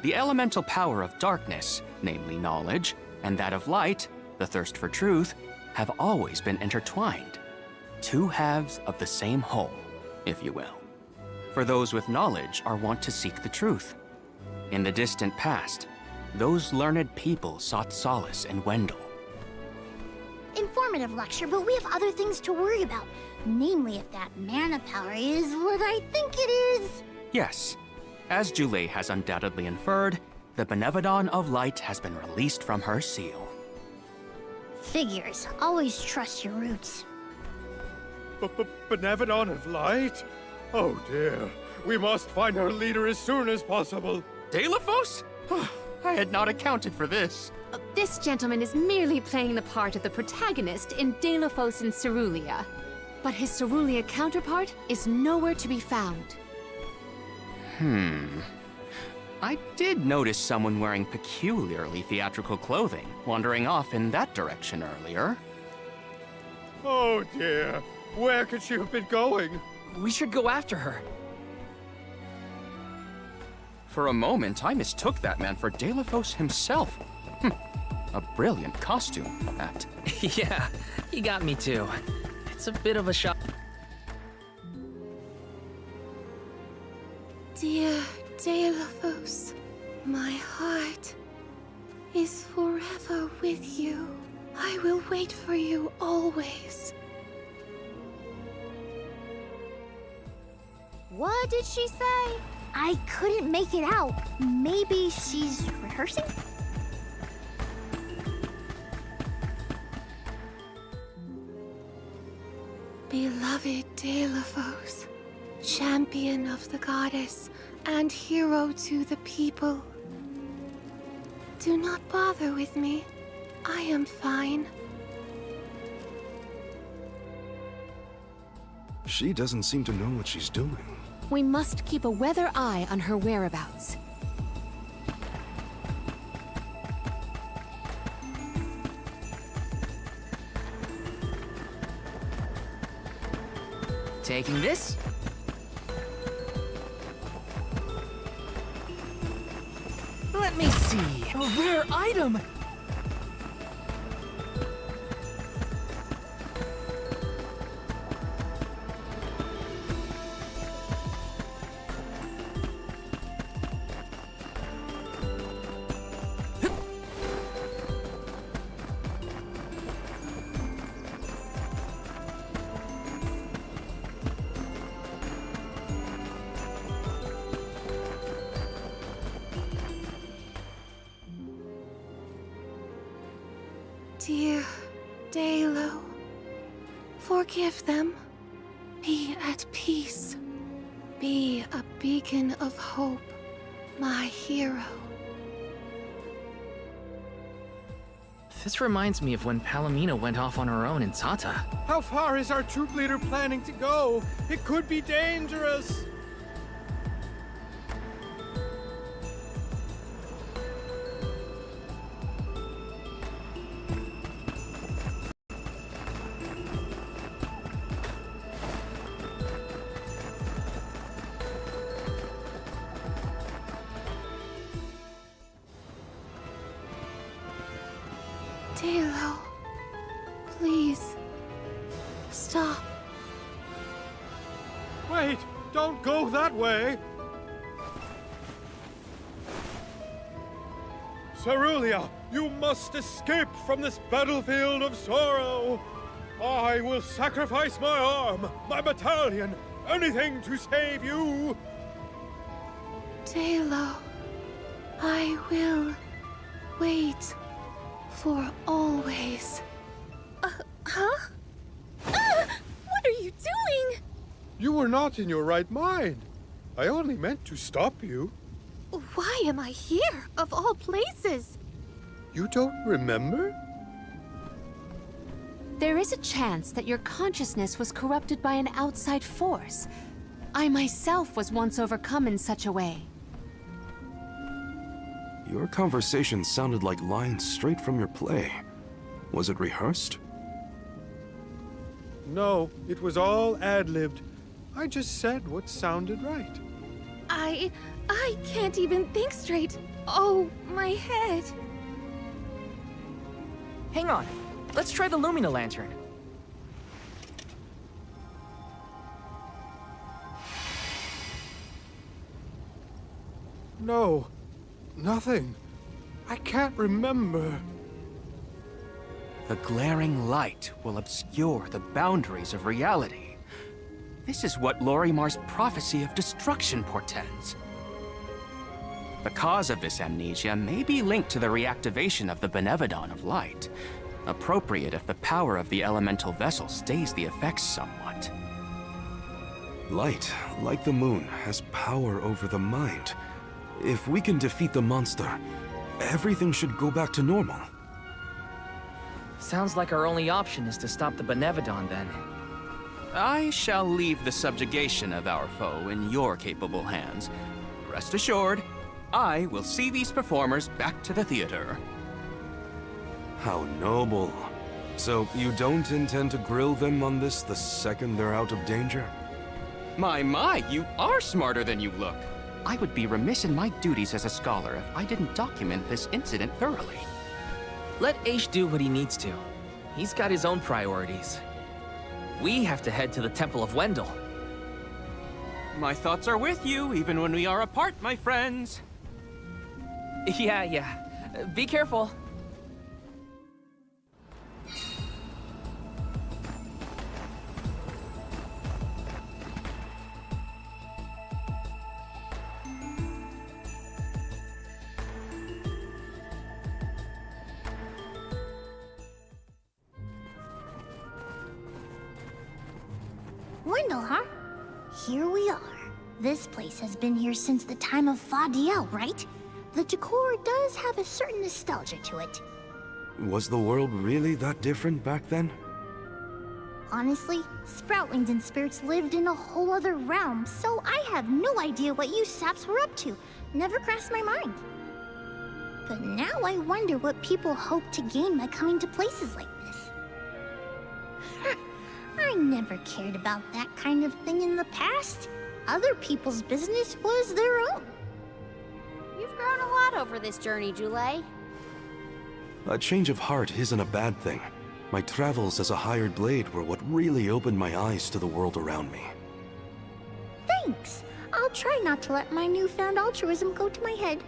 The elemental power of darkness, namely knowledge, and that of light, the thirst for truth, have always been intertwined. Two halves of the same whole, if you will. For those with knowledge are wont to seek the truth. In the distant past, those learned people sought solace in Wendel. Informative lecture, but we have other things to worry about. Namely, if that mana power is what I think it is. Yes, as Jule has undoubtedly inferred, the Benevodon of Light has been released from her seal. Figures. Always trust your roots. Benevodon of Light? Oh dear. We must find her leader as soon as possible. Deilophos? I had not accounted for this. This gentleman is merely playing the part of the protagonist in Deilophos and Cerulia. But his Cerulia counterpart is nowhere to be found. I did notice someone wearing peculiarly theatrical clothing, wandering off in that direction earlier. Oh dear. Where could she have been going? We should go after her. For a moment, I mistook that man for Deilophos himself. A brilliant costume, that. Yeah, he got me too. It's a bit of a shock. Dear Deilophos, my heart is forever with you. I will wait for you always. What did she say? I couldn't make it out. Maybe she's rehearsing? Beloved Deilophos, champion of the goddess and hero to the people. Do not bother with me. I am fine. She doesn't seem to know what she's doing. We must keep a weather eye on her whereabouts. Taking this? Let me see. A rare item! Dear Deilo, forgive them. Be at peace. Be a beacon of hope, my hero. This reminds me of when Palomino went off on her own in Tata. How far is our troop leader planning to go? It could be dangerous. Deilo, please, stop. Wait, don't go that way. Cerulia, you must escape from this battlefield of sorrow. I will sacrifice my arm, my battalion, anything to save you. Deilo, I will wait for always. Huh? What are you doing? You were not in your right mind. I only meant to stop you. Why am I here, of all places? You don't remember? There is a chance that your consciousness was corrupted by an outside force. I myself was once overcome in such a way. Your conversation sounded like lines straight from your play. Was it rehearsed? No, it was all ad-libbed. I just said what sounded right. I can't even think straight. Oh, my head. Hang on. Let's try the Lumina Lantern. No, nothing. I can't remember. The glaring light will obscure the boundaries of reality. This is what Lorimar's prophecy of destruction portends. The cause of this amnesia may be linked to the reactivation of the Benevodon of Light, appropriate if the power of the elemental vessel stays the effects somewhat. Light, like the moon, has power over the mind. If we can defeat the monster, everything should go back to normal. Sounds like our only option is to stop the Benevodon, then. I shall leave the subjugation of our foe in your capable hands. Rest assured, I will see these performers back to the theater. How noble. So you don't intend to grill them on this the second they're out of danger? My, you are smarter than you look. I would be remiss in my duties as a scholar if I didn't document this incident thoroughly. Let Aish do what he needs to. He's got his own priorities. We have to head to the Temple of Wendell. My thoughts are with you, even when we are apart, my friends. Yeah. Be careful. Wendell, huh? Here we are. This place has been here since the time of Fadiel, right? The decor does have a certain nostalgia to it. Was the world really that different back then? Honestly, Sproutlings and spirits lived in a whole other realm, so I have no idea what you saps were up to. Never crossed my mind. But now I wonder what people hope to gain by coming to places like this. I never cared about that kind of thing in the past. Other people's business was their own. You've grown a lot over this journey, Jule. A change of heart isn't a bad thing. My travels as a hired blade were what really opened my eyes to the world around me. Thanks. I'll try not to let my newfound altruism go to my head.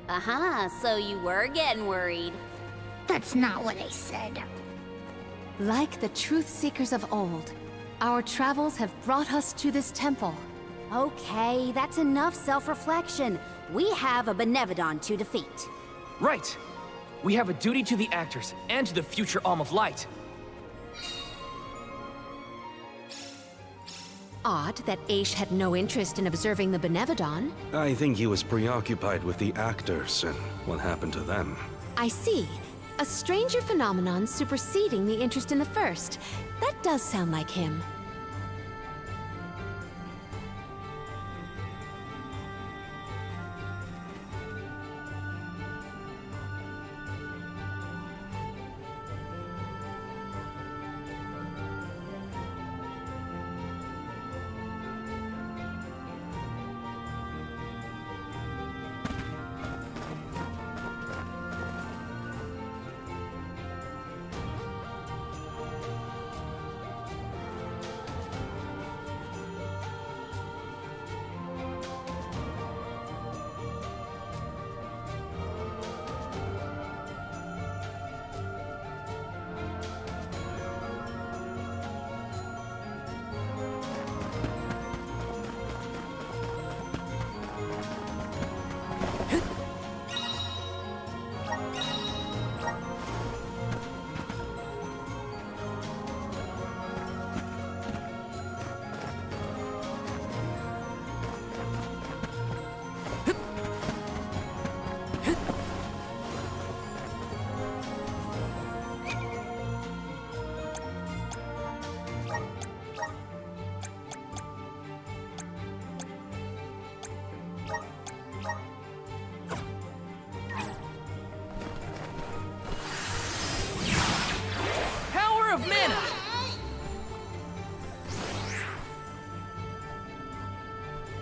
Uh-huh, so you were getting worried. That's not what I said. Like the truth seekers of old, our travels have brought us to this temple. Okay, that's enough self-reflection. We have a Benevodon to defeat. Right. We have a duty to the actors and to the future Alm of Light. Odd that Aish had no interest in observing the Benevodon. I think he was preoccupied with the actors and what happened to them. I see. A stranger phenomenon superseding the interest in the first. That does sound like him.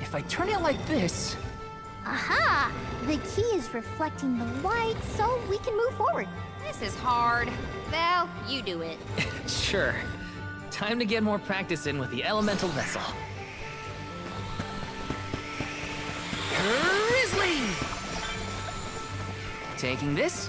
If I turn it like this... Aha! The key is reflecting the light so we can move forward. This is hard. Val, you do it. Sure. Time to get more practice in with the elemental vessel. Grizzly! Taking this.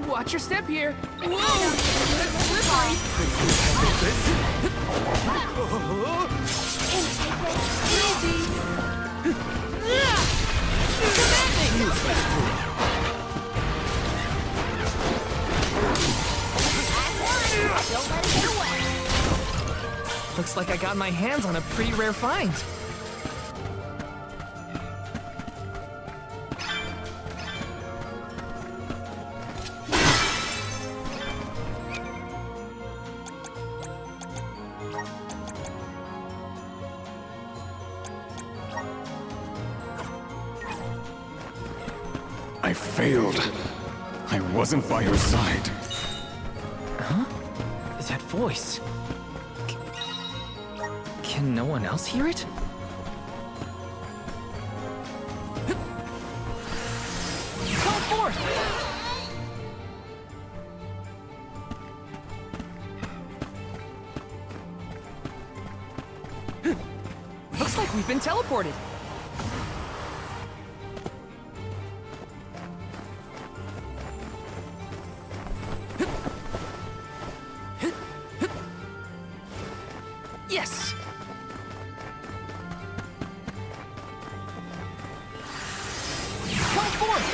Watch your step here. Whoa! That's Don't let it get away. Looks like I got my hands on a pretty rare find. I failed. I wasn't by your side. Huh? That voice. Can no one else hear it? Come forth! Looks like we've been teleported. Yes! Come forth!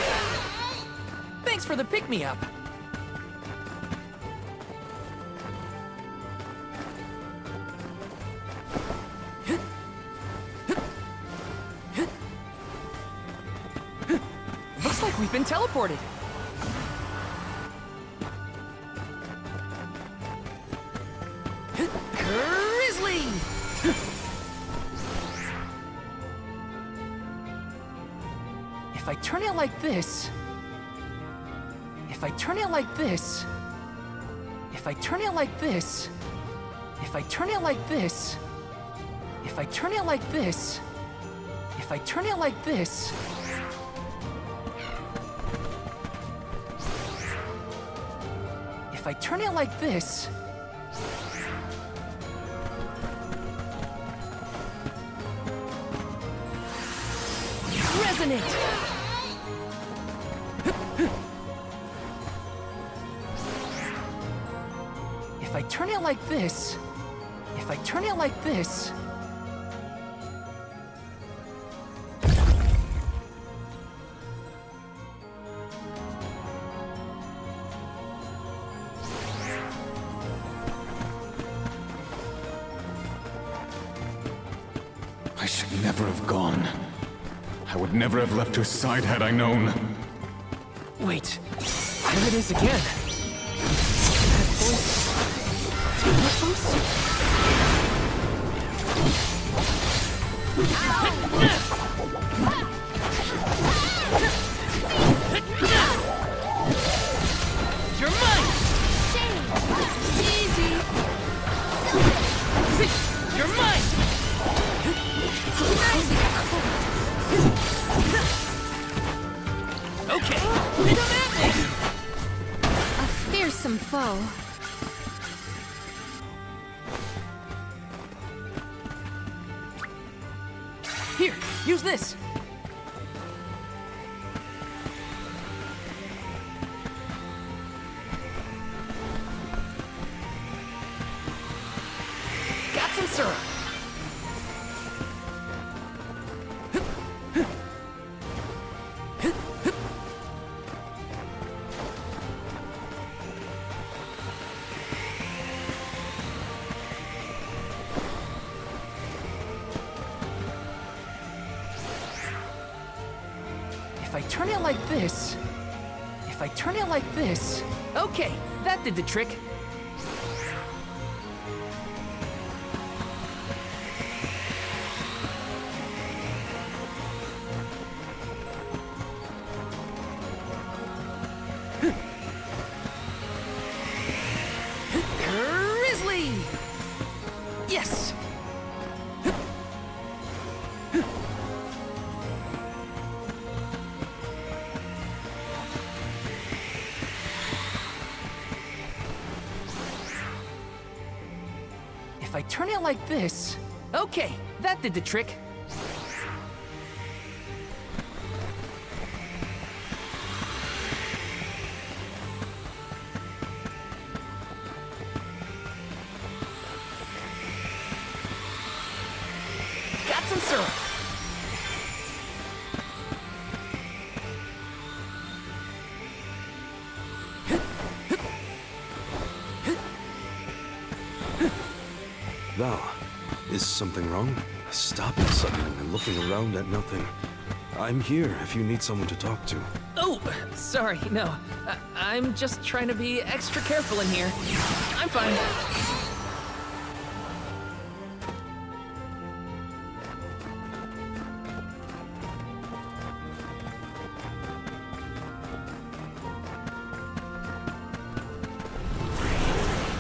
Thanks for the pick-me-up. Looks like we've been teleported. Grizzly! If I turn it like this... If I turn it like this... If I turn it like this... If I turn it like this... If I turn it like this... If I turn it like this... If I turn it like this... Resonate! If I turn it like this... If I turn it like this... I should never have gone. I would never have left her side had I known. Wait, there it is again. That voice... You're mine! Easy! You're mine! Okay, come at me! A fearsome foe. Here, use this. Got some syrup. If I turn it like this... If I turn it like this... Okay, that did the trick. turn it like this... Okay, that did the trick. Got some syrup. Thou, is something wrong? Stopping suddenly and looking around at nothing. I'm here if you need someone to talk to. Oh, sorry, no. I'm just trying to be extra careful in here. I'm fine.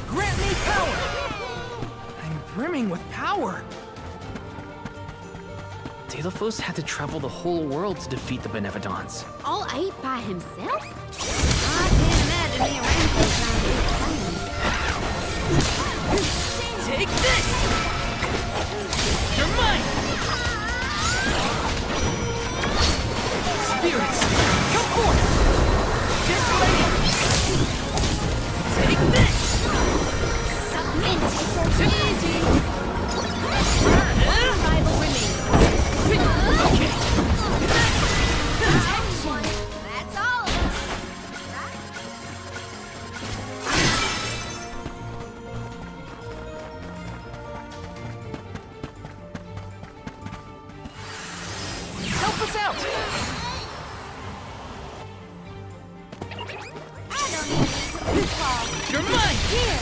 Grant me power! I'm brimming with power! Delphos had to travel the whole world to defeat the Benevodons. All 8 by himself? I can't imagine me around Take this! You're mine! Spirits, come forth! Just what I need! Take this! Submit! Easy! Rival remains. Okay! That's all of us. Help us out! I don't even need to fall. You're mine! Here.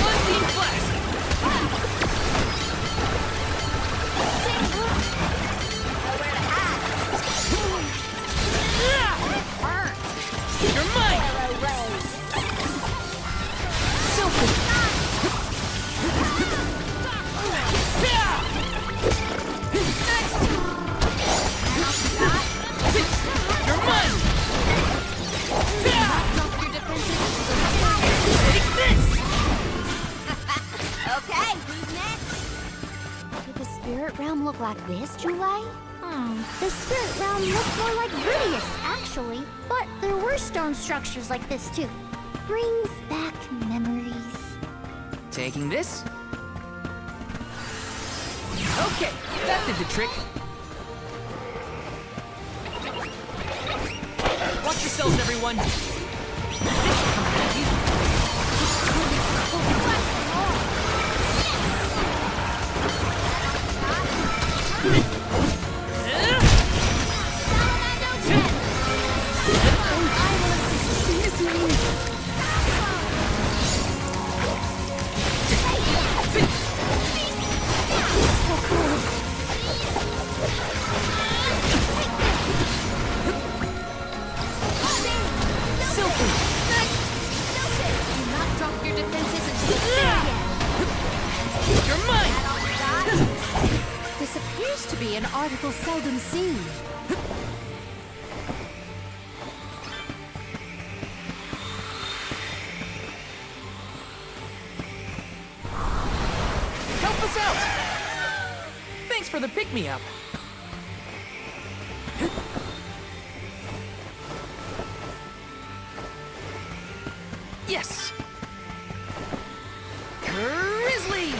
Unseen flask! Nowhere to hide. You're mine! Arrow rays. Silky! You're mine! Take this! Okay, who's next? Did the spirit realm look like this, Julai? The spirit realm looked more like Viridius, actually. But there were stone structures like this, too. Brings back memories. Taking this? Okay, that did the trick. Watch yourselves, everyone. You're mine! This appears to be an article seldom seen. Help us out! Thanks for the pick-me-up. Yes! Grizzly!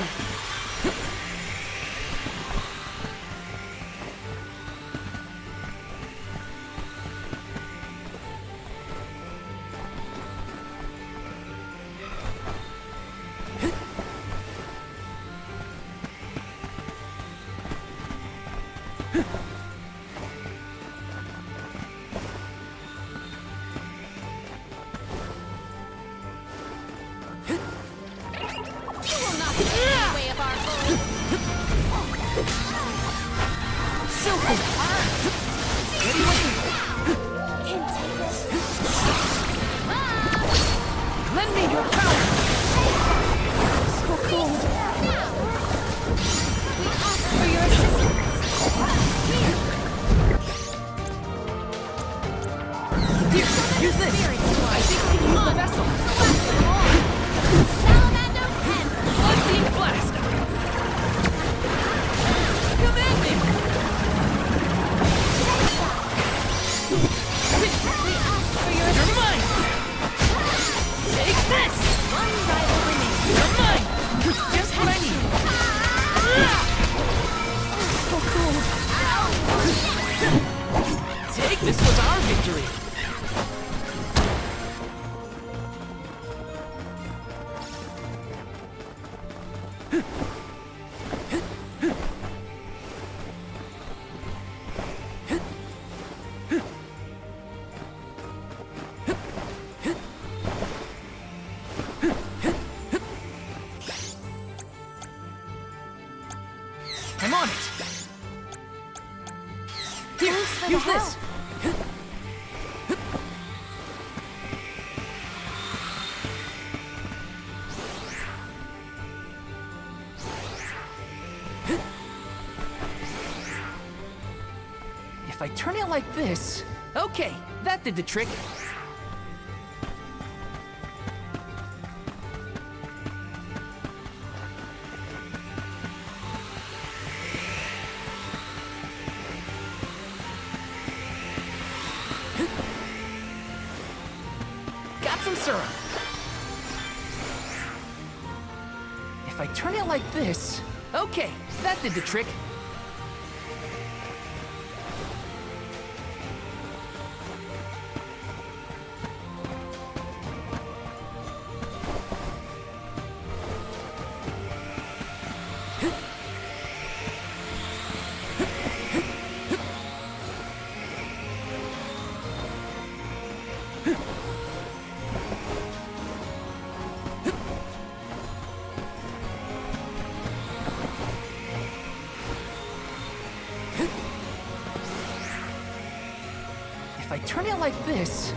Lend me your power! So cold. We ask for your assistance. Here, use this! I think we can use the vessel! Salamander for Use the help. this. If I turn it like this... Okay, that did the trick. Got some syrup. If I turn it like this... Okay, that did the trick. If I turn it like this...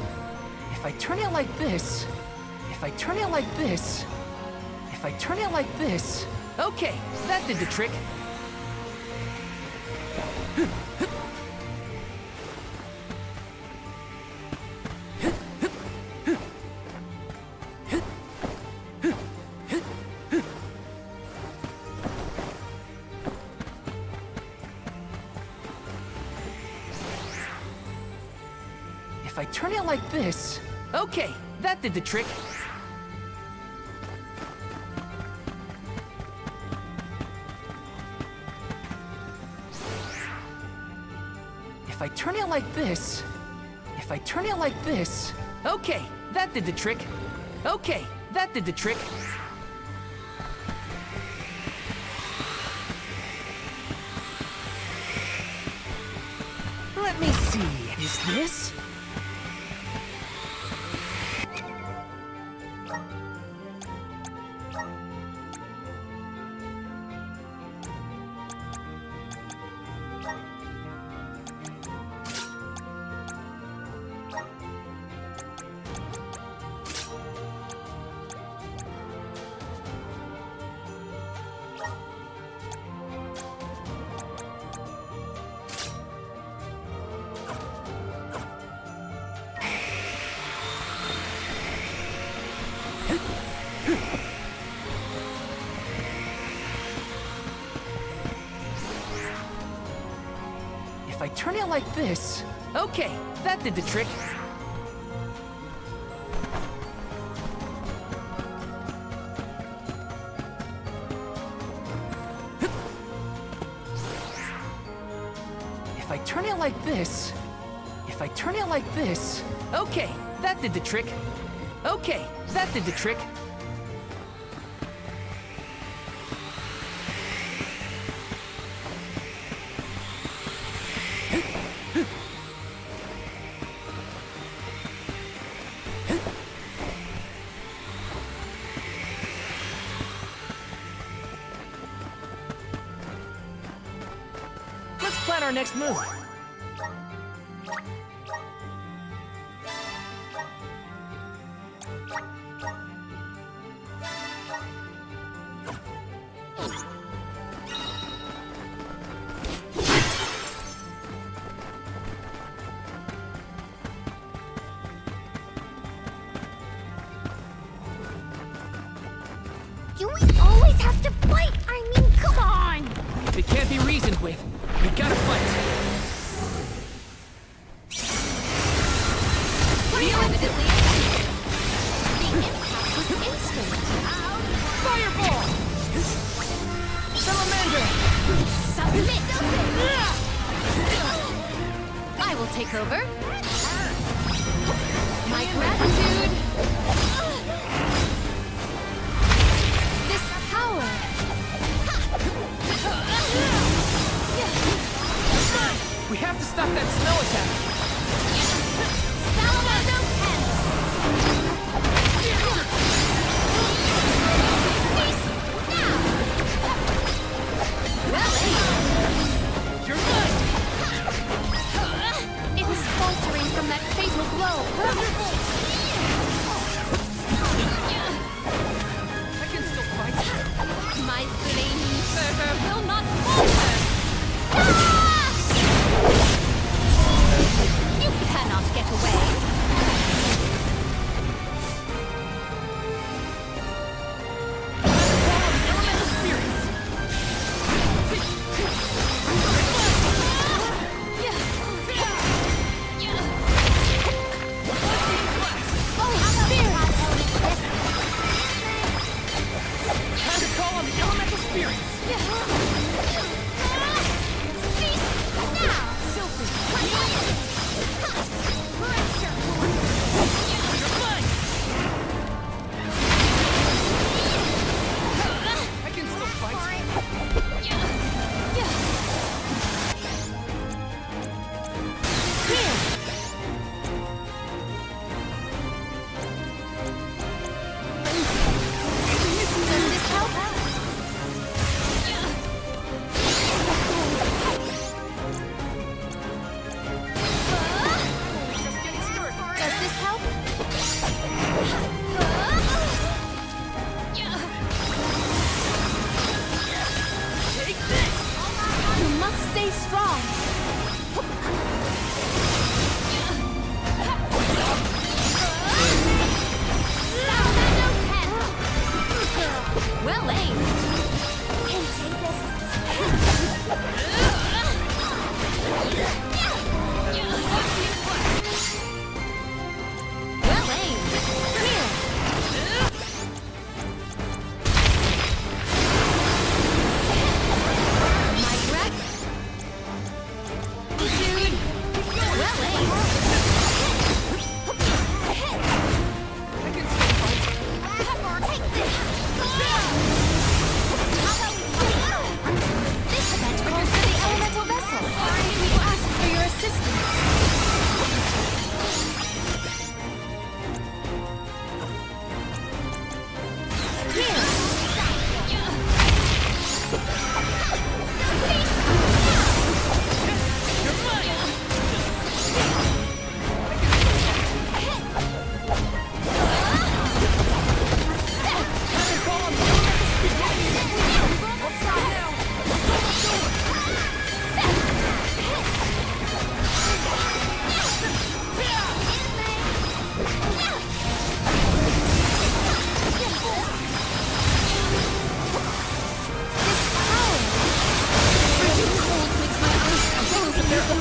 If I turn it like this... If I turn it like this... If I turn it like this... Okay, that did the trick. If I turn it like this... Okay, that did the trick. If I turn it like this... If I turn it like this... Okay, that did the trick. Okay, that did the trick. Let me see, is this? If I turn it like this... Okay, that did the trick. If I turn it like this... If I turn it like this... Okay, that did the trick. Okay, that did the trick. Let's plan our next move. Do we always have to fight? I mean, come on! If it can't be reasoned with, we gotta fight. Feel evidently. The impact was instant. Fireball! Salamander! Submit! I will take over. My gratitude. This power. We have to stop that snow attack. Salamander You're good!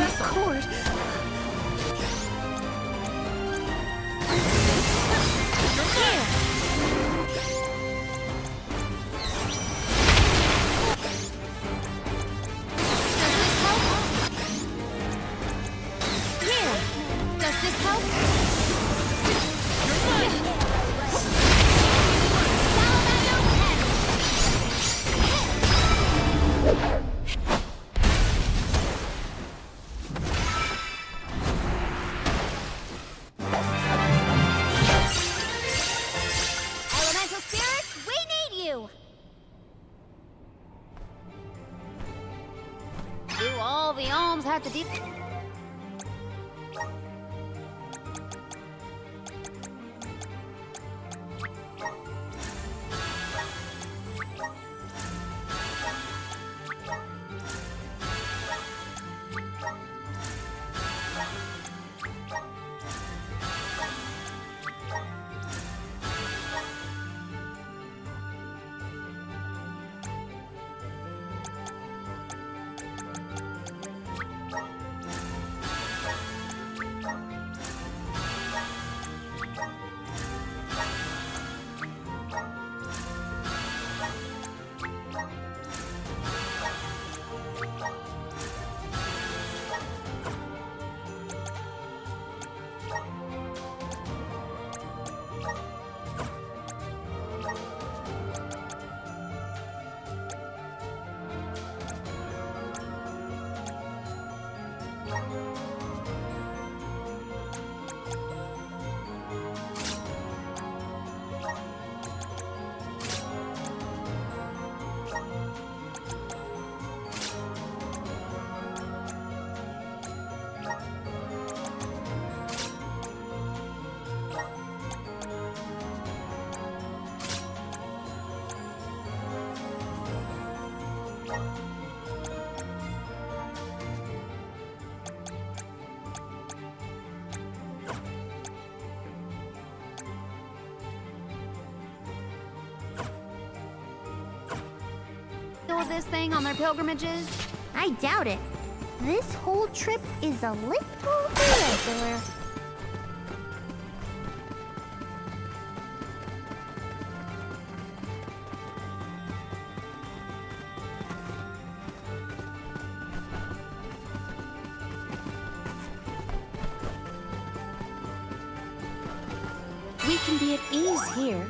vessel. cord. Does this help? Elemental spirits, we need you! Do all the alms have to do? Do this thing on their pilgrimages? I doubt it. This whole trip is a little irregular. We can be at ease here,